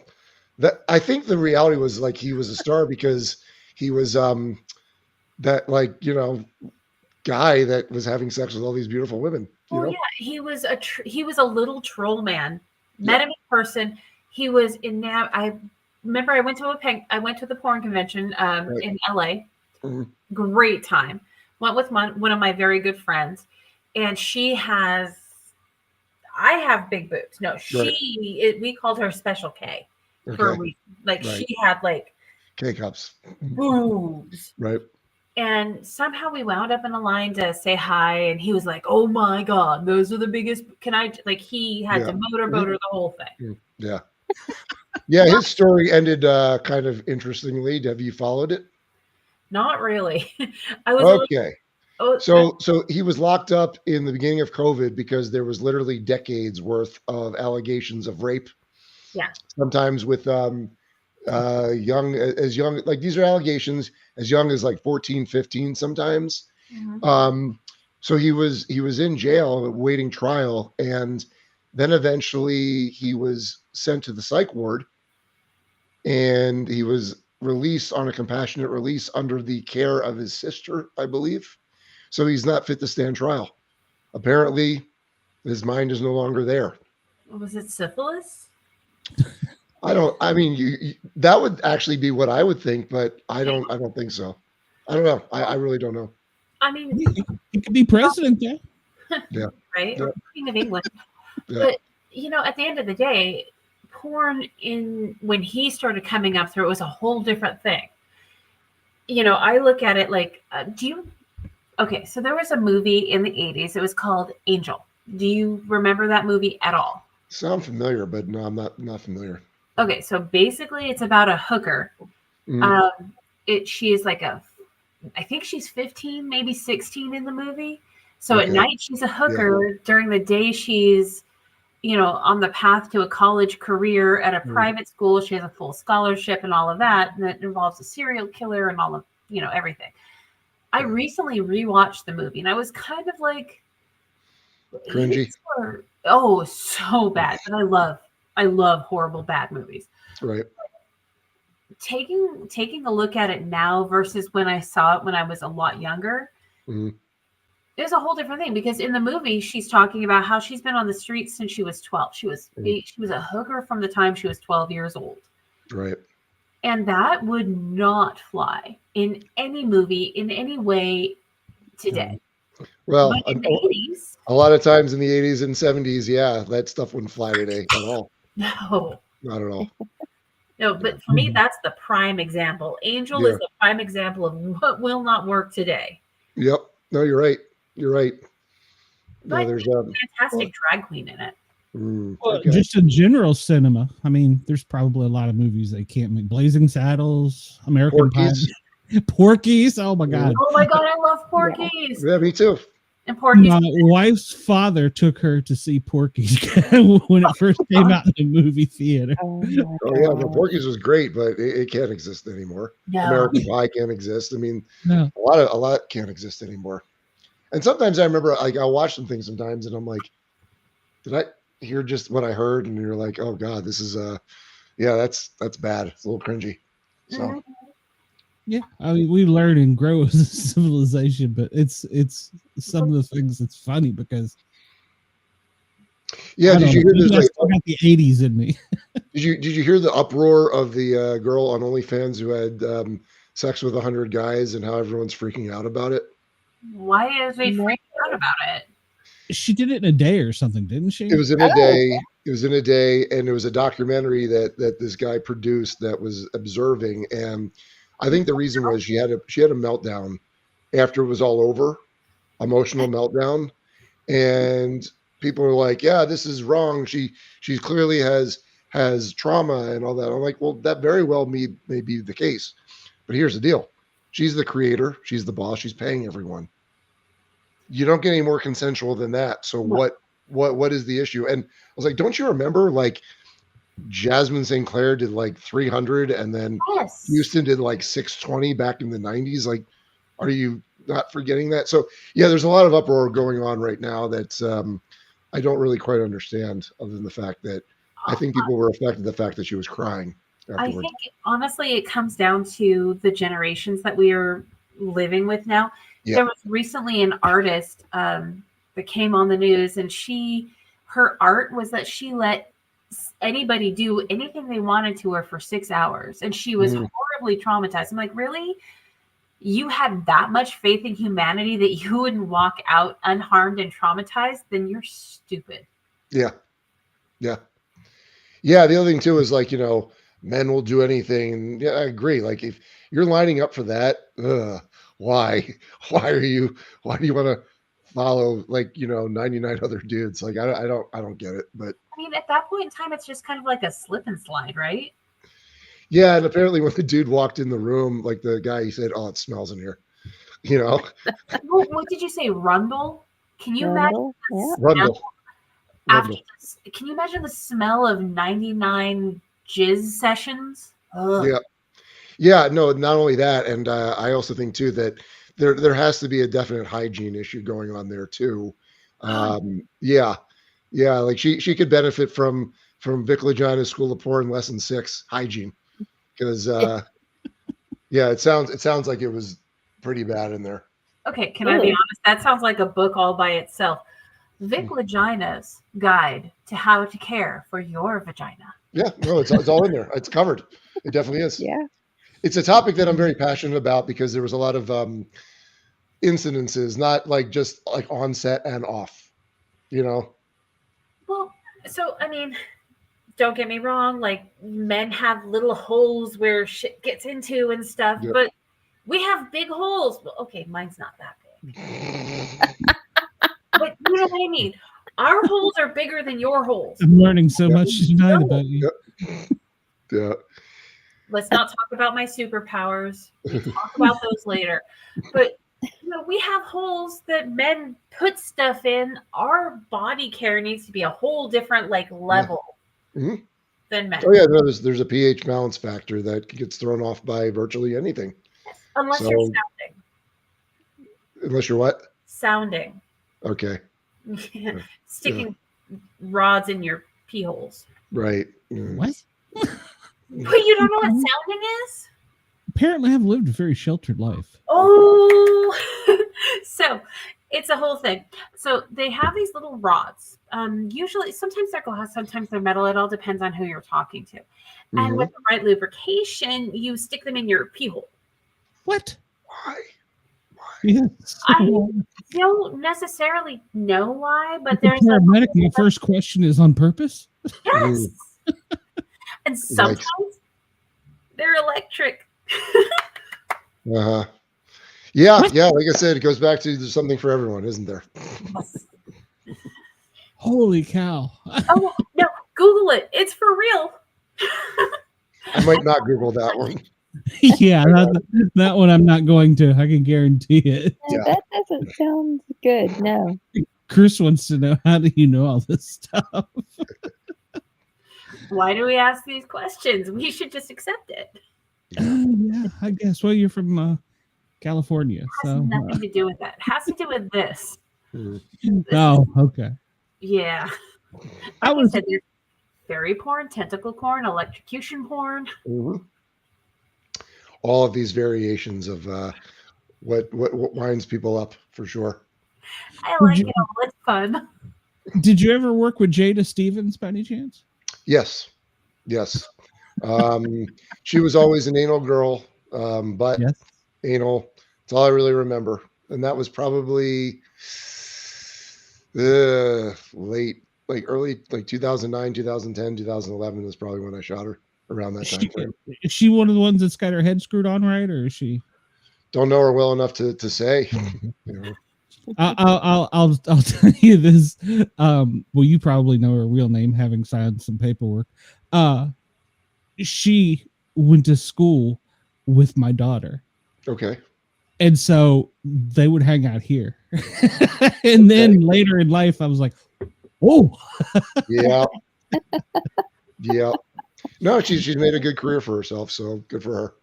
I think the reality was he was a star because he was guy that was having sex with all these beautiful women. Yeah, he was a little troll man. Met him in person. he was in now. I remember I went to the porn convention in LA. Mhm. Great time. Went with one of my very good friends, and I have big boobs. No, we called her Special K for a Okay. reason. Like Right. she had like K-cups. boobs. Right. And somehow we wound up in a line to say hi, and he was like, "Oh my God, those are the biggest." Can I like? He had to motorboat her the whole thing. Yeah. Yeah, his story ended kind of interestingly. Have you followed it? Not really. I was okay. So he was locked up in the beginning of COVID because there was literally decades worth of allegations of rape. Yeah. Sometimes with young, like these are allegations as young as like 14, 15 sometimes. Mhm. So he was in jail awaiting trial, and then eventually he was sent to the psych ward, and he was released on a compassionate release under the care of his sister, I believe. So he's not fit to stand trial. Apparently, his mind is no longer there. Was it syphilis? I mean, that would actually be what I would think, but I don't think so. I don't know. I really don't know. I mean, he could be president, yeah. Yeah. Right? Yeah. Or King of England. Yeah. But, at the end of the day, porn when he started coming up through, it was a whole different thing. I look at it like, okay, so there was a movie in the 80s. It was called Angel. Do you remember that movie at all? Sound familiar, but no, I'm not familiar. Okay, so basically it's about a hooker. She is like I think she's 15, maybe 16 in the movie. So at night she's a hooker. During the day she's, on the path to a college career at a private school. She has a full scholarship and all of that. And it involves a serial killer and all of, everything. I recently rewatched the movie and I was kind of like cringy. So bad. But I love horrible bad movies. Right. Taking a look at it now versus when I saw it when I was a lot younger, there's a whole different thing, because in the movie she's talking about how she's been on the streets since she was 12. She was a hooker from the time she was 12 years old. Right. And that would not fly in any movie in any way today. Well, in the 80s, a lot of times in the 80s and 70s, yeah, that stuff wouldn't fly today at all. No. Not at all. No, but for me, that's the prime example. Angel is the prime example of what will not work today. Yep. No, you're right. You're right. But there's a fantastic drag queen in it. Just in general cinema, I mean, there's probably a lot of movies they can't make. Blazing Saddles, American Pie, Porky's. Oh my God! Oh my God, I love Porky's. Yeah, me too. And Porky's. My wife's father took her to see Porky's when it first came out in the movie theater. Oh yeah, the Porky's was great, but it can't exist anymore. No. American Pie can't exist. I mean, no. a lot can't exist anymore. And sometimes I remember, like, I'll watch some things sometimes, and I'm like, did I hear just what I heard? And you're like, oh God, this is that's bad. It's a little cringy. So. Yeah, I mean, we learn and grow as a civilization, but it's some of the things that's funny because. Yeah, did you hear this? Like, I got the 80s in me. Did you hear the uproar of the girl on OnlyFans who had sex with 100 guys and how everyone's freaking out about it? Why is they freaking out about it? She did it in a day or something, didn't she? It was in a day. It was in a day, and there was a documentary that this guy produced that was observing, and I think the reason was she had a meltdown after it was all over, emotional meltdown, and people were like, "Yeah, this is wrong. She clearly has trauma and all that." I'm like, "Well, that very well may be the case, but here's the deal: she's the creator, she's the boss, she's paying everyone. You don't get any more consensual than that. So what is the issue?" And I was like, "Don't you remember, like, Jasmine St. Clair did like 300 and then Houston did like 620 back in the 90s. Like, are you not forgetting that?" So yeah, there's a lot of uproar going on right now that's I don't really quite understand, other than the fact that I think people were affected the fact that she was crying afterwards. I think honestly it comes down to the generations that we are living with now. Yeah. There was recently an artist that came on the news, and her art was that she let anybody do anything they wanted to her for 6 hours, and she was Mm. horribly traumatized. I'm like, really? You had that much faith in humanity that you wouldn't walk out unharmed and traumatized? Then you're stupid. Yeah. Yeah. Yeah. The other thing too is like, men will do anything. Yeah, I agree. Like if you're lining up for that, why? Why do you want to follow 99 other dudes? Like I don't get it. But I mean, at that point in time, it's just kind of like a slip and slide, right? yeah, and apparently when the dude walked in the room, like the guy, he said, "Oh, it smells in here." What did you say, Rundle? Can you imagine? Yeah. Rundle. After this, can you imagine the smell of 99 jizz sessions? Ugh. Yeah. Yeah, no, not only that, and I also think too that there has to be a definite hygiene issue going on there too. Yeah, like she could benefit from Vic Lagina's School of Porn Lesson 6 hygiene, because yeah, it sounds like it was pretty bad in there. Okay, can I be honest? That sounds like a book all by itself. Vic Lagina's Guide to How to Care for Your Vagina. Yeah, no, it's all in there. It's covered. It definitely is. Yeah. It's a topic that I'm very passionate about because there was a lot of incidences, not like just like on set and off, Well, so I mean, don't get me wrong, like men have little holes where shit gets into and stuff, Yep. but we have big holes. Well, okay, mine's not that big. But you know what I mean? Our holes are bigger than your holes. I'm learning so much tonight about you. Yeah. Let's not talk about my superpowers. We can talk about those later. But we have holes that men put stuff in. Our body care needs to be a whole different level Mhm. than men. Oh yeah, no, there's a pH balance factor that gets thrown off by virtually anything. Unless you're sounding. Unless you're what? Sounding. Okay. Sticking rods in your pee holes. Right. What? But you don't know what sounding is? Apparently, I've lived a very sheltered life. Oh, so it's a whole thing. So they have these little rods. Usually, sometimes they're glass, sometimes they're metal. It all depends on who you're talking to. And with the right lubrication, you stick them in your pee hole. What? Why? Yes. I don't necessarily know why, but there's Paramedic. My first question is on purpose. Yes. And sometimes they're electric. Uh-huh. Yeah, yeah. Like I said, it goes back to there's something for everyone, isn't there? Holy cow. Oh, no. Google it. It's for real. I might not Google that one. Yeah, that one I'm not going to. I can guarantee it. Yeah. That doesn't sound good. No. Chris wants to know, how do you know all this stuff? Why do we ask these questions? We should just accept it. Yeah, I guess. Well, you're from California, It has nothing to do with that. It has to do with this. Oh, okay. Yeah. I was said, there's fairy porn, tentacle porn, electrocution porn. All of these variations of what winds people up for sure. I like it all. It's fun. Did you ever work with Jada Stevens by any chance? Yes. She was always an anal girl, but Yes. anal. That's all I really remember. And that was probably late, early, 2009, 2010, 2011 is probably when I shot her, around that time frame. Is she one of the ones that's got her head screwed on right, or is she? Don't know her well enough to say. I'll tell you this. Well, you probably know her real name, having signed some paperwork. She went to school with my daughter. Okay. And so they would hang out here. And then later in life, I was like, oh. Yeah. Yeah. No, she's made a good career for herself, so good for her.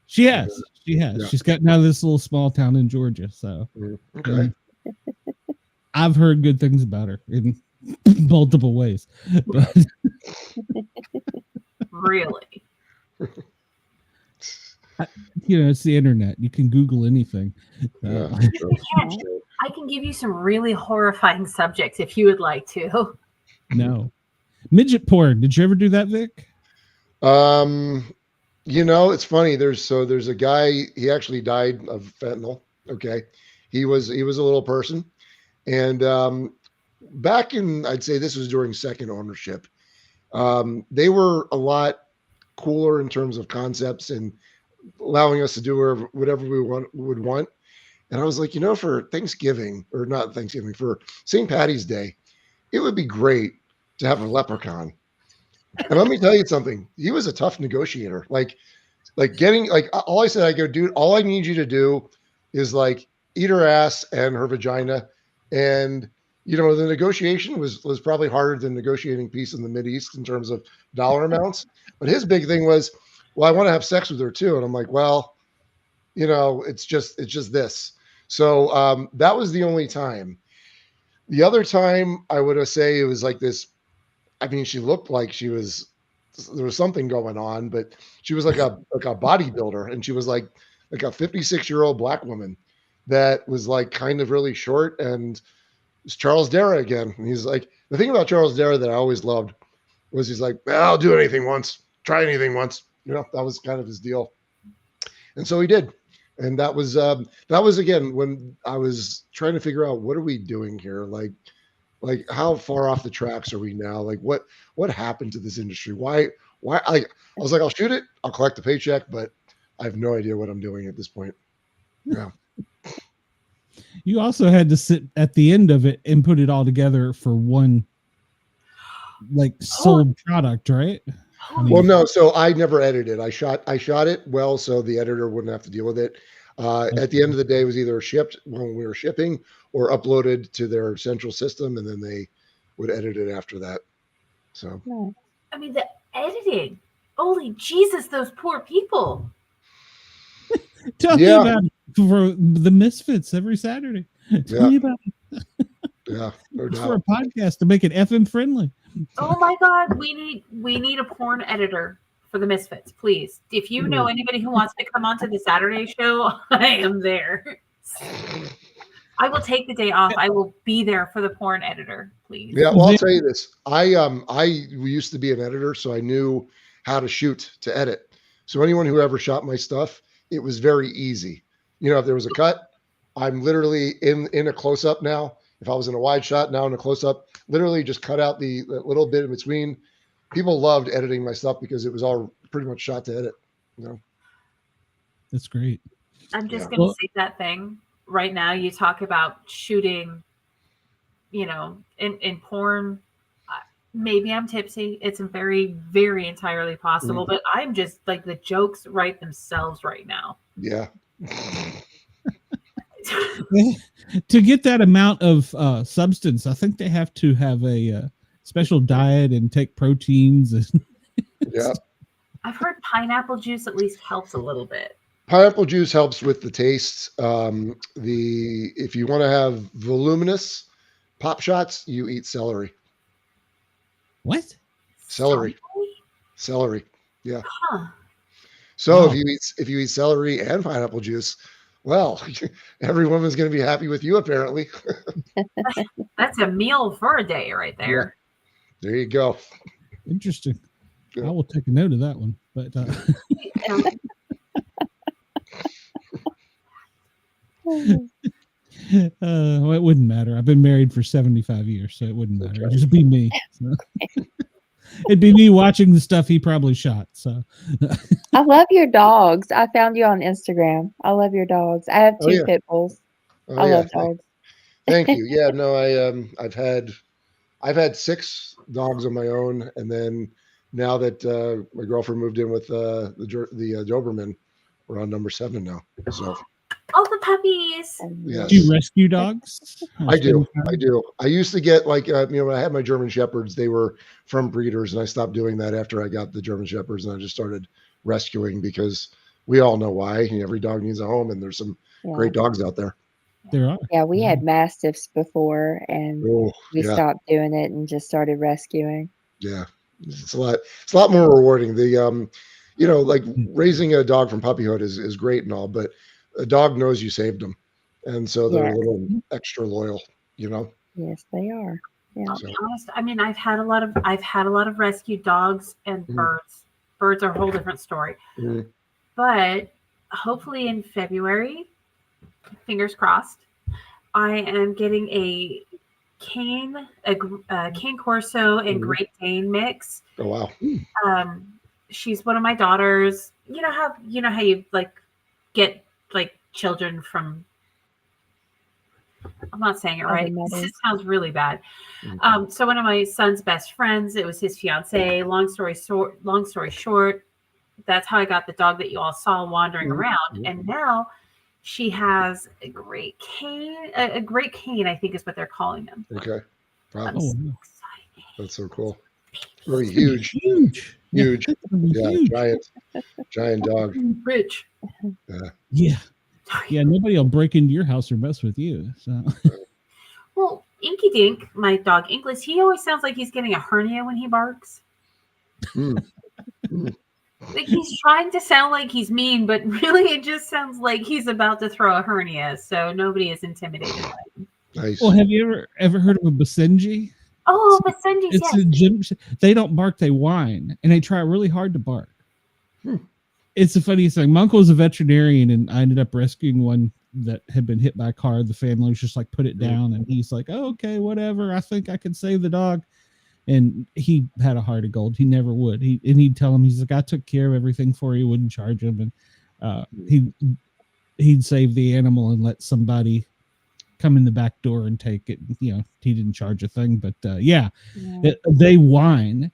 She has. Yeah. She's gotten out of this little small town in Georgia. So okay. I've heard good things about her in multiple ways. But Really? it's the internet. You can Google anything. I can give you some really horrifying subjects if you would like to. No. Midget porn. Did you ever do that, Vic? It's funny. There's a guy, he actually died of fentanyl. Okay. He was a little person. And back in, I'd say this was during second ownership. They were a lot cooler in terms of concepts and allowing us to do whatever we would want. And I was like, for Thanksgiving, or not Thanksgiving, for St. Patty's Day, it would be great to have a leprechaun. And let me tell you something. He was a tough negotiator. Like getting, all I said, I go, dude, all I need you to do is eat her ass and her vagina. And, the negotiation was probably harder than negotiating peace in the Mideast in terms of dollar amounts. But his big thing was, well, I want to have sex with her too. And I'm like, well, it's just this. So that was the only time. The other time I would say it was like this. I mean, she looked like there was something going on, but she was like a bodybuilder, and she was like a 56-year-old black woman that was kind of really short, and it's Charles Dara again. And he's like, the thing about Charles Dara that I always loved was he's like, well, I'll do anything once, try anything once. That was kind of his deal. And so he did. And that was again, when I was trying to figure out, what are we doing here? Like how far off the tracks are we now? What happened to this industry? Why I was like, I'll shoot it, I'll collect the paycheck, but I have no idea what I'm doing at this point. Yeah. You also had to sit at the end of it and put it all together for one sold product, right? Well, no. So I never edited. I shot it well, so the editor wouldn't have to deal with it. At the end of the day, it was either shipped when we were shipping or uploaded to their central system, and then they would edit it after that. So, I mean, the editing. Holy Jesus, those poor people. Tell me about it for the Misfits every Saturday. Tell me about it. Yeah, no doubt. For a podcast to make it FM friendly. Oh my God, we need a porn editor for the Misfits, please. If you know anybody who wants to come onto the Saturday show, I am there. I will take the day off. I will be there for the porn editor, please. Yeah, well, I'll tell you this. I used to be an editor, so I knew how to shoot to edit. So anyone who ever shot my stuff, it was very easy. If there was a cut, I'm literally in a close-up now. If I was in a wide shot, now in a close-up, literally just cut out the little bit in between. People loved editing my stuff because it was all pretty much shot to edit. That's great. I'm just going to say that thing right now. You talk about shooting, in porn. Maybe I'm tipsy. It's very, very entirely possible, but I'm just the jokes write themselves right now. Yeah. To get that amount of substance, I think they have to have a special diet and take proteins. Yeah. I've heard pineapple juice at least helps a little bit. Pineapple juice helps with the taste. If you want to have voluminous pop shots, you eat celery. What? Celery. Yeah. Huh. So if you eat celery and pineapple juice, well, every woman's going to be happy with you, apparently. That's a meal for a day right there. Yeah. There you go. Interesting. Yeah. I will take a note of that one. But well, it wouldn't matter. I've been married for 75 years, so it wouldn't matter. It'd just be me. So. It'd be me watching the stuff he probably shot. So I love your dogs. I found you on Instagram. I love your dogs. I have two pit bulls. I love dogs. Thank you. Yeah, no, I've had 6 dogs of my own, and then now that my girlfriend moved in with the Doberman, we're on number 7 now. So. Oh, the puppies. Yes. Do you rescue dogs? I do. I used to get when I had my German Shepherds, they were from breeders, and I stopped doing that after I got the German Shepherds, and I just started rescuing because we all know why. Every dog needs a home, and there's some great dogs out there. There are. Yeah, we had Mastiffs before, and we stopped doing it and just started rescuing. Yeah, it's a lot more rewarding. The raising a dog from puppyhood is great and all, but a dog knows you saved them, and so they're a little extra loyal. Yes, they are. Yeah. I'll be honest. I mean, I've had a lot of rescue dogs and birds. Birds are a whole different story. But hopefully in February, fingers crossed, I am getting a cane Corso and Great Dane mix. Oh wow! She's one of my daughters. You know how you like get like children from. I'm not saying it right. This sounds really bad. So one of my son's best friends, it was his fiance. Long story short, that's how I got the dog that you all saw wandering around. And now she has a great cane. A great cane, I think, is what they're calling him. Okay. Wow. I'm so excited. That's so cool. Very huge. Huge. Yeah, huge. Giant dog. Rich. Yeah, nobody will break into your house or mess with you. So. Well, Inky Dink, my dog Inklis, he always sounds like he's getting a hernia when he barks. Like he's trying to sound like he's mean, but really it just sounds like he's about to throw a hernia. So nobody is intimidated by him. Nice. Well, have you ever heard of a Basenji? Oh, Basenji, it's a gym. They don't bark, they whine, and they try really hard to bark. It's the funniest thing. My uncle was a veterinarian, and I ended up rescuing one that had been hit by a car. The family was just like, put it down. And he's like, oh, okay, whatever. I think I can save the dog. And he had a heart of gold. He never would. He'd tell him, he's like, I took care of everything for you, wouldn't charge him. And he'd save the animal and let somebody come in the back door and take it. You know, he didn't charge a thing, but they whine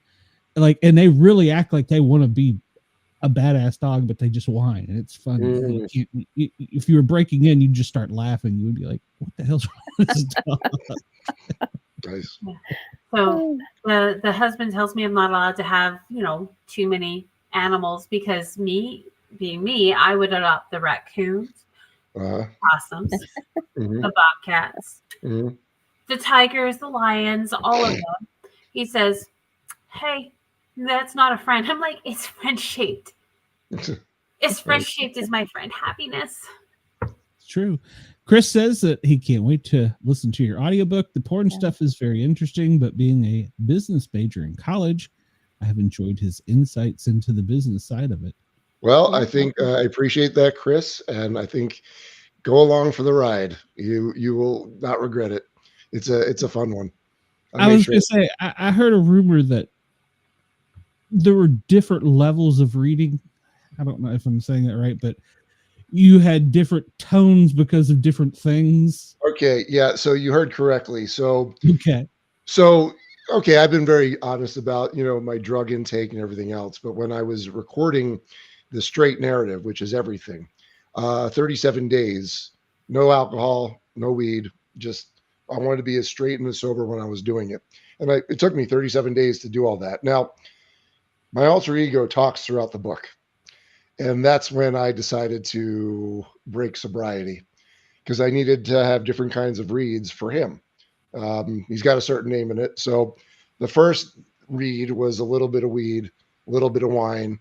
and they really act like they want to be a badass dog, but they just whine, and it's funny. If you were breaking in, you'd just start laughing. You would be like, what the hell's wrong with this dog? Nice. So the husband tells me I'm not allowed to have, too many animals because being me, I would adopt the raccoons, possums, the bobcats, the tigers, the lions, all of them. He says, hey, that's not a friend. I'm like, it's friend shaped. It's friend shaped is my friend. Happiness. It's true. Chris says that he can't wait to listen to your audiobook. The porn stuff is very interesting, but being a business major in college, I have enjoyed his insights into the business side of it. Well, I think I appreciate that, Chris, and I think go along for the ride. You will not regret it. It's a fun one. I was going to say, I heard a rumor that there were different levels of reading. I don't know if I'm saying that right, but you had different tones because of different things. Okay. Yeah. So you heard correctly. So, okay. I've been very honest about, my drug intake and everything else. But when I was recording the straight narrative, which is everything, 37 days, no alcohol, no weed, I wanted to be as straight and as sober when I was doing it. And it took me 37 days to do all that. Now, my alter ego talks throughout the book. And that's when I decided to break sobriety because I needed to have different kinds of reads for him. He's got a certain name in it. So the first read was a little bit of weed, a little bit of wine,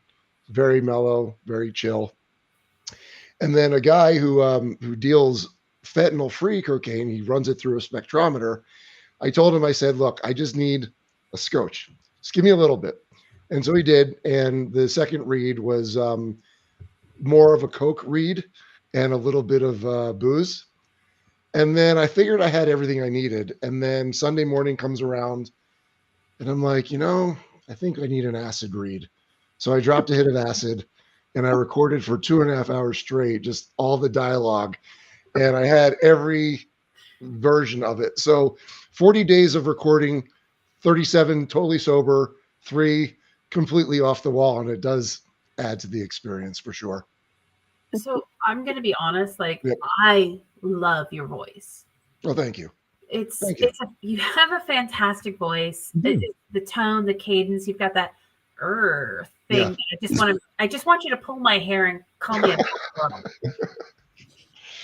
very mellow, very chill. And then a guy who deals fentanyl-free cocaine, he runs it through a spectrometer. I told him, I said, look, I just need a scotch. Just give me a little bit. And so he did. And the second read was more of a Coke read and a little bit of booze. And then I figured I had everything I needed. And then Sunday morning comes around and I'm like, I think I need an acid read. So I dropped a hit of acid and I recorded for 2.5 hours straight, just all the dialogue. And I had every version of it. So 40 days of recording, 37 totally sober, 3 completely off the wall, and it does add to the experience for sure. So I'm going to be honest, I love your voice. Well, thank you. You have a fantastic voice. The tone, the cadence, you've got that thing. Yeah. I just want you to pull my hair and call me a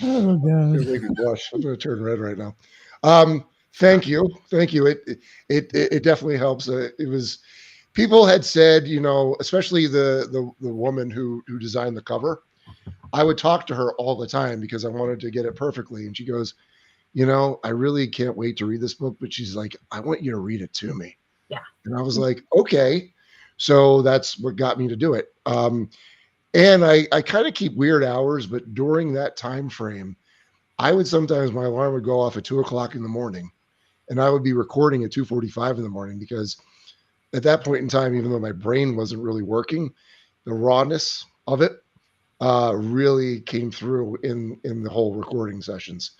Oh God. I'm going to turn red right now. Thank you. It definitely helps. It was people had said, especially the woman who designed the cover. I would talk to her all the time because I wanted to get it perfectly. And she goes, I really can't wait to read this book. But she's like, I want you to read it to me. Yeah. And I was like, okay. So that's what got me to do it. And I kind of keep weird hours, but during that time frame, I would sometimes, my alarm would go off at 2:00 in the morning, and I would be recording at 2:45 in the morning, because at that point in time, even though my brain wasn't really working, the rawness of it really came through in the whole recording sessions.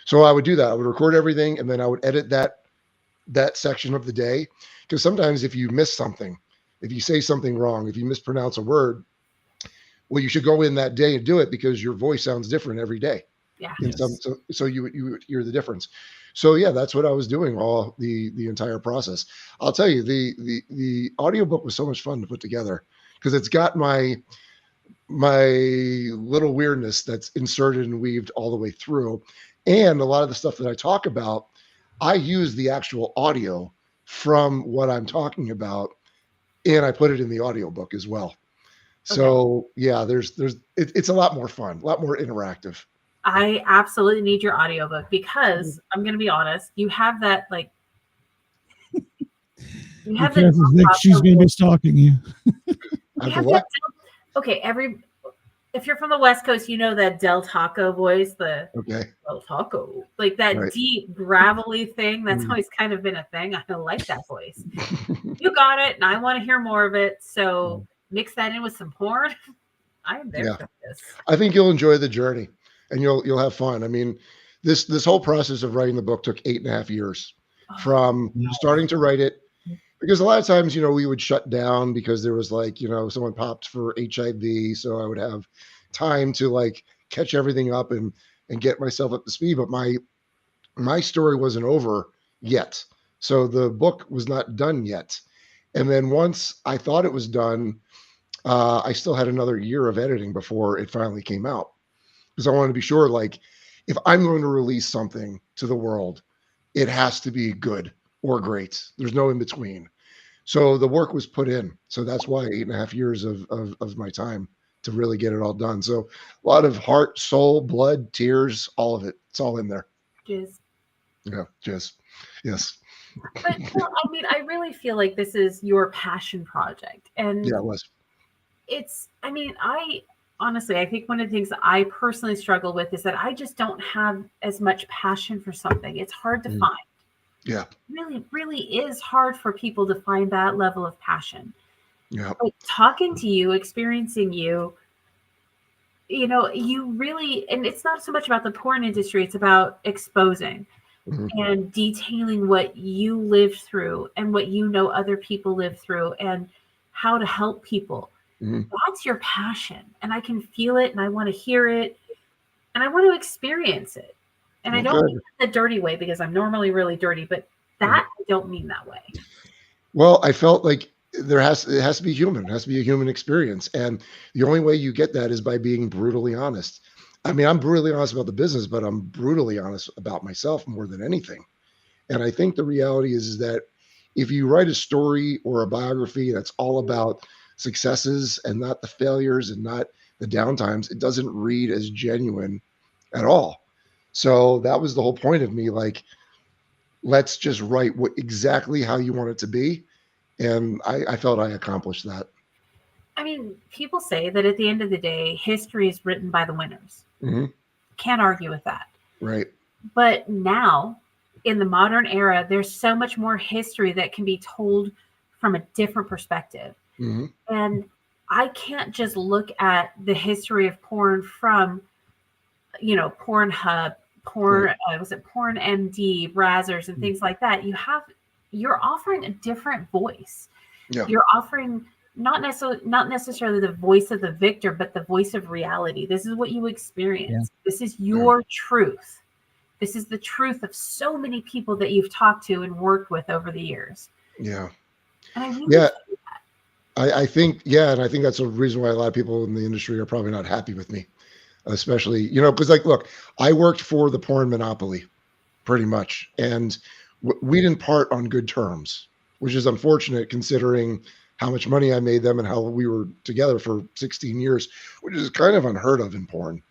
So I would do that. I would record everything, and then I would edit that section of the day. Because sometimes if you miss something, if you say something wrong, if you mispronounce a word, well, you should go in that day and do it, because your voice sounds different every day. Yeah. So you would hear the difference. So yeah, that's what I was doing all the entire process. I'll tell you, the audiobook was so much fun to put together, because it's got my little weirdness that's inserted and weaved all the way through. And a lot of the stuff that I talk about, I use the actual audio from what I'm talking about, and I put it in the audiobook as well. So yeah, it's a lot more fun, a lot more interactive. I absolutely need your audiobook, because I'm going to be honest, you have that, like, you have Vic, she's going to be stalking you. If you're from the West Coast, you know that Del Taco voice, the Del Taco, like that deep gravelly thing. That's always kind of been a thing. I like that voice. You got it, and I want to hear more of it. So mix that in with some porn. I am there for this. I think you'll enjoy the journey, and you'll have fun. I mean, this whole process of writing the book took 8.5 years from starting to write it. Because a lot of times, we would shut down because there was someone popped for HIV. So I would have time to catch everything up and get myself up to speed. But my story wasn't over yet. So the book was not done yet. And then once I thought it was done, I still had another year of editing before it finally came out. Because I wanted to be sure, if I'm going to release something to the world, it has to be good or great. There's no in between. So the work was put in. So that's why 8.5 years of my time to really get it all done. So a lot of heart, soul, blood, tears, all of it. It's all in there. Jizz. Yeah, jizz. Yes. But I really feel like this is your passion project. And yeah, it was. I think one of the things that I personally struggle with is that I just don't have as much passion for something. It's hard to find. Yeah. Really, really is hard for people to find that level of passion. Yeah. Like, talking to you, experiencing you, you really, and it's not so much about the porn industry, it's about exposing and detailing what you lived through and what other people lived through and how to help people. That's your passion. And I can feel it, and I want to hear it, and I want to experience it. And I don't mean that the dirty way, because I'm normally really dirty, but I don't mean that way. Well, I felt like it has to be human. It has to be a human experience. And the only way you get that is by being brutally honest. I mean, I'm brutally honest about the business, but I'm brutally honest about myself more than anything. And I think the reality is that if you write a story or a biography that's all about successes and not the failures and not the downtimes, it doesn't read as genuine at all. So that was the whole point of me, let's just write exactly how you want it to be. And I felt I accomplished that. I mean, people say that at the end of the day, history is written by the winners. Can't argue with that. Right. But now, in the modern era, there's so much more history that can be told from a different perspective. And I can't just look at the history of porn from, Pornhub, Porn MD, Brazzers, and things like that. You're offering a different voice. Yeah. You're offering not necessarily the voice of the victor, but the voice of reality. This is what you experience. Yeah. This is your truth. This is the truth of so many people that you've talked to and worked with over the years. Yeah. And I really I think, and I think that's a reason why a lot of people in the industry are probably not happy with me. Especially, because look, I worked for the porn monopoly pretty much, and we didn't part on good terms, which is unfortunate considering how much money I made them and how we were together for 16 years, which is kind of unheard of in porn.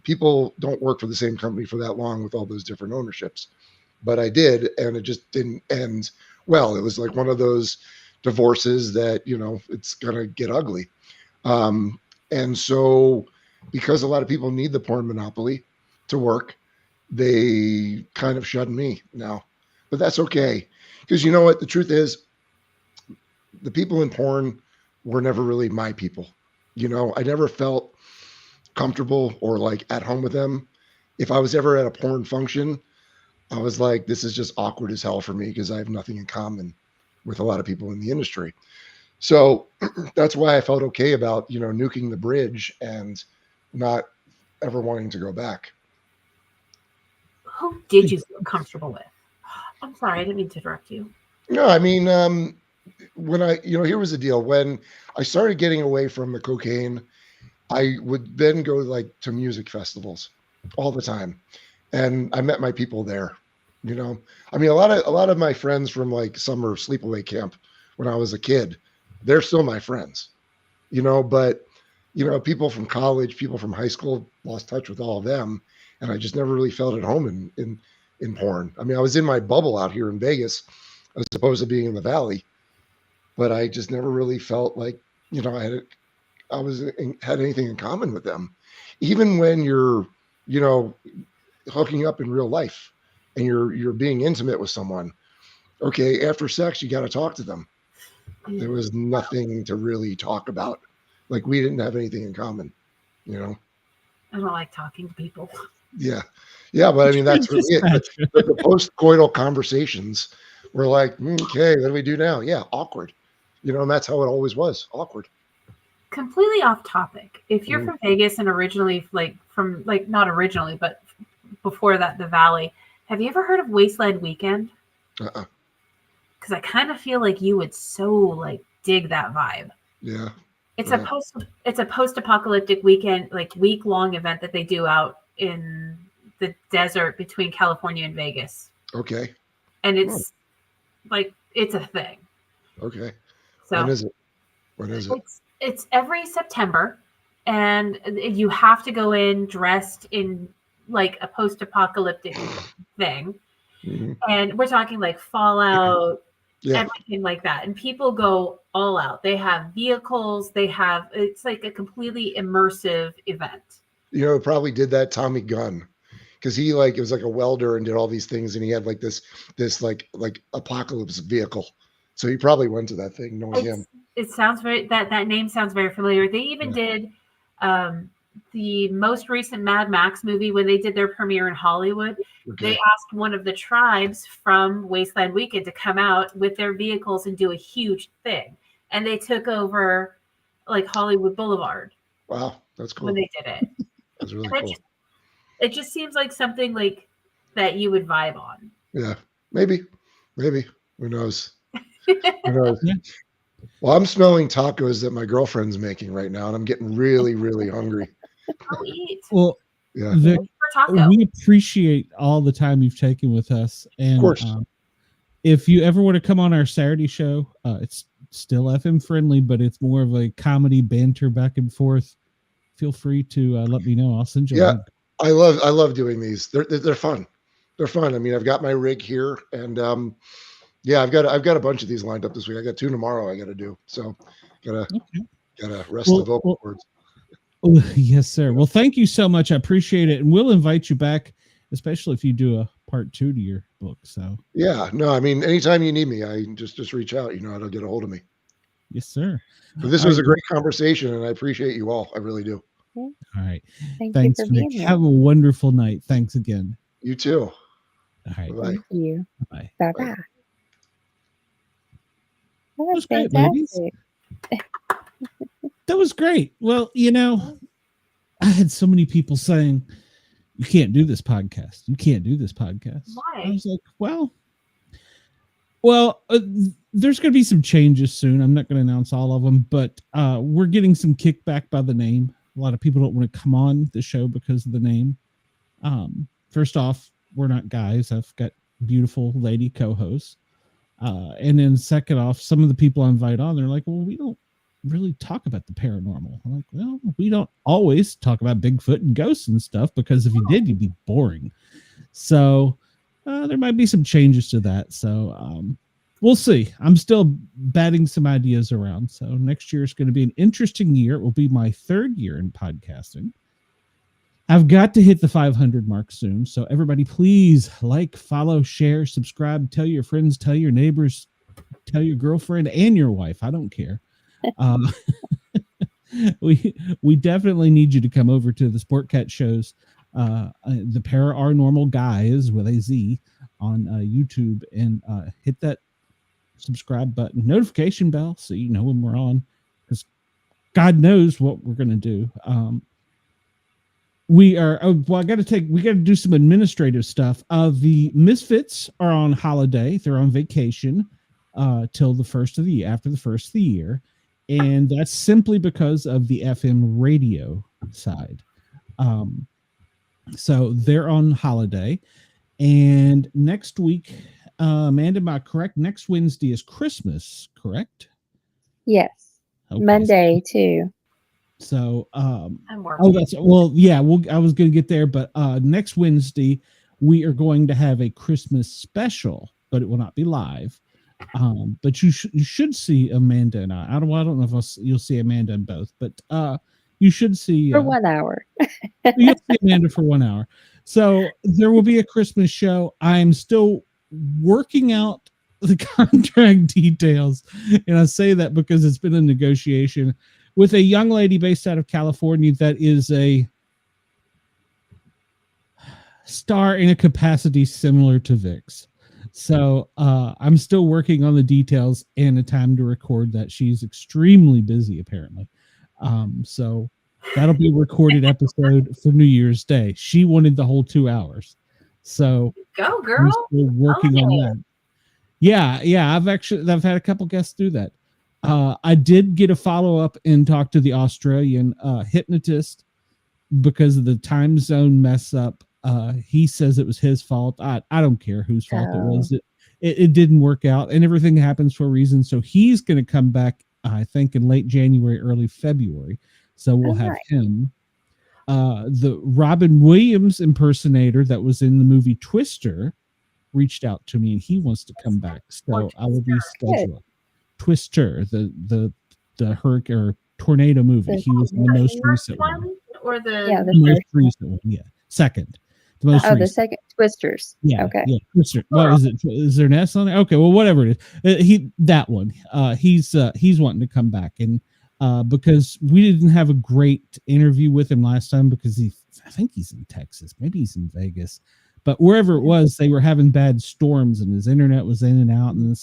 People don't work for the same company for that long with all those different ownerships. But I did, and it just didn't end well. It was like one of those divorces that, it's going to get ugly. And so because a lot of people need the porn monopoly to work, they kind of shunned me now. But that's okay. Because you know what? The truth is, the people in porn were never really my people. I never felt comfortable or like at home with them. If I was ever at a porn function, I was like, this is just awkward as hell for me because I have nothing in common with a lot of people in the industry. So that's why I felt okay about, nuking the bridge and not ever wanting to go back. Who did you feel comfortable with? I'm sorry, I didn't mean to interrupt you. No, I mean, when here was the deal. When I started getting away from the cocaine, I would then go like to music festivals all the time. And I met my people there, I mean, a lot of my friends from like summer sleepaway camp when I was a kid, they're still my friends, but, people from college, people from high school, lost touch with all of them. And I just never really felt at home in porn. I mean, I was in my bubble out here in Vegas as opposed to being in the Valley, but I just never really felt like, had anything in common with them. Even when you're, hooking up in real life and you're being intimate with someone, okay, after sex, you got to talk to them. There was nothing to really talk about. Like we didn't have anything in common, I don't like talking to people. Yeah. But I mean, that's really it. The post-coital conversations were like, okay, what do we do now? Yeah. Awkward, and that's how it always was. Awkward. Completely off topic. If you're from Vegas and originally not originally, but before that, the Valley, have you ever heard of Wasteland Weekend? Uh-uh. Because I kind of feel like you would so like dig that vibe. Yeah. It's a post-apocalyptic weekend, like week-long event that they do out in the desert between California and Vegas. Okay. And it's it's a thing. Okay. So When is it? It's every September, and you have to go in dressed in like a post-apocalyptic thing. Mm-hmm. And we're talking like Fallout, everything like that. And people go all out. They have vehicles. It's like a completely immersive event. Probably did that Tommy Gunn, because he it was like a welder and did all these things, and he had like this like apocalypse vehicle. So he probably went to that thing, knowing him. It sounds that name sounds very familiar. They even did the most recent Mad Max movie when they did their premiere in Hollywood. Okay. They asked one of the tribes from Wasteland Weekend to come out with their vehicles and do a huge thing. And they took over like Hollywood Boulevard. Wow, that's cool. When they did it. That's really cool. It just seems like something like that you would vibe on. Yeah, maybe. Who knows? Who knows? Well, I'm smelling tacos that my girlfriend's making right now, and I'm getting really, really hungry. I'll eat. Well, yeah. Vic, we appreciate all the time you've taken with us. And of course. If you ever want to come on our Saturday show, it's still FM friendly, but it's more of a comedy banter back and forth. Feel free to let me know. I'll send you. Yeah, I love doing these. They're fun. They're fun. I mean, I've got my rig here, and I've got a bunch of these lined up this week. I got 2 tomorrow I got to do. So gotta rest the vocal cords. Oh, yes, sir. Well, thank you so much. I appreciate it. And we'll invite you back, especially if you do a part 2 to your book. So yeah, no, I mean, anytime you need me, I just reach out, you know how to get a hold of me. Yes, sir. But this was a great conversation, and I appreciate you all. I really do. All right. Thanks, Vic. Have a wonderful night. Thanks again. You too. All right. Bye-bye. Thank you. Bye. Bye-bye. That was great, fantastic. That was great. Well, I had so many people saying, you can't do this podcast. You can't do this podcast. Why? I was like, well, there's going to be some changes soon. I'm not going to announce all of them, but we're getting some kickback by the name. A lot of people don't want to come on the show because of the name. First off, we're not guys. I've got beautiful lady co-hosts. And then second off, some of the people I invite on, they're like, well, we don't really talk about the paranormal. I'm like, well, we don't always talk about Bigfoot and ghosts and stuff, because if you did, you'd be boring. So there might be some changes to that. So we'll see. I'm still batting some ideas around. So next year is going to be an interesting year. It will be my 3rd year in podcasting. I've got to hit the 500 mark soon. So everybody, please like, follow, share, subscribe, tell your friends, tell your neighbors, tell your girlfriend and your wife. I don't care. We definitely need you to come over to the Sportcat shows, the Paranormal Guyz with a Z on YouTube, and hit that subscribe button, notification bell, so you know when we're on, because God knows what we're going to do. We got to do some administrative stuff. The Misfits are on holiday. They're on vacation till the first of the year, after the first of the year. And that's simply because of the FM radio side. So they're on holiday. And next week, Amanda, am I correct? Next Wednesday is Christmas, correct? Yes. Okay. Monday too. So, I'm I working. was going to get there, but next Wednesday we are going to have a Christmas special, but it will not be live. But you should see Amanda and I don't know if you'll see Amanda in both, but you should see for 1 hour. You'll see Amanda for 1 hour. So there will be a Christmas show. I'm still working out the contract details, and I say that because it's been a negotiation with a young lady based out of California that is a star in a capacity similar to Vic's. So I'm still working on the details and the time to record that. She's extremely busy, apparently. So that'll be a recorded episode for New Year's Day. She wanted the whole 2 hours. So Go, girl. I'm still working on that. Yeah. I've had a couple guests do that. I did get a follow-up and talk to the Australian hypnotist because of the time zone mess up. He says it was his fault. I don't care whose fault it was. It didn't work out, and everything happens for a reason. So he's going to come back, I think, in late January, early February. So we'll have him. The Robin Williams impersonator that was in the movie Twister reached out to me, and he wants to come back. So I will be scheduling. Twister, the hurricane or tornado movie. He was in the most recent one. Or the most recent one. Yeah, second. The most recent. The second Twisters. Yeah. Okay. Yeah. Twister. What is it? Is there an S on it? Okay. Well, whatever it is, that one. He's wanting to come back, and because we didn't have a great interview with him last time because I think he's in Texas, maybe he's in Vegas. But wherever it was, they were having bad storms and his internet was in and out. And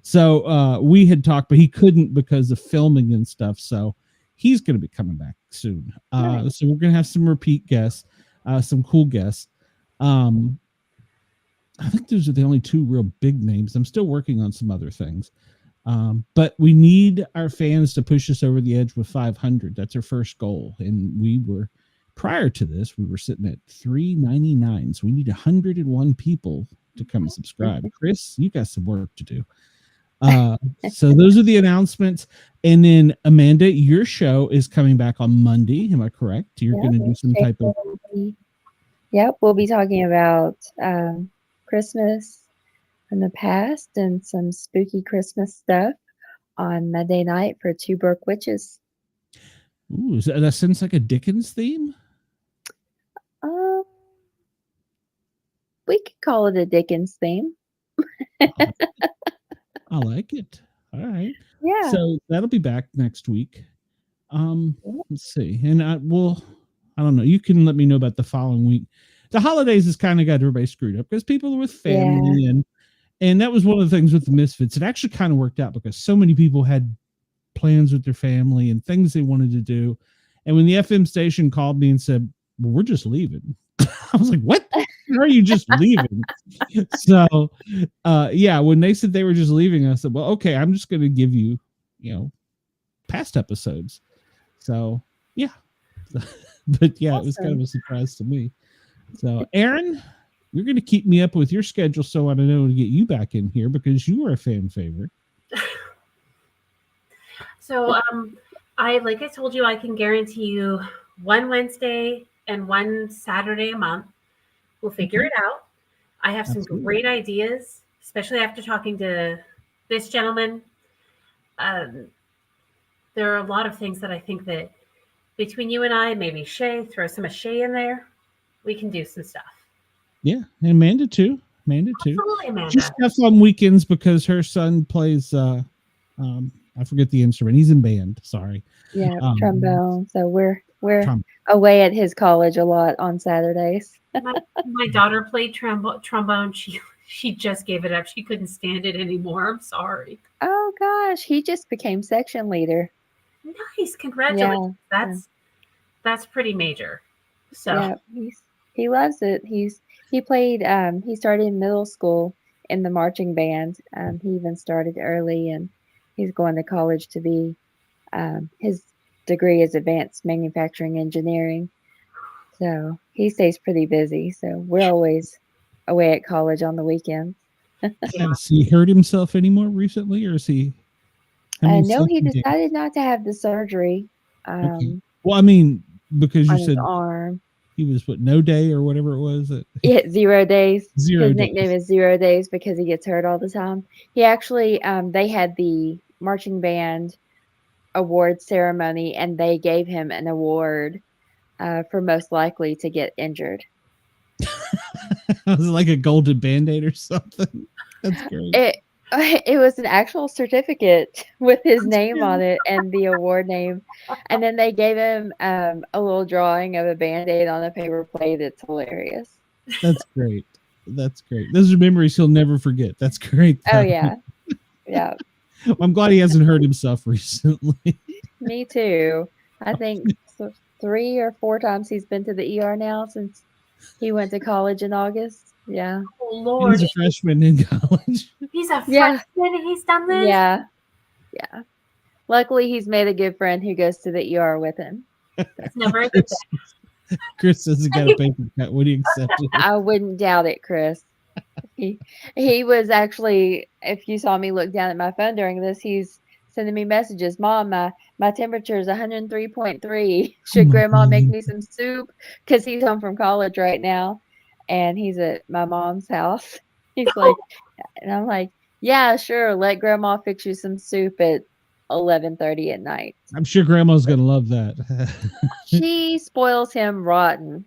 so we had talked, but he couldn't because of filming and stuff. So he's going to be coming back soon. Nice. So we're going to have some repeat guests, some cool guests. I think those are the only 2 real big names. I'm still working on some other things. But we need our fans to push us over the edge with 500. That's our first goal. And prior to this, we were sitting at 399. So we need 101 people to come and subscribe. Chris, you got some work to do. So those are the announcements. And then Amanda, your show is coming back on Monday. Am I correct? You're going to do some type of... Yep. We'll be talking about Christmas from the past and some spooky Christmas stuff on Monday night for 2 Broke Witches. Ooh, that sounds like a Dickens theme? We could call it a Dickens theme. I like it. All right. Yeah. So that'll be back next week. Let's see. And I don't know. You can let me know about the following week. The holidays has kind of got everybody screwed up because people are with family and that was one of the things with the Misfits. It actually kind of worked out because so many people had plans with their family and things they wanted to do. And when the FM station called me and said, well, we're just leaving. I was like, what? How are you just leaving? So, when they said they were just leaving, I said, well, okay, I'm just going to give you, past episodes. So, yeah. But yeah, awesome. It was kind of a surprise to me. So, Aeron, you're going to keep me up with your schedule so I know to get you back in here because you were a fan favorite. So, like I told you, I can guarantee you one Wednesday and one Saturday a month. We'll figure it out. I have some great ideas, especially after talking to this gentleman. There are a lot of things that I think that between you and I, maybe Shay, throw some of Shay in there, we can do some stuff. Yeah, and Amanda too. Absolutely, Amanda. Just stuff on weekends because her son plays. I forget the instrument. He's in band. Sorry. Yeah, trombone. So we're away at his college a lot on Saturdays. My daughter played trombone. She just gave it up. She couldn't stand it anymore. I'm sorry. Oh gosh, he just became section leader. Nice, congratulations. Yeah, that's pretty major. So yeah, he loves it. He played. He started in middle school in the marching band. He even started early, and he's going to college to be. His degree is advanced manufacturing engineering. So he stays pretty busy. So we're always away at college on the weekends. Has he hurt himself anymore recently, or is he? No, he decided not to have the surgery. Okay. Well, I mean, because you said arm. He was no day or whatever it was. 0 days. His days. nickname is 0 days because he gets hurt all the time. He actually, they had the marching band award ceremony, and they gave him an award for most likely to get injured. Was it like a golden Band-Aid or something? That's great. It was an actual certificate with his name on it and the award name. And then they gave him a little drawing of a Band-Aid on a paper plate. It's hilarious. That's great. Those are memories he'll never forget. That's great. Oh, yeah. Yeah. Well, I'm glad he hasn't hurt himself recently. Me too. I think 3 or 4 times he's been to the ER now since he went to college in August. Yeah. Oh, Lord. He's a freshman in college. He's a freshman and he's done this? Yeah. Yeah. Luckily, he's made a good friend who goes to the ER with him. That's never a good thing. Chris says he got a paper cut. Would he accept it? I wouldn't doubt it, Chris. He was actually, if you saw me look down at my phone during this, he's sending me messages. Mom, my temperature is 103.3. Should Grandma make me some soup? Because he's home from college right now. And he's at my mom's house. He's like, and I'm like, yeah, sure. Let Grandma fix you some soup at 11:30 at night. I'm sure Grandma's going to love that. She spoils him rotten.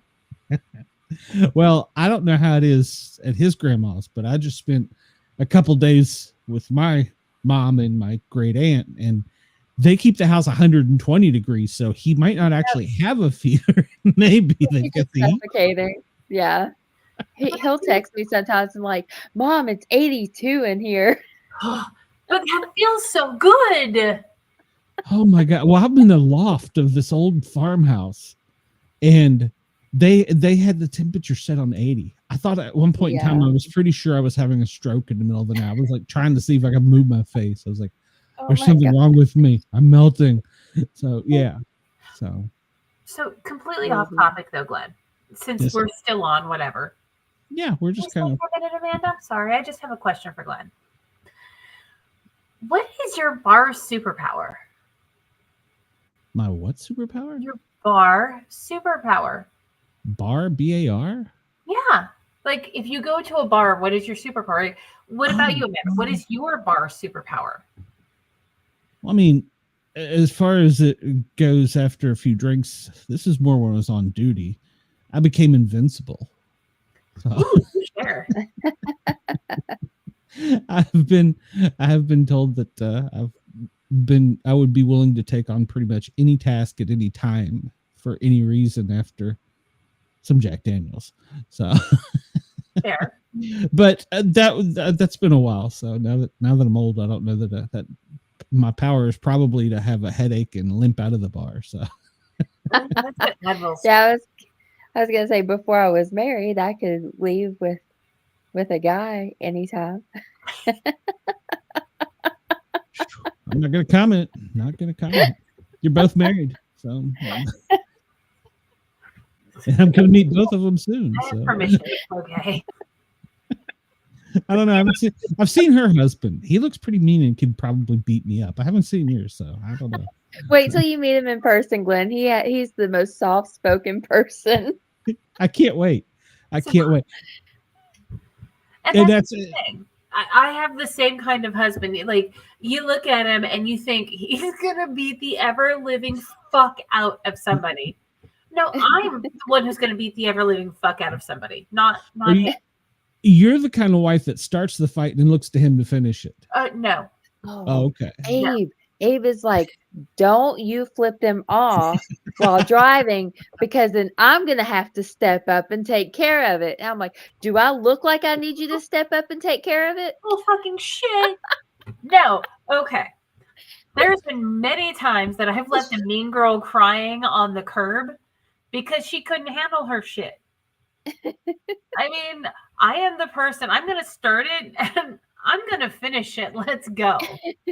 Well, I don't know how it is at his grandma's, but I just spent a couple days with my mom and my great aunt, and they keep the house 120 degrees, so he might not actually have a fever. Maybe they get the suffocating. Yeah. He'll text me sometimes and like, Mom, it's 82 in here. But that feels so good. Oh my God. Well, I'm in the loft of this old farmhouse, and they had the temperature set on 80. I thought at one point in time, I was pretty sure I was having a stroke in the middle of the night. I was like trying to see if I could move my face. I was like, there's something wrong with me. I'm melting. So yeah. So completely off topic though, Glenn, since we're still on whatever. Yeah, we're just kind of. For a minute, Amanda. Sorry, I just have a question for Glenn. What is your bar superpower? My what superpower? Your bar superpower. Bar, B-A-R? Yeah. Like if you go to a bar, what is your superpower? What about you, Amanda? What is your bar superpower? Well, I mean, as far as it goes after a few drinks, this is more when I was on duty. I became invincible. So. Ooh, sure. I have been told that I would be willing to take on pretty much any task at any time for any reason after some Jack Daniels. So fair. But that's been a while. So now that I'm old, I don't know that my power is probably to have a headache and limp out of the bar. So yeah, I was gonna say before I was married, I could leave with a guy anytime. I'm not gonna comment. You're both married, so And I'm going to meet both of them soon. I have So. permission. Okay. I don't know. I've seen her husband. He looks pretty mean and could probably beat me up. I haven't seen yours, so I don't know. Wait till you meet him in person, Glenn. He's the most soft-spoken person. I can't wait. I can't wait. And that's the thing. I have the same kind of husband. Like, you look at him and you think he's gonna beat the ever living fuck out of somebody. No, I'm the one who's gonna beat the ever living fuck out of somebody. Not him. You're the kind of wife that starts the fight and then looks to him to finish it. No. Oh, okay. Abe is like, don't you flip them off while driving, because then I'm going to have to step up and take care of it. And I'm like, do I look like I need you to step up and take care of it? Oh, fucking shit. No. Okay. There's been many times that I have left a mean girl crying on the curb because she couldn't handle her shit. I mean, I am the person. I'm going to start it and I'm going to finish it. Let's go.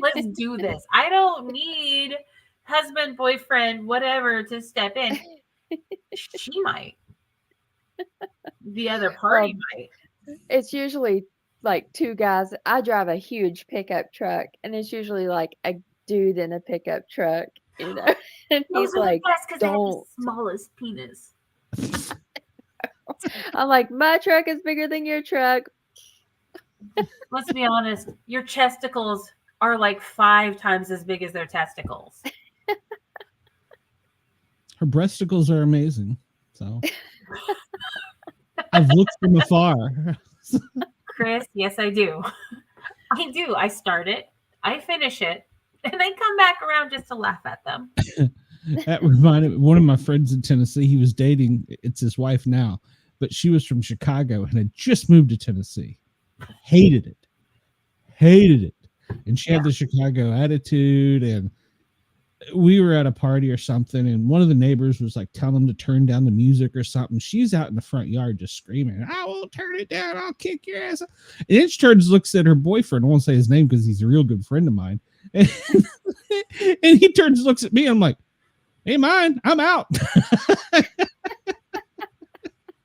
Let's do this. I don't need husband, boyfriend, whatever to step in. She might. The other party might. It's usually like two guys. I drive a huge pickup truck, and it's usually like a dude in a pickup truck, you know. And he's like, "Don't." The smallest penis. I'm like, my truck is bigger than your truck. Let's be honest. Your chesticles are like 5 times as big as their testicles. Her breasticles are amazing. So I've looked from afar. Chris, yes, I do. I do. I start it, I finish it, and then come back around just to laugh at them. That reminded me, one of my friends in Tennessee, he was dating, it's his wife now, but she was from Chicago and had just moved to Tennessee. Hated it. And she had the Chicago attitude, and we were at a party or something, and one of the neighbors was like telling them to turn down the music or something. She's out in the front yard just screaming, "I won't turn it down, I'll kick your ass." And then she turns, looks at her boyfriend. I won't say his name because he's a real good friend of mine. And he turns, looks at me. I'm like, "Hey, mine, I'm out."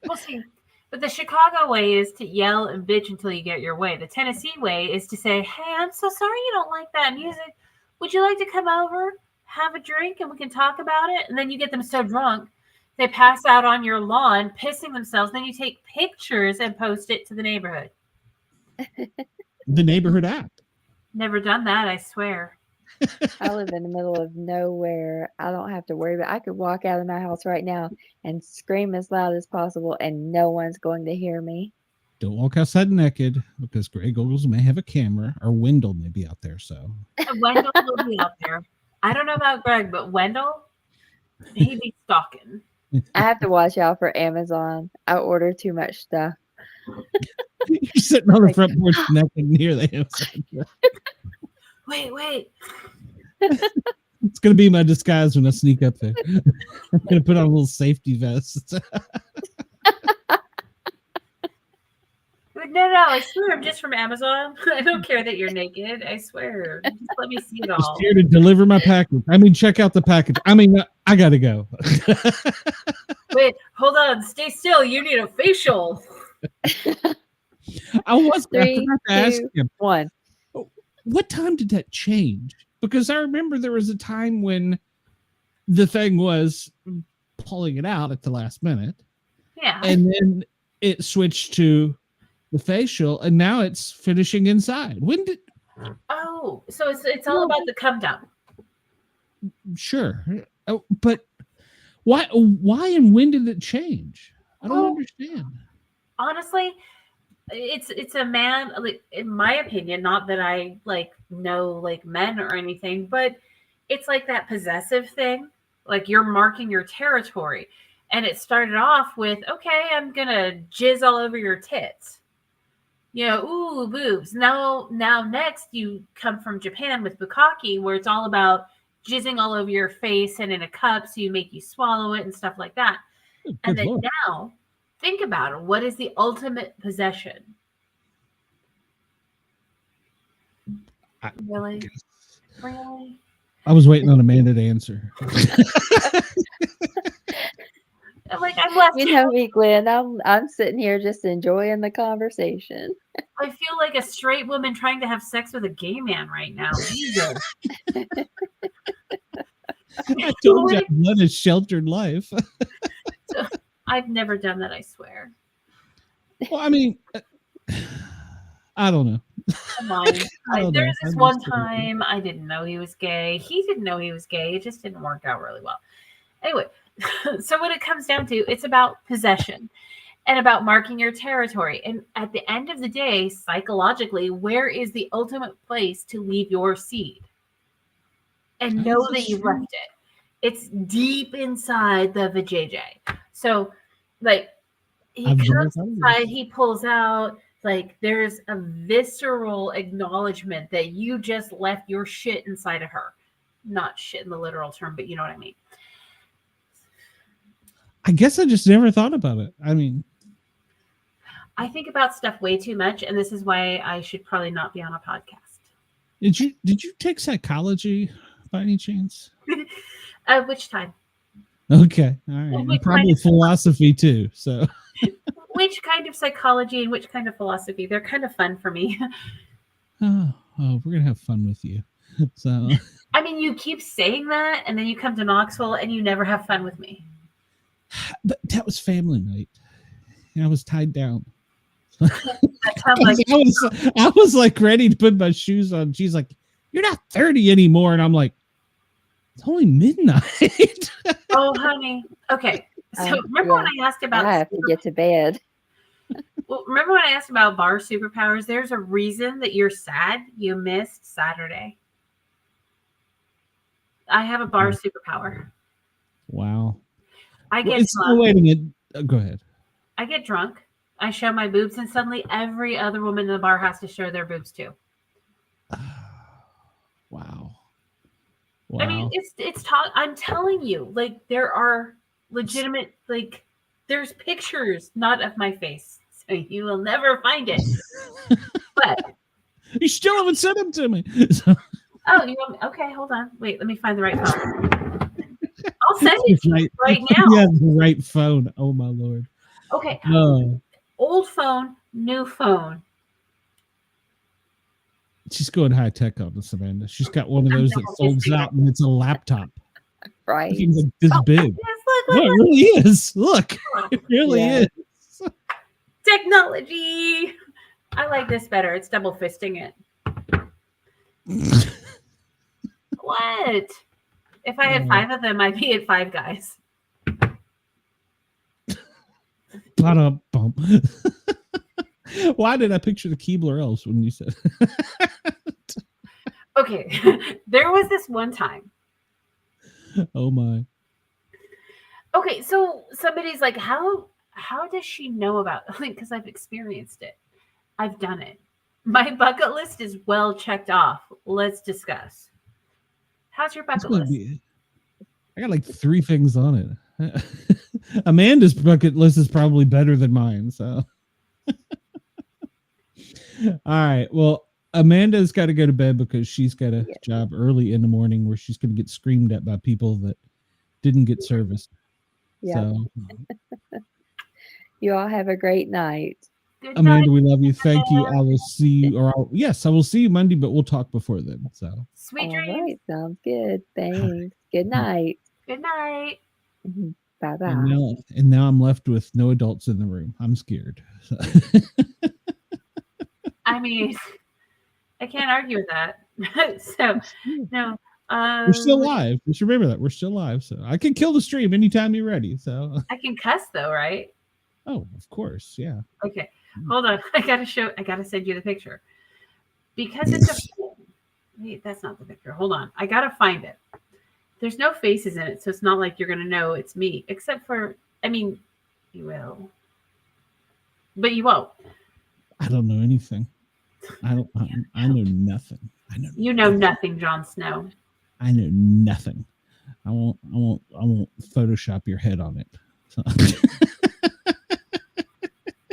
We'll see. But the Chicago way is to yell and bitch until you get your way. The Tennessee way is to say, "Hey, I'm so sorry you don't like that music. Would you like to come over, have a drink, and we can talk about it?" And then you get them so drunk, they pass out on your lawn, pissing themselves. Then you take pictures and post it to the neighborhood. The neighborhood app. Never done that, I swear. I live in the middle of nowhere. I don't have to worry about it. I could walk out of my house right now and scream as loud as possible, and no one's going to hear me. Don't walk outside naked, because Greg Ogles may have a camera, or Wendell may be out there. So Wendell will be out there. I don't know about Greg, but Wendell, he'd be stalking. I have to watch out for Amazon. I order too much stuff. You're sitting on the front porch naked near the Amazon. Wait. It's going to be my disguise when I sneak up there. I'm going to put on a little safety vest. No, I swear I'm just from Amazon. I don't care that you're naked. I swear. Just let me see it all. Just here to deliver my package. I mean, check out the package. I mean, I got to go. Wait, hold on. Stay still. You need a facial. I was Three, to ask him, 1. what time did that change? Because I remember there was a time when the thing was pulling it out at the last minute. Yeah. And then it switched to the facial, and now it's finishing inside. When did? Oh, so it's all about the come down. Sure, but why and when did it change? I don't understand. Honestly, it's a man, like, in my opinion, not that I know men or anything, but it's like that possessive thing. Like, you're marking your territory, and it started off with, okay, I'm gonna jizz all over your tits. Ooh, boobs. Now next you come from Japan with bukkake, where it's all about jizzing all over your face and in a cup, so you make you swallow it and stuff like that. And then now, think about it. What is the ultimate possession? Really? I was waiting on Amanda to answer. Like I'm left. You know me, Glenn. I'm sitting here just enjoying the conversation. I feel like a straight woman trying to have sex with a gay man right now. Jesus. I told you I've led a sheltered life. I've never done that, I swear. Well, I mean, I don't know. Come on. There's this one time I didn't know he was gay. He didn't know he was gay. It just didn't work out really well. Anyway, so what it comes down to, it's about possession and about marking your territory. And at the end of the day, psychologically, where is the ultimate place to leave your seed? And know that you've left it. It's deep inside the vajayjay. So, like, he comes inside, he pulls out, like, there's a visceral acknowledgement that you just left your shit inside of her. Not shit in the literal term, but you know what I mean. I guess I just never thought about it. I mean, I think about stuff way too much, and this is why I should probably not be on a podcast. Did you take psychology by any chance? Which time? Okay, all right. And probably philosophy too. So, which kind of psychology and which kind of philosophy? They're kind of fun for me. Oh, we're gonna have fun with you. So, I mean, you keep saying that, and then you come to Knoxville, and you never have fun with me. But that was family night, and I was tied down. That sounds like I was like ready to put my shoes on. She's like, "You're not 30 anymore," and I'm like, "It's only midnight." Oh, honey. Okay. So remember when I asked about? I have to get to bed. Well, remember when I asked about bar superpowers? There's a reason that you're sad. You missed Saturday. I have a bar superpower. Wow. I get drunk. Wait a minute. Go ahead. I get drunk. I show my boobs, and suddenly every other woman in the bar has to show their boobs too. Wow. I mean, it's I'm telling you, like, there are legitimate, like, there's pictures, not of my face, so you will never find it. But you still haven't sent them to me. Oh, you want me? Okay, hold on. Wait, let me find the right phone. I'll send it to you right now. Yeah, the right phone. Oh my Lord. Okay. Old phone, new phone. She's going high tech on this, Amanda. She's got one of those that folds out and it's a laptop. Right. It's like this big. Yes, look, it really is. Look, it really is. Technology. I like this better. It's double fisting it. What? If I had 5 of them, I'd be at Five Guys. Bump. Why did I picture the Keebler elves when you said? Okay, there was this one time. Oh my. Okay, so somebody's like, how does she know about it? Like, because I've experienced it. I've done it. My bucket list is well checked off. Let's discuss. How's your bucket list? I got like 3 things on it. Amanda's bucket list is probably better than mine. So, all right. Well, Amanda's got to go to bed because she's got a job early in the morning where she's going to get screamed at by people that didn't get service. Yeah. So, you all have a great night. Good Amanda, night. we love you. Thank you. I will see you, yes, I will see you Monday, but we'll talk before then. So, sweet dreams. All right, sounds good. Thanks. Good night. Good night. Mm-hmm. Bye bye. And now I'm left with no adults in the room. I'm scared. So. I mean, I can't argue with that. So, no. We're still live. Just remember that we're still live. So I can kill the stream anytime you're ready. So I can cuss though, right? Oh, of course. Yeah. Okay. Hold on. I gotta send you the picture. Because it's wait, that's not the picture. Hold on. I gotta find it. There's no faces in it, so it's not like you're gonna know it's me. Except for, I mean, you will. But you won't. I don't know anything. I know nothing. You know nothing, Jon Snow. I know nothing. I won't Photoshop your head on it. So.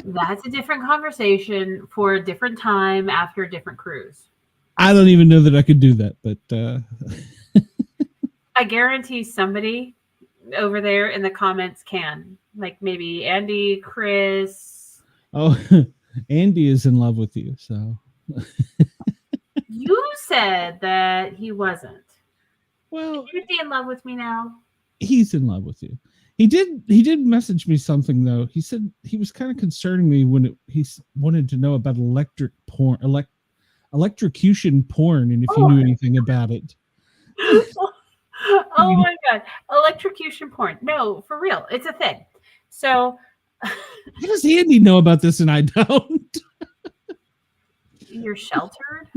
That's a different conversation for a different time after a different cruise. I don't even know that I could do that, but I guarantee somebody over there in the comments can. Like maybe Andy, Chris. Oh, Andy is in love with you, so. You said that he wasn't. Well, Is he in love with me now? He's in love with you. He did message me something though. He said he was kind of concerning me when he wanted to know about electrocution porn, and if you knew anything about it. Oh my god, electrocution porn. No, for real, it's a thing. So how does Andy know about this and I don't? You're sheltered.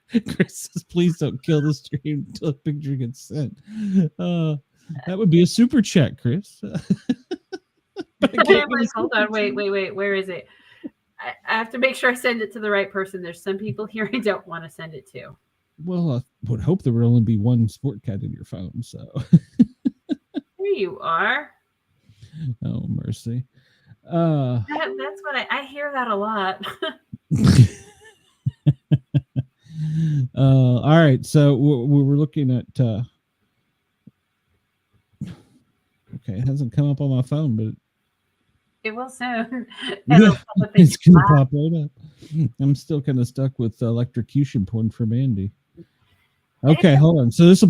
Chris says, please don't kill the stream until a picture gets sent. That would be a super chat, Chris. Hold on, wait. Where is it? I have to make sure I send it to the right person. There's some people here I don't want to send it to. Well, I would hope there would only be one Sportcat in your phone. So Here you are. Oh, mercy. That's what I hear that a lot. All right, so we're looking at okay, it hasn't come up on my phone, but it will soon. It's gonna pop right up. I'm still kind of stuck with electrocution porn from Andy. Okay, hold on. So this will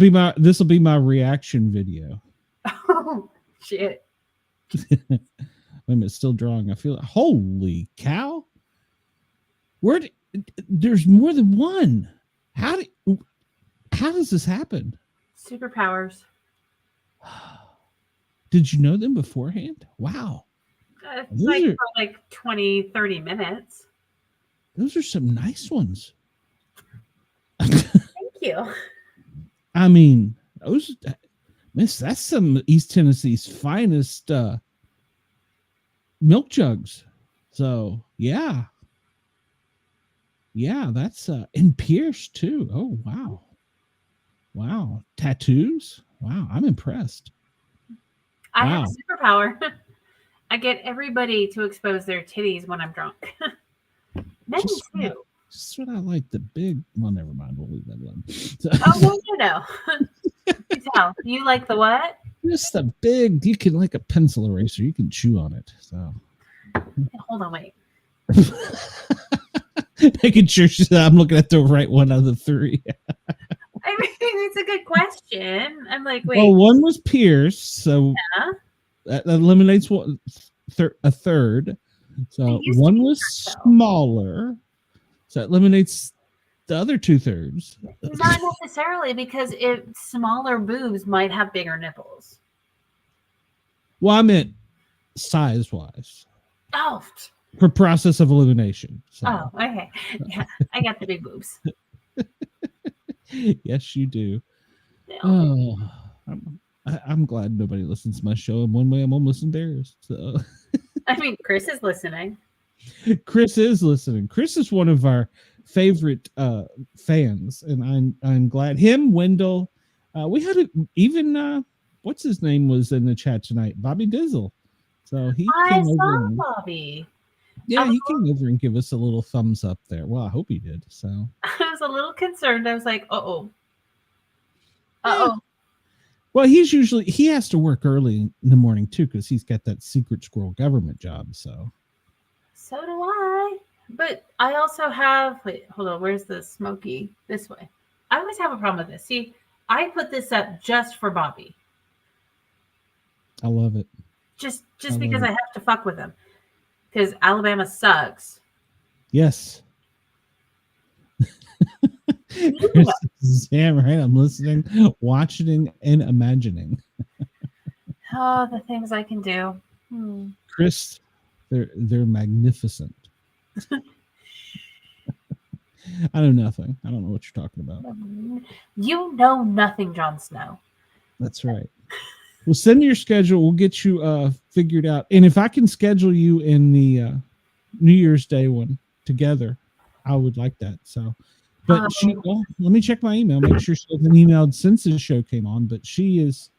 be my reaction video. Oh shit. Wait a minute, it's still drawing. I feel holy cow. There's more than one. How does this happen? Superpowers. Did you know them beforehand? Wow. For like 20, 30 minutes. Those are some nice ones. Thank you. I mean, that's some East Tennessee's finest milk jugs. So yeah, that's and pierced too. Oh wow, tattoos. Wow, I'm impressed. I have a superpower. I get everybody to expose their titties when I'm drunk. Men too. That's what I like. The big. Well, never mind. We'll leave that alone. Oh, well, you tell. You like the what? Just a big. You can like a pencil eraser. You can chew on it. So. Hold on, wait. Making sure I'm looking at the right one out of the three. I mean, it's a good question. I'm like, wait. Well, one was pierced, so that eliminates a third. So one was smaller, so it eliminates the other 2/3. Not necessarily, because smaller boobs might have bigger nipples. Well, I meant size-wise. Oh. For process of elimination. So. Oh, okay. Yeah, I got the big boobs. Yes, you do. Oh, I'm glad nobody listens to my show. In one way, I'm almost embarrassed. So. I mean, Chris is listening. Chris is listening. Chris is one of our favorite fans, and I'm glad. Him, Wendell. We had even what's his name was in the chat tonight, Bobby Dizzle. So he came over. Bobby. Yeah, he came over and give us a little thumbs up there. Well, I hope he did. So I was a little concerned. I was like, uh-oh. Uh-oh. Well, he has to work early in the morning too, because he's got that secret squirrel government job. So do I. But I also have, wait, hold on. Where's the smoky? This way. I always have a problem with this. See, I put this up just for Bobby. I love it. Just because I have to fuck with him. Because Alabama sucks. Yes. Damn right. I'm listening, watching, and imagining. Oh, the things I can do. Chris, they're magnificent. I know nothing. I don't know what you're talking about. You know nothing, Jon Snow. That's right. Well, send me your schedule. We'll get you figured out. And if I can schedule you in the New Year's Day one together, I would like that. So, but let me check my email. Make sure she hasn't emailed since the show came on. But she is.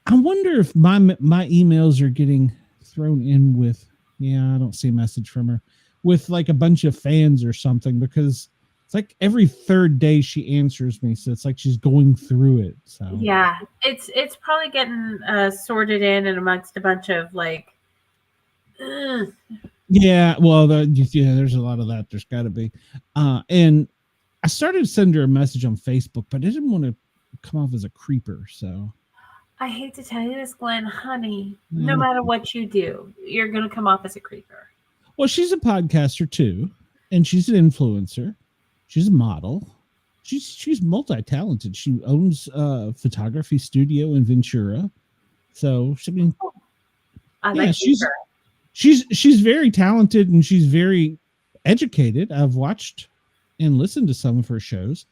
I wonder if my emails are getting thrown in with. Yeah, I don't see a message from her with like a bunch of fans or something, because It's like every third day she answers me, so it's like she's going through it. So yeah, it's probably getting sorted in and amongst a bunch of like. Ugh. Yeah, well, there's a lot of that. There's got to be, and I started to send her a message on Facebook, but I didn't want to come off as a creeper. So I hate to tell you this, Glenn, honey. No matter what you do, you're gonna come off as a creeper. Well, she's a podcaster too, and she's an influencer. She's a model. She's multi-talented. She owns a photography studio in Ventura. So she's very talented and she's very educated. I've watched and listened to some of her shows.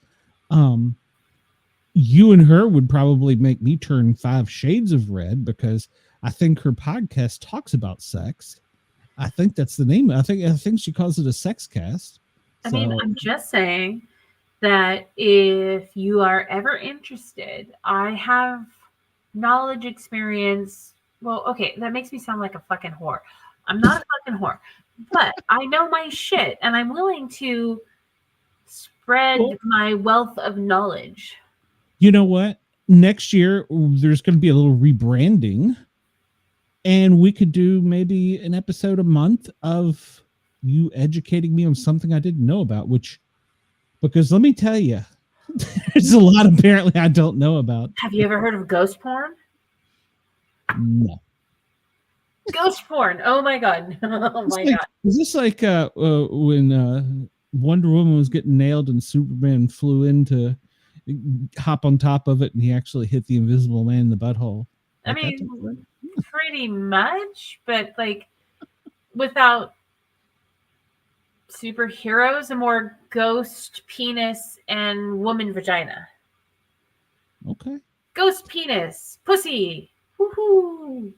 You and her would probably make me turn 5 shades of red because I think her podcast talks about sex. I think that's the name. I think she calls it a sex cast. I mean, I'm just saying that if you are ever interested, I have knowledge, experience. Well, okay, that makes me sound like a fucking whore. I'm not a fucking whore, but I know my shit and I'm willing to spread my wealth of knowledge. You know what? Next year, there's going to be a little rebranding and we could do maybe an episode a month of you educating me on something I didn't know about, because let me tell you, there's a lot apparently I don't know about. Have you ever heard of ghost porn? No. Ghost porn. Oh my God. Oh my God. Is this like when Wonder Woman was getting nailed and Superman flew in to hop on top of it and he actually hit the Invisible Man in the butthole? I mean, pretty much, but like without superheroes, a more ghost penis and woman vagina. Okay. Ghost penis, pussy. Woohoo.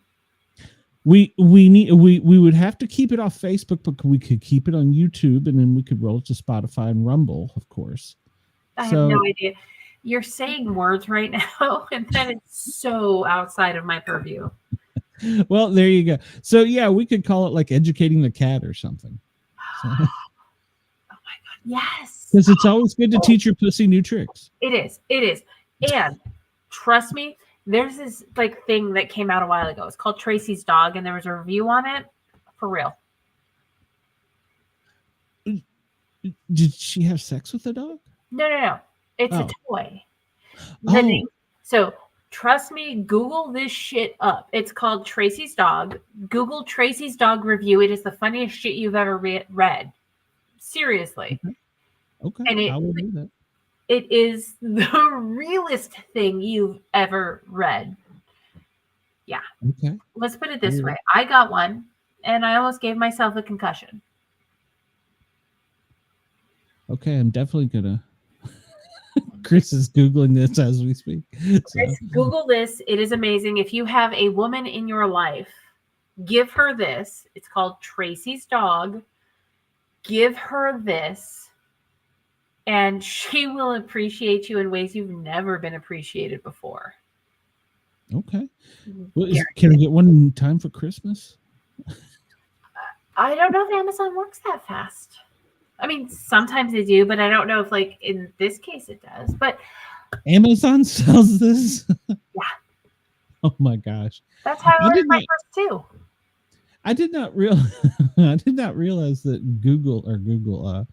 We would have to keep it off Facebook, but we could keep it on YouTube and then we could roll it to Spotify and Rumble, of course. I have no idea. You're saying words right now, and then it's so outside of my purview. Well, there you go. So yeah, we could call it like educating the cat or something. So. Oh my God. Yes. Because it's always good to teach your pussy new tricks. It is. It is. And trust me, there's this like thing that came out a while ago. It's called Tracy's Dog, and there was a review on it. For real. Did she have sex with the dog? No. It's a toy. So trust me, Google this shit up. It's called Tracy's Dog. Google Tracy's Dog review. It is the funniest shit you've ever read. Seriously. Okay. And I will do that. It is the realest thing you've ever read. Yeah. Okay. Let's put it this way. I got one and I almost gave myself a concussion. Okay, I'm definitely gonna. Chris is Googling this as we speak. Chris, Google this. It is amazing. If you have a woman in your life, give her this. It's called Tracy's Dog. Give her this, and she will appreciate you in ways you've never been appreciated before. Okay. Well, can I get one in time for Christmas? I don't know if Amazon works that fast. I mean, sometimes they do, but I don't know if, like, in this case it does. But Amazon sells this? Yeah. Oh, my gosh. That's how I ordered my first two. I did not realize that Google,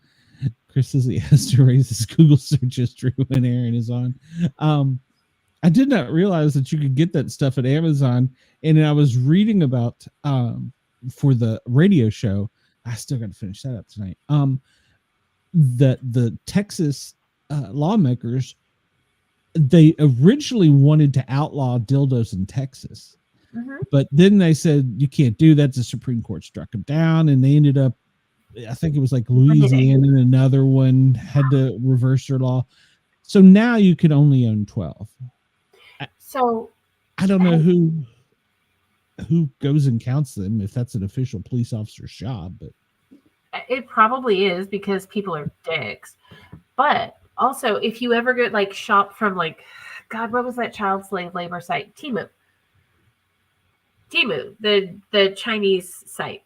Chris says he has to raise his Google search history when Aeron is on. I did not realize that you could get that stuff at Amazon. And I was reading about, for the radio show, I still got to finish that up tonight. That the Texas lawmakers, they originally wanted to outlaw dildos in Texas, but then they said you can't do that. The Supreme Court struck them down, and they ended up, I think it was like Louisiana, and another one had to reverse their law. So now you can only own 12. So I don't know who goes and counts them, if that's an official police officer's job, but it probably is because people are dicks. But also, if you ever get like shop from like, God, what was that child slave labor site? Temu, the Chinese site.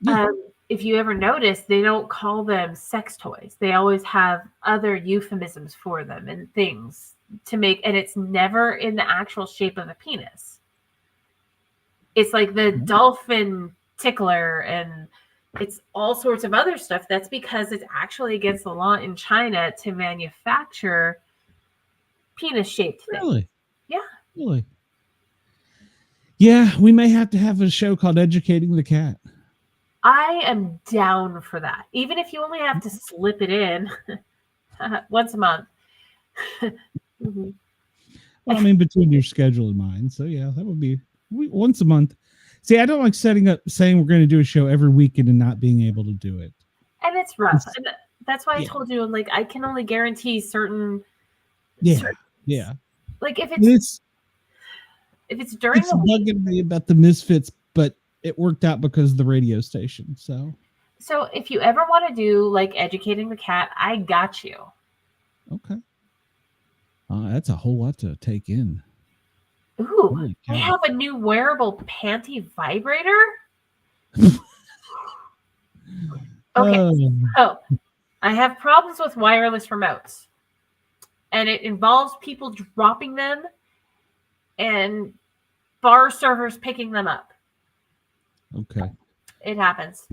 Yeah. if you ever notice, they don't call them sex toys. They always have other euphemisms for them and things to make, and it's never in the actual shape of a penis. It's like the dolphin tickler, and it's all sorts of other stuff. That's because it's actually against the law in China to manufacture penis-shaped things. Really? Yeah. Really? Yeah, we may have to have a show called Educating the Cat. I am down for that. Even if you only have to slip it in once a month. Mm-hmm. Well, I mean, between your schedule and mine. So, yeah, that would be once a month. See, I don't like saying we're going to do a show every weekend and not being able to do it. And it's rough. And that's why I told you, like, I can only guarantee certain. Yeah. Like, if it's during it's bugging me about the Misfits, but it worked out because of the radio station. So if you ever want to do like Educating the Cat, I got you. Okay. That's a whole lot to take in. Ooh, I have a new wearable panty vibrator. Okay. So I have problems with wireless remotes, and it involves people dropping them and bar servers picking them up. Okay. It happens.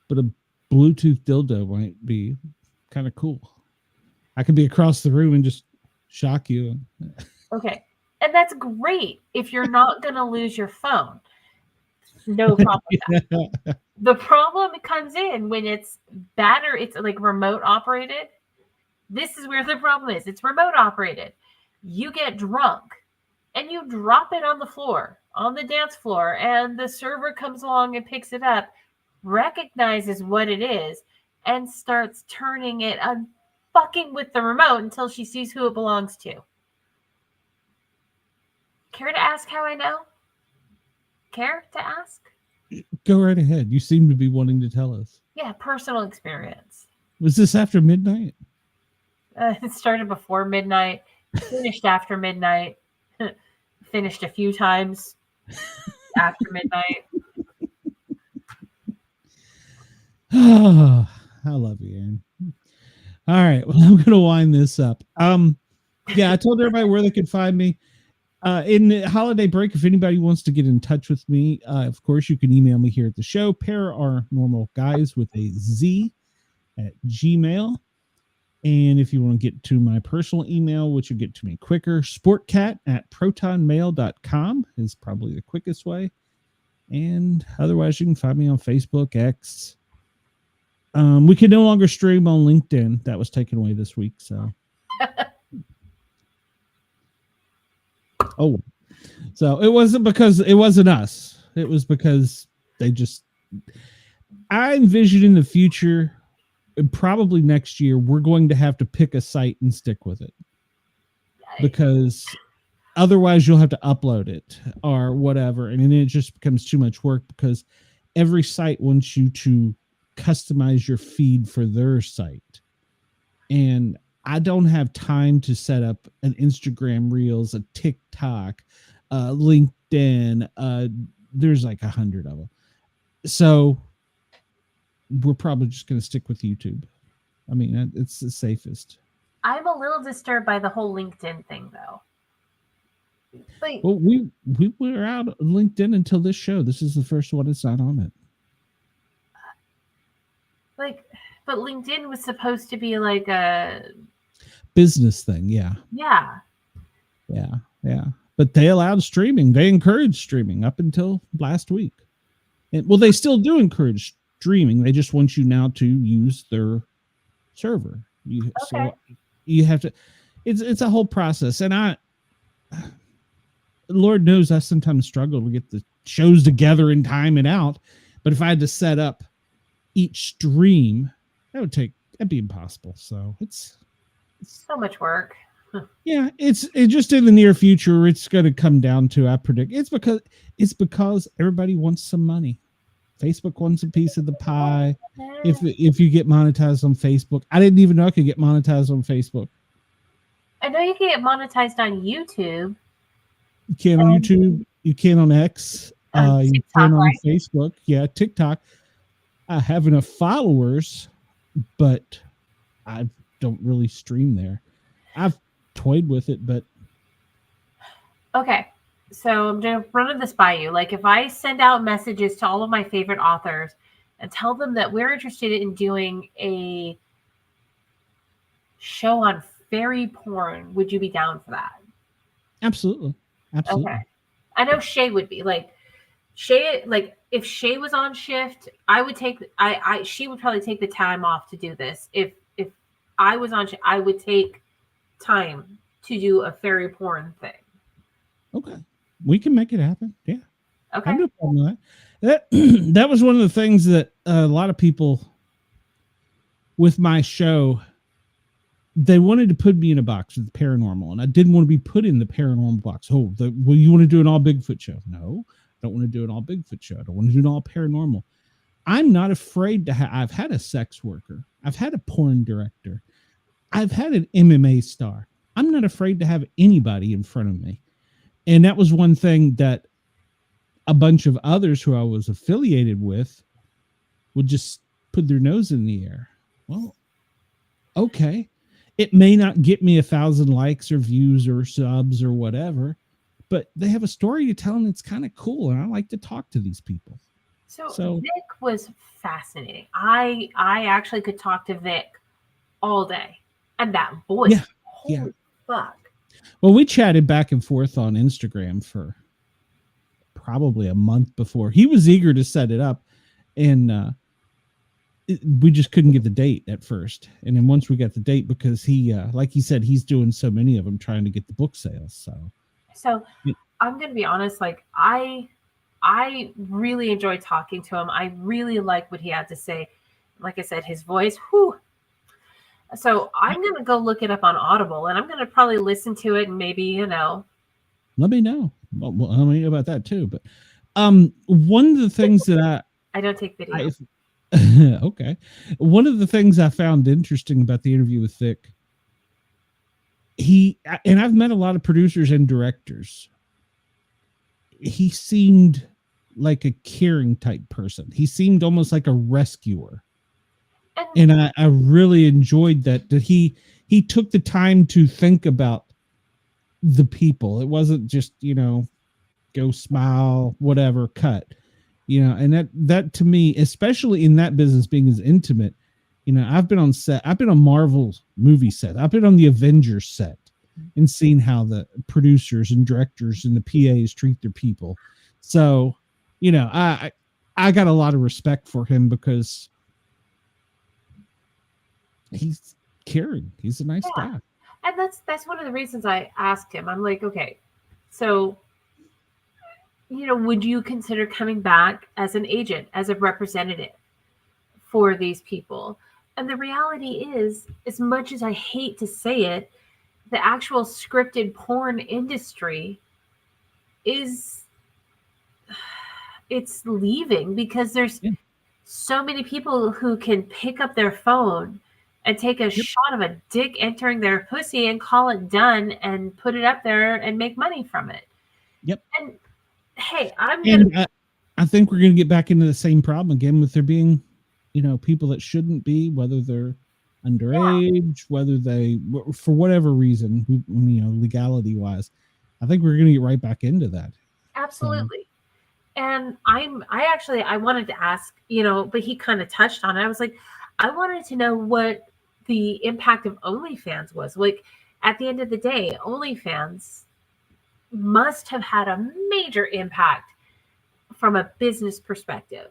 But a Bluetooth dildo might be kind of cool. I could be across the room and just shock you. Okay. And that's great if you're not going to lose your phone. No problem with that. The problem comes in when it's it's like remote operated. This is where the problem is. It's remote operated. You get drunk and you drop it on the floor, on the dance floor, and the server comes along and picks it up, recognizes what it is, and starts turning it on, fucking with the remote until she sees who it belongs to. Care to ask how I know? Care to ask? Go right ahead. You seem to be wanting to tell us. Yeah, personal experience. Was this after midnight? It started before midnight, finished after midnight, finished a few times after midnight. Oh, I love you, Aeron. All right, well, I'm going to wind this up. Yeah, I told everybody where they could find me. In the holiday break, if anybody wants to get in touch with me, of course, you can email me here at the show, Paranormalguys with a Z at Gmail. And if you want to get to my personal email, which will get to me quicker, Sportcat at protonmail.com is probably the quickest way. And otherwise, you can find me on Facebook, X. We can no longer stream on LinkedIn. That was taken away this week. So, so it wasn't because it wasn't us. It was because I envision in the future, and probably next year, we're going to have to pick a site and stick with it, because otherwise you'll have to upload it or whatever. And then it just becomes too much work, because every site wants you to customize your feed for their site. And I don't have time to set up an Instagram Reels, a TikTok, LinkedIn. There's like 100 of them. So we're probably just going to stick with YouTube. I mean, it's the safest. I'm a little disturbed by the whole LinkedIn thing, though. Like, well, we were out on LinkedIn until this show. This is the first one that's not on it. But LinkedIn was supposed to be like a business thing. Yeah. But they allowed streaming. They encouraged streaming up until last week. And well, they still do encourage streaming. They just want you now to use their server. So you have to. It's a whole process, and Lord knows I sometimes struggle to get the shows together and time it out. But if I had to set up each stream, that'd be impossible. So it's so much work. Yeah, it's just in the near future. It's going to come down to, I predict, it's because everybody wants some money. Facebook wants a piece of the pie. If you get monetized on Facebook, I didn't even know I could get monetized on Facebook. I know you can get monetized on YouTube. You can on YouTube. You can on X. You TikTok, can on right? Facebook. Yeah, TikTok. I have enough followers, but I don't really stream there. I've toyed with it, but Okay, so I'm gonna run this by you. Like, if I send out messages to all of my favorite authors and tell them that we're interested in doing a show on fairy porn, would you be down for that? absolutely. Okay. I know Shay would be. Like, Shay, like, if Shay was on shift, I would take she would probably take the time off to do this. If I was on shift, I would take time to do a fairy porn thing. Okay. We can make it happen. Yeah. Okay. I have no problem with that. That was one of the things that a lot of people with my show, they wanted to put me in a box with the paranormal, and I didn't want to be put in the paranormal box. Oh, well, you want to do an all Bigfoot show? No, I don't want to do an all Bigfoot show. I don't want to do an all paranormal. I'm not afraid to I've had a sex worker. I've had a porn director. I've had an MMA star. I'm not afraid to have anybody in front of me. And that was one thing that a bunch of others who I was affiliated with would just put their nose in the air. Well, okay. It may not get me 1,000 likes or views or subs or whatever, but they have a story to tell and it's kind of cool. And I like to talk to these people. So Vic was fascinating. I actually could talk to Vic all day. And that voice, holy fuck. Well, we chatted back and forth on Instagram for probably a month before. He was eager to set it up, and we just couldn't get the date at first. And then once we got the date, because he, like he said, he's doing so many of them trying to get the book sales. So I'm going to be honest. Like, I really enjoyed talking to him. I really like what he had to say. Like I said, his voice, whew. So I'm going to go look it up on Audible, and I'm going to probably listen to it and maybe, let me know. Well, I mean about that too. But one of the things that I don't take video. Okay. One of the things I found interesting about the interview with Vic, and I've met a lot of producers and directors. He seemed like a caring type person. He seemed almost like a rescuer. And I really enjoyed that he took the time to think about the people. It wasn't just, go smile, whatever, cut, and that to me, especially in that business being as intimate, I've been on set, I've been on Marvel's movie set, I've been on the Avengers set and seen how the producers and directors and the PAs treat their people. So, I got a lot of respect for him because he's caring. He's a nice guy. And that's one of the reasons I asked him. I'm like, okay, so, would you consider coming back as an agent, as a representative for these people? And the reality is, as much as I hate to say it, the actual scripted porn industry it's leaving because there's so many people who can pick up their phone and take a shot of a dick entering their pussy and call it done and put it up there and make money from it. Yep. And hey, I think we're going to get back into the same problem again with there being, people that shouldn't be, whether they're underage, whether they, for whatever reason, legality wise. I think we're going to get right back into that. Absolutely. And I wanted to ask, but he kind of touched on it. I was like, I wanted to know what the impact of OnlyFans was. Like, at the end of the day, OnlyFans must have had a major impact from a business perspective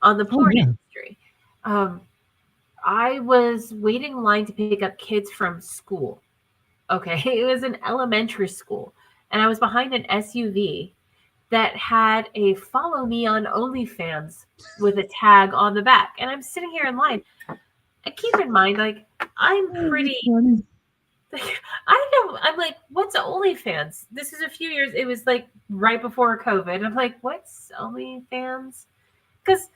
on the porn industry. I was waiting in line to pick up kids from school. Okay, it was an elementary school, and I was behind an SUV that had a follow me on OnlyFans with a tag on the back. And I'm sitting here in line. And keep in mind, like, I'm pretty, I'm like, what's OnlyFans? This is a few years, it was like right before COVID. I'm like, what's OnlyFans? Because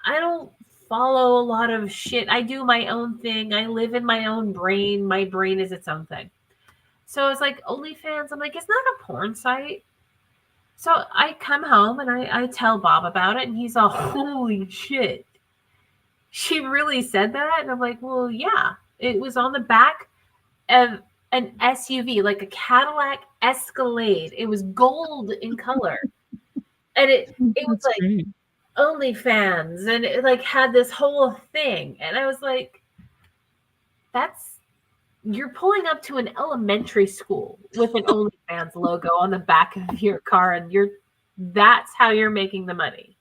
I don't follow a lot of shit. I do my own thing. I live in my own brain. My brain is its own thing. So it's like OnlyFans. I'm like, it's not a porn site. So I come home and I tell Bob about it, and he's all, holy shit. she really said that? And I'm like, well, yeah. It was on the back of an SUV, like a Cadillac Escalade. It was gold in color. And it was like great. OnlyFans, and it like had this whole thing. And I was like, you're pulling up to an elementary school with an OnlyFans logo on the back of your car, and that's how you're making the money.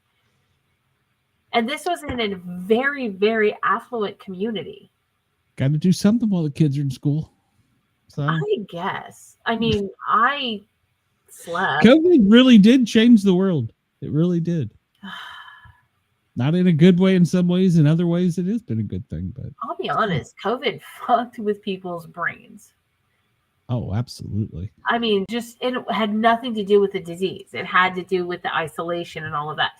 And this was in a very, very affluent community. Got to do something while the kids are in school. So I guess. I mean, I slept. COVID really did change the world. It really did. Not in a good way in some ways. In other ways, it has been a good thing. But I'll be honest, COVID fucked with people's brains. Oh, absolutely. I mean, it had nothing to do with the disease. It had to do with the isolation and all of that.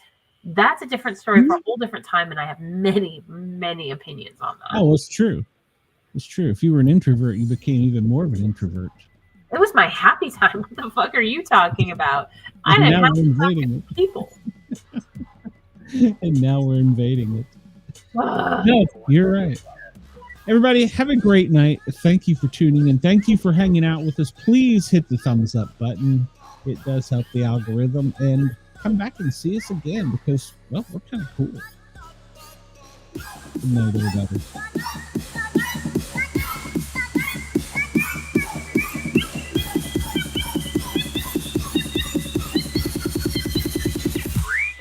That's a different story for a whole different time, and I have many, many opinions on that. Oh, it's true. It's true. If you were an introvert, you became even more of an introvert. It was my happy time. What the fuck are you talking about? I didn't have to talk to people. And now we're invading it. No, you're right. Everybody, have a great night. Thank you for tuning in. Thank you for hanging out with us. Please hit the thumbs up button. It does help the algorithm. And come back and see us again because, well, we're kind of cool. No, they're better.